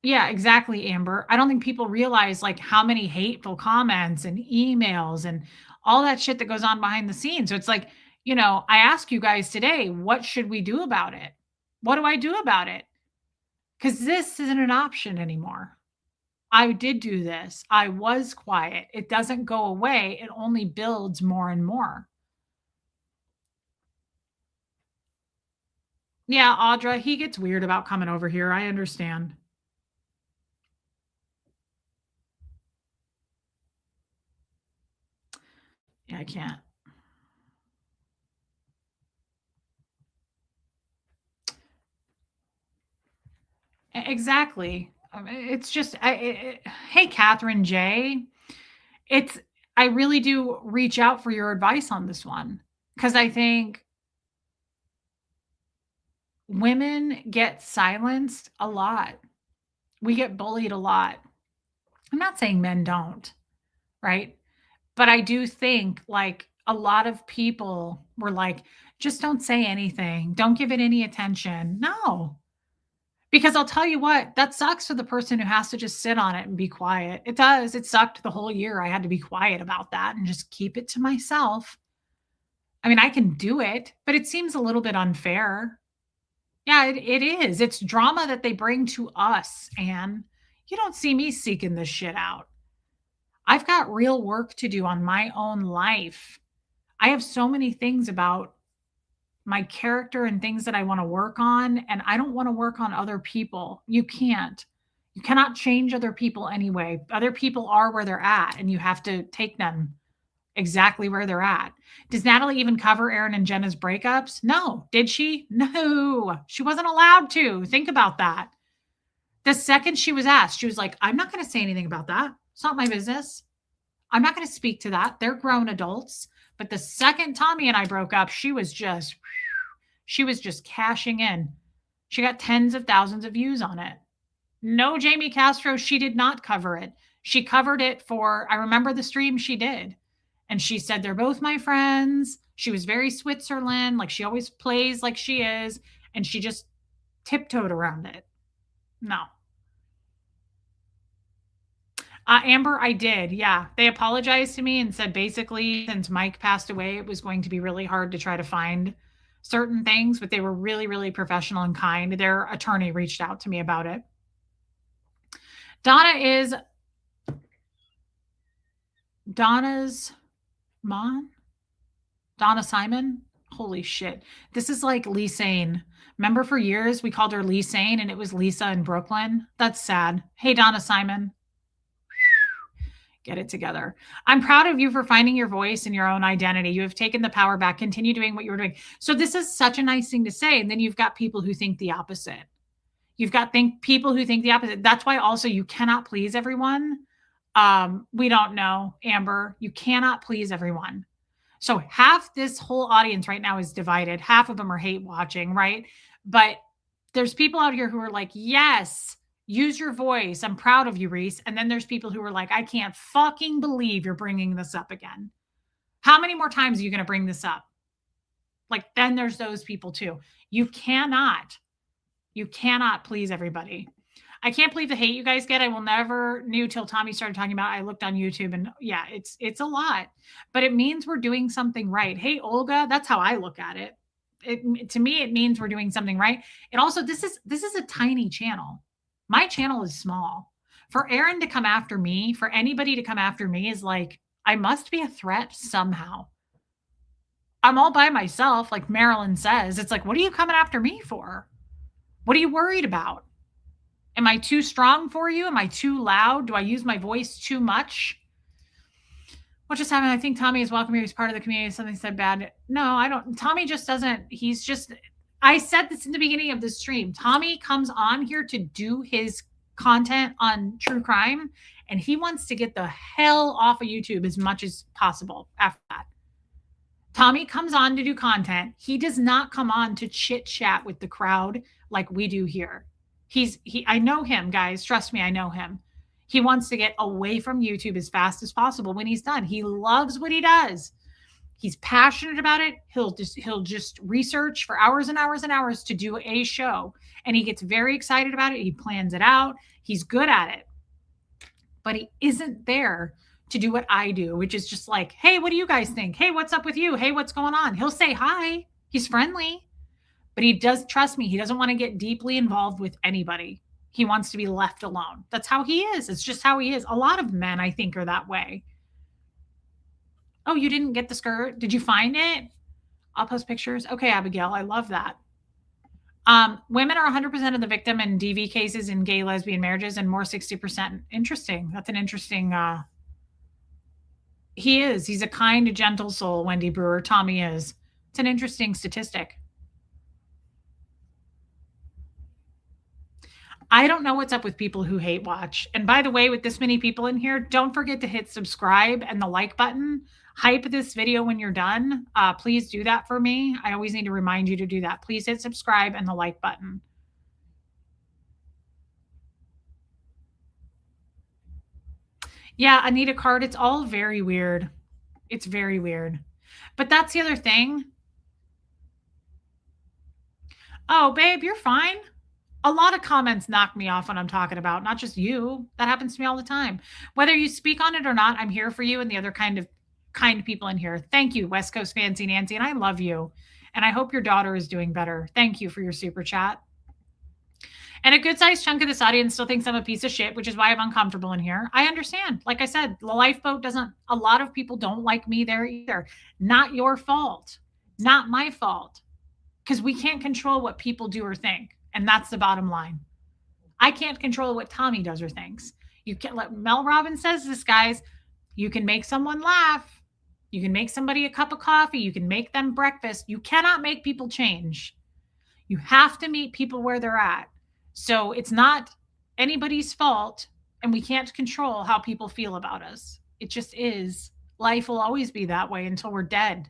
Yeah, exactly, Amber. I don't think people realize like how many hateful comments and emails and all that shit that goes on behind the scenes. So it's like, I ask you guys today, what should we do about it? What do I do about it? Because this isn't an option anymore. I did do this. I was quiet. It doesn't go away. It only builds more and more. Yeah, Audra, he gets weird about coming over here. I understand. Yeah, I can't. Exactly. It's just, hey, Catherine J. I really do reach out for your advice on this one because I think women get silenced a lot. We get bullied a lot. I'm not saying men don't, right? But I do think like a lot of people were like, just don't say anything. Don't give it any attention. No, because I'll tell you what, that sucks for the person who has to just sit on it and be quiet. It does. It sucked the whole year. I had to be quiet about that and just keep it to myself. I mean, I can do it, but it seems a little bit unfair. Yeah, it is. It's drama that they bring to us, Anne. You don't see me seeking this shit out. I've got real work to do on my own life. I have so many things about my character and things that I want to work on, and I don't want to work on other people. You can't. You cannot change other people anyway. Other people are where they're at, and you have to take them exactly where they're at. Does Natalie even cover Aaron and Jenna's breakups? No. Did she? No. She wasn't allowed to. Think about that. The second she was asked, she was like, I'm not going to say anything about that. It's not my business. I'm not going to speak to that. They're grown adults. But the second Tommy and I broke up, she was just cashing in. She got tens of thousands of views on it. No, Jamie Castro, she did not cover it. She covered it I remember the stream she did. And she said, they're both my friends. She was very Switzerland. Like she always plays like she is. And she just tiptoed around it. No. Amber, I did. Yeah. They apologized to me and said basically, since Mike passed away, it was going to be really hard to try to find certain things, but they were really, really professional and kind. Their attorney reached out to me about it. Donna's mom? Donna Simon? Holy shit. This is like Lisane. Remember for years we called her Lisane and it was Lisa in Brooklyn? That's sad. Hey, Donna Simon. Get it together. I'm proud of you for finding your voice and your own identity. You have taken the power back. Continue doing what you were doing. So this is such a nice thing to say. And then you've got people who think the opposite. You've got people who think the opposite. That's why also you cannot please everyone. We don't know, Amber. You cannot please everyone. So half this whole audience right now is divided. Half of them are hate watching, right? But there's people out here who are like, yes, use your voice. I'm proud of you, Reese. And then there's people who are like, I can't fucking believe you're bringing this up again. How many more times are you going to bring this up? Like, then there's those people too. You cannot please everybody. I can't believe the hate you guys get. I will never knew till Tommy started talking about it. I looked on YouTube and yeah, it's a lot, but it means we're doing something right. Hey, Olga, that's how I look at it. To me, it means we're doing something right. It also, this is a tiny channel. My channel is small. For Aaron to come after me, for anybody to come after me is like, I must be a threat somehow. I'm all by myself, like Marilyn says. It's like, what are you coming after me for? What are you worried about? Am I too strong for you? Am I too loud? Do I use my voice too much? What just happened? I think Tommy is welcome here. He's part of the community. Something said bad. No, I don't. Tommy just doesn't. He's just. I said this in the beginning of the stream. Tommy comes on here to do his content on true crime, and he wants to get the hell off of YouTube as much as possible after that. Tommy comes on to do content. He does not come on to chit chat with the crowd like we do here. I know him, guys. Trust me, I know him. He wants to get away from YouTube as fast as possible when he's done. He loves what he does. He's passionate about it. He'll just research for hours and hours and hours to do a show. And he gets very excited about it. He plans it out. He's good at it. But he isn't there to do what I do, which is just like, hey, what do you guys think? Hey, what's up with you? Hey, what's going on? He'll say hi. He's friendly. But he does, trust me, he doesn't want to get deeply involved with anybody. He wants to be left alone. That's how he is. It's just how he is. A lot of men, I think, are that way. Oh, you didn't get the skirt? Did you find it? I'll post pictures. Okay, Abigail, I love that. Women are 100% of the victim in DV cases in gay lesbian marriages and more 60%. Interesting. That's an interesting. He is. He's a kind, gentle soul, Wendy Brewer. Tommy is. It's an interesting statistic. I don't know what's up with people who hate watch. And by the way, with this many people in here, don't forget to hit subscribe and the like button. Hype this video when you're done. Please do that for me. I always need to remind you to do that. Please hit subscribe and the like button. Yeah, Anita Card, it's all very weird. It's very weird. But that's the other thing. Oh, babe, you're fine. A lot of comments knock me off when I'm talking about, not just you. That happens to me all the time. Whether you speak on it or not, I'm here for you and the other kind people in here. Thank you, West Coast Fancy Nancy, and I love you. And I hope your daughter is doing better. Thank you for your super chat. And a good-sized chunk of this audience still thinks I'm a piece of shit, which is why I'm uncomfortable in here. I understand. Like I said, the lifeboat doesn't, a lot of people don't like me there either. Not your fault. Not my fault. Because we can't control what people do or think. And that's the bottom line. I can't control what Tommy does or thinks. You can't let Mel Robbins says this, guys. You can make someone laugh. You can make somebody a cup of coffee. You can make them breakfast. You cannot make people change. You have to meet people where they're at. So it's not anybody's fault, and we can't control how people feel about us. It just is. Life will always be that way until we're dead.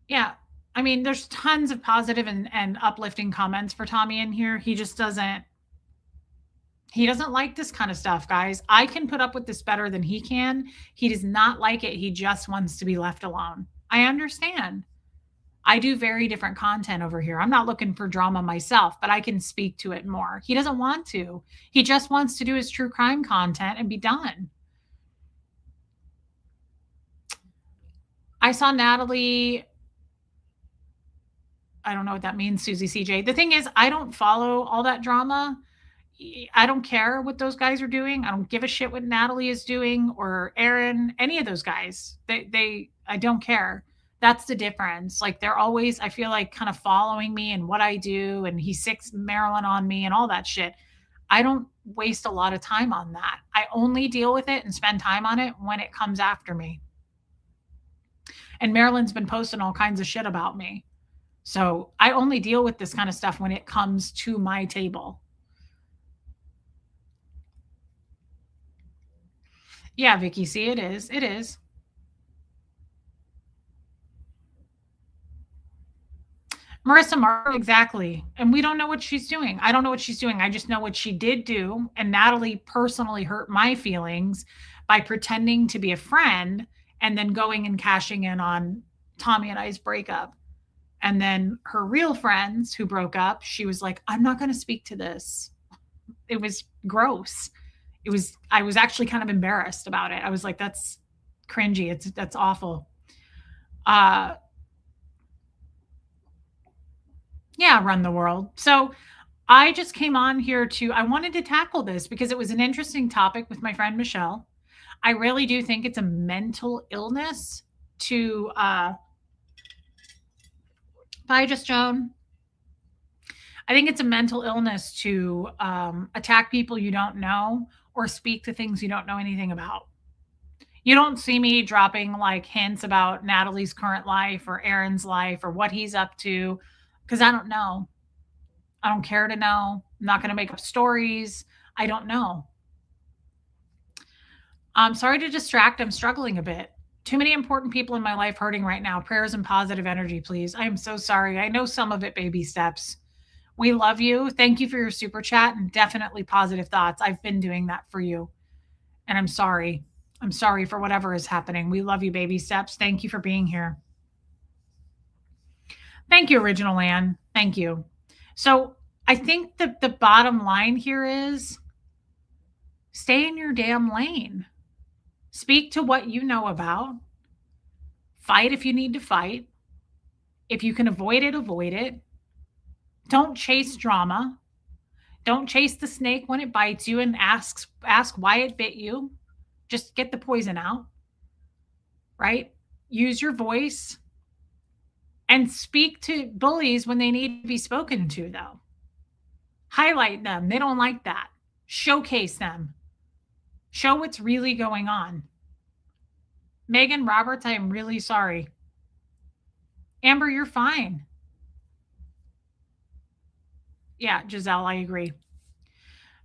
Yeah. I mean, there's tons of positive and uplifting comments for Tommy in here. He just doesn't like this kind of stuff, guys. I can put up with this better than he can. He does not like it. He just wants to be left alone. I understand. I do very different content over here. I'm not looking for drama myself, but I can speak to it more. He doesn't want to. He just wants to do his true crime content and be done. I saw Natalie. I don't know what that means, Susie CJ. The thing is, I don't follow all that drama. I don't care what those guys are doing. I don't give a shit what Natalie is doing or Aaron, any of those guys. I don't care. That's the difference. Like they're always, I feel like kind of following me and what I do. And he sicks Marilyn on me and all that shit. I don't waste a lot of time on that. I only deal with it and spend time on it when it comes after me. And Marilyn's been posting all kinds of shit about me. So I only deal with this kind of stuff when it comes to my table. Yeah, Vicky, see, it is. It is. Marissa Martin, exactly. And we don't know what she's doing. I don't know what she's doing. I just know what she did do. And Natalie personally hurt my feelings by pretending to be a friend and then going and cashing in on Tommy and I's breakup. And then her real friends who broke up, she was like, I'm not going to speak to this. It was gross. I was actually kind of embarrassed about it. I was like, that's cringy. That's awful. Yeah, run the world. So I just came on here I wanted to tackle this because it was an interesting topic with my friend Michelle. I really do think it's a mental illness to, bye, just Joan. I think it's a mental illness to attack people you don't know or speak to things you don't know anything about. You don't see me dropping like hints about Natalie's current life or Aaron's life or what he's up to because I don't know. I don't care to know. I'm not going to make up stories. I don't know. I'm sorry to distract. I'm struggling a bit. Too many important people in my life hurting right now. Prayers and positive energy, please. I am so sorry. I know some of it baby steps. We love you. Thank you for your super chat and definitely positive thoughts. I've been doing that for you. And I'm sorry. I'm sorry for whatever is happening. We love you, baby steps. Thank you for being here. Thank you, Original Ann. Thank you. So I think the bottom line here is stay in your damn lane. Speak to what you know about. Fight if you need to fight. If you can avoid it, avoid it. Don't chase drama. Don't chase the snake when it bites you and ask why it bit you. Just get the poison out. Right? Use your voice and speak to bullies when they need to be spoken to, though. Highlight them. They don't like that. Showcase them. Show what's really going on. Megan Roberts, I am really sorry. Amber, you're fine. Yeah, Giselle, I agree.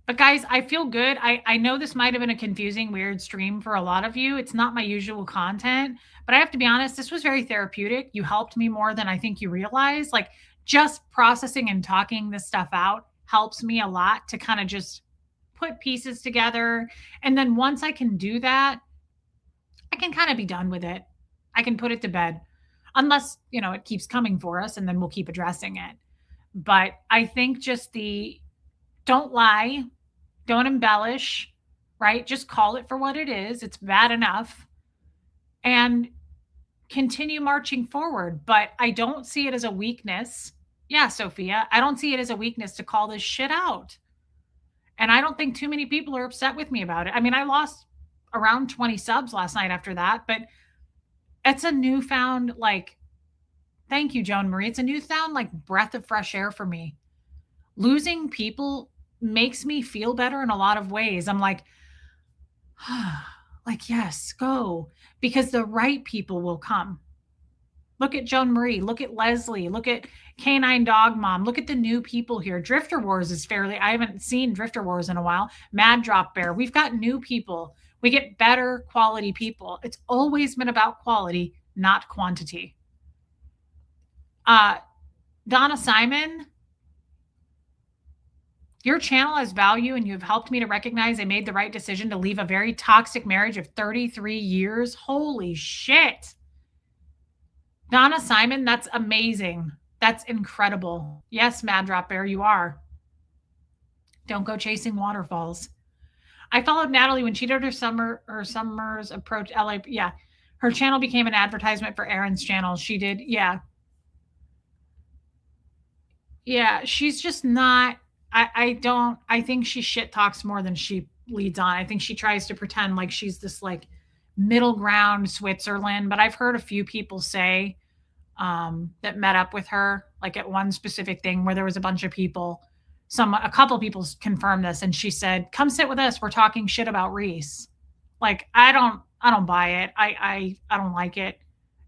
But guys, I feel good. I know this might have been a confusing, weird stream for a lot of you. It's not my usual content, but I have to be honest, this was very therapeutic. You helped me more than I think you realize. Like just processing and talking this stuff out helps me a lot to kind of just put pieces together. And then once I can do that, I can kind of be done with it. I can put it to bed. Unless, it keeps coming for us and then we'll keep addressing it. But I think just don't lie, don't embellish, right? Just call it for what it is. It's bad enough. And continue marching forward. But I don't see it as a weakness. Yeah, Sophia, I don't see it as a weakness to call this shit out. And I don't think too many people are upset with me about it. I mean, I lost around 20 subs last night after that, but it's a newfound, thank you, Joan Marie. It's a newfound, breath of fresh air for me. Losing people makes me feel better in a lot of ways. I'm like, yes, go, because the right people will come. Look at Joan Marie. Look at Leslie. Look at Canine Dog Mom. Look at the new people here. Drifter Wars is I haven't seen Drifter Wars in a while. Mad Drop Bear. We've got new people. We get better quality people. It's always been about quality, not quantity. Donna Simon, your channel has value and you've helped me to recognize I made the right decision to leave a very toxic marriage of 33 years. Holy shit. Donna Simon, that's amazing. That's incredible. Yes, Mad Drop Bear, you are. Don't go chasing waterfalls. I followed Natalie when she did her summer's approach LA. Yeah. Her channel became an advertisement for Aaron's channel. She did. Yeah. Yeah. She's just not, I think she shit talks more than she leads on. I think she tries to pretend like she's this middle ground Switzerland, but I've heard a few people say that met up with her at one specific thing where there was a bunch of people. A couple of people confirmed this, and she said, "Come sit with us. We're talking shit about Reese." I don't buy it. I don't like it.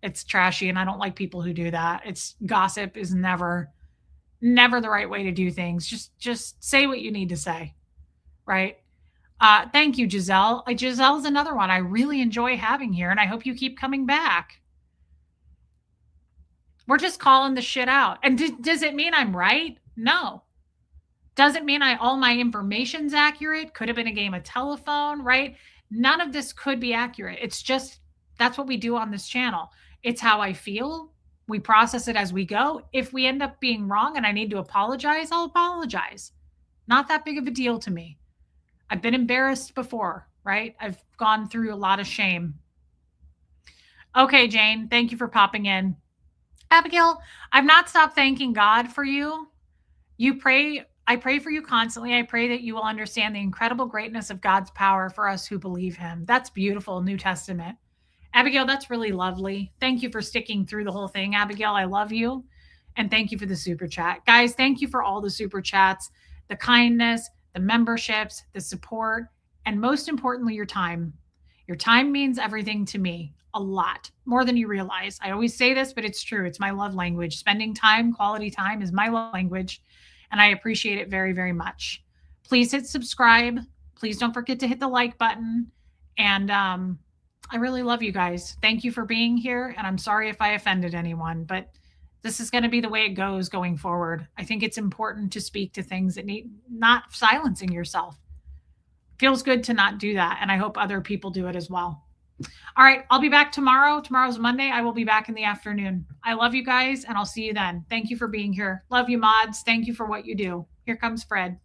It's trashy, and I don't like people who do that. Gossip is never the right way to do things. Just say what you need to say, right? Thank you, Giselle. Giselle's another one I really enjoy having here, and I hope you keep coming back. We're just calling the shit out. And does it mean I'm right? No. Does it mean all my information's accurate? Could have been a game of telephone, right? None of this could be accurate. It's just, that's what we do on this channel. It's how I feel. We process it as we go. If we end up being wrong and I need to apologize, I'll apologize. Not that big of a deal to me. I've been embarrassed before, right? I've gone through a lot of shame. Okay, Jane, thank you for popping in. Abigail, I've not stopped thanking God for you. I pray for you constantly. I pray that you will understand the incredible greatness of God's power for us who believe him. That's beautiful, New Testament. Abigail, that's really lovely. Thank you for sticking through the whole thing, Abigail. I love you. And thank you for the super chat. Guys, thank you for all the super chats, the kindness, the memberships, the support, and most importantly, your time. Your time means everything to me, a lot, more than you realize. I always say this, but it's true. It's my love language. Spending time, quality time is my love language, and I appreciate it very, very much. Please hit subscribe. Please don't forget to hit the like button. And I really love you guys. Thank you for being here. And I'm sorry if I offended anyone, but this is going to be the way it goes going forward. I think it's important to speak to things that need not silencing yourself. Feels good to not do that. And I hope other people do it as well. All right. I'll be back tomorrow. Tomorrow's Monday. I will be back in the afternoon. I love you guys and I'll see you then. Thank you for being here. Love you, mods. Thank you for what you do. Here comes Fred.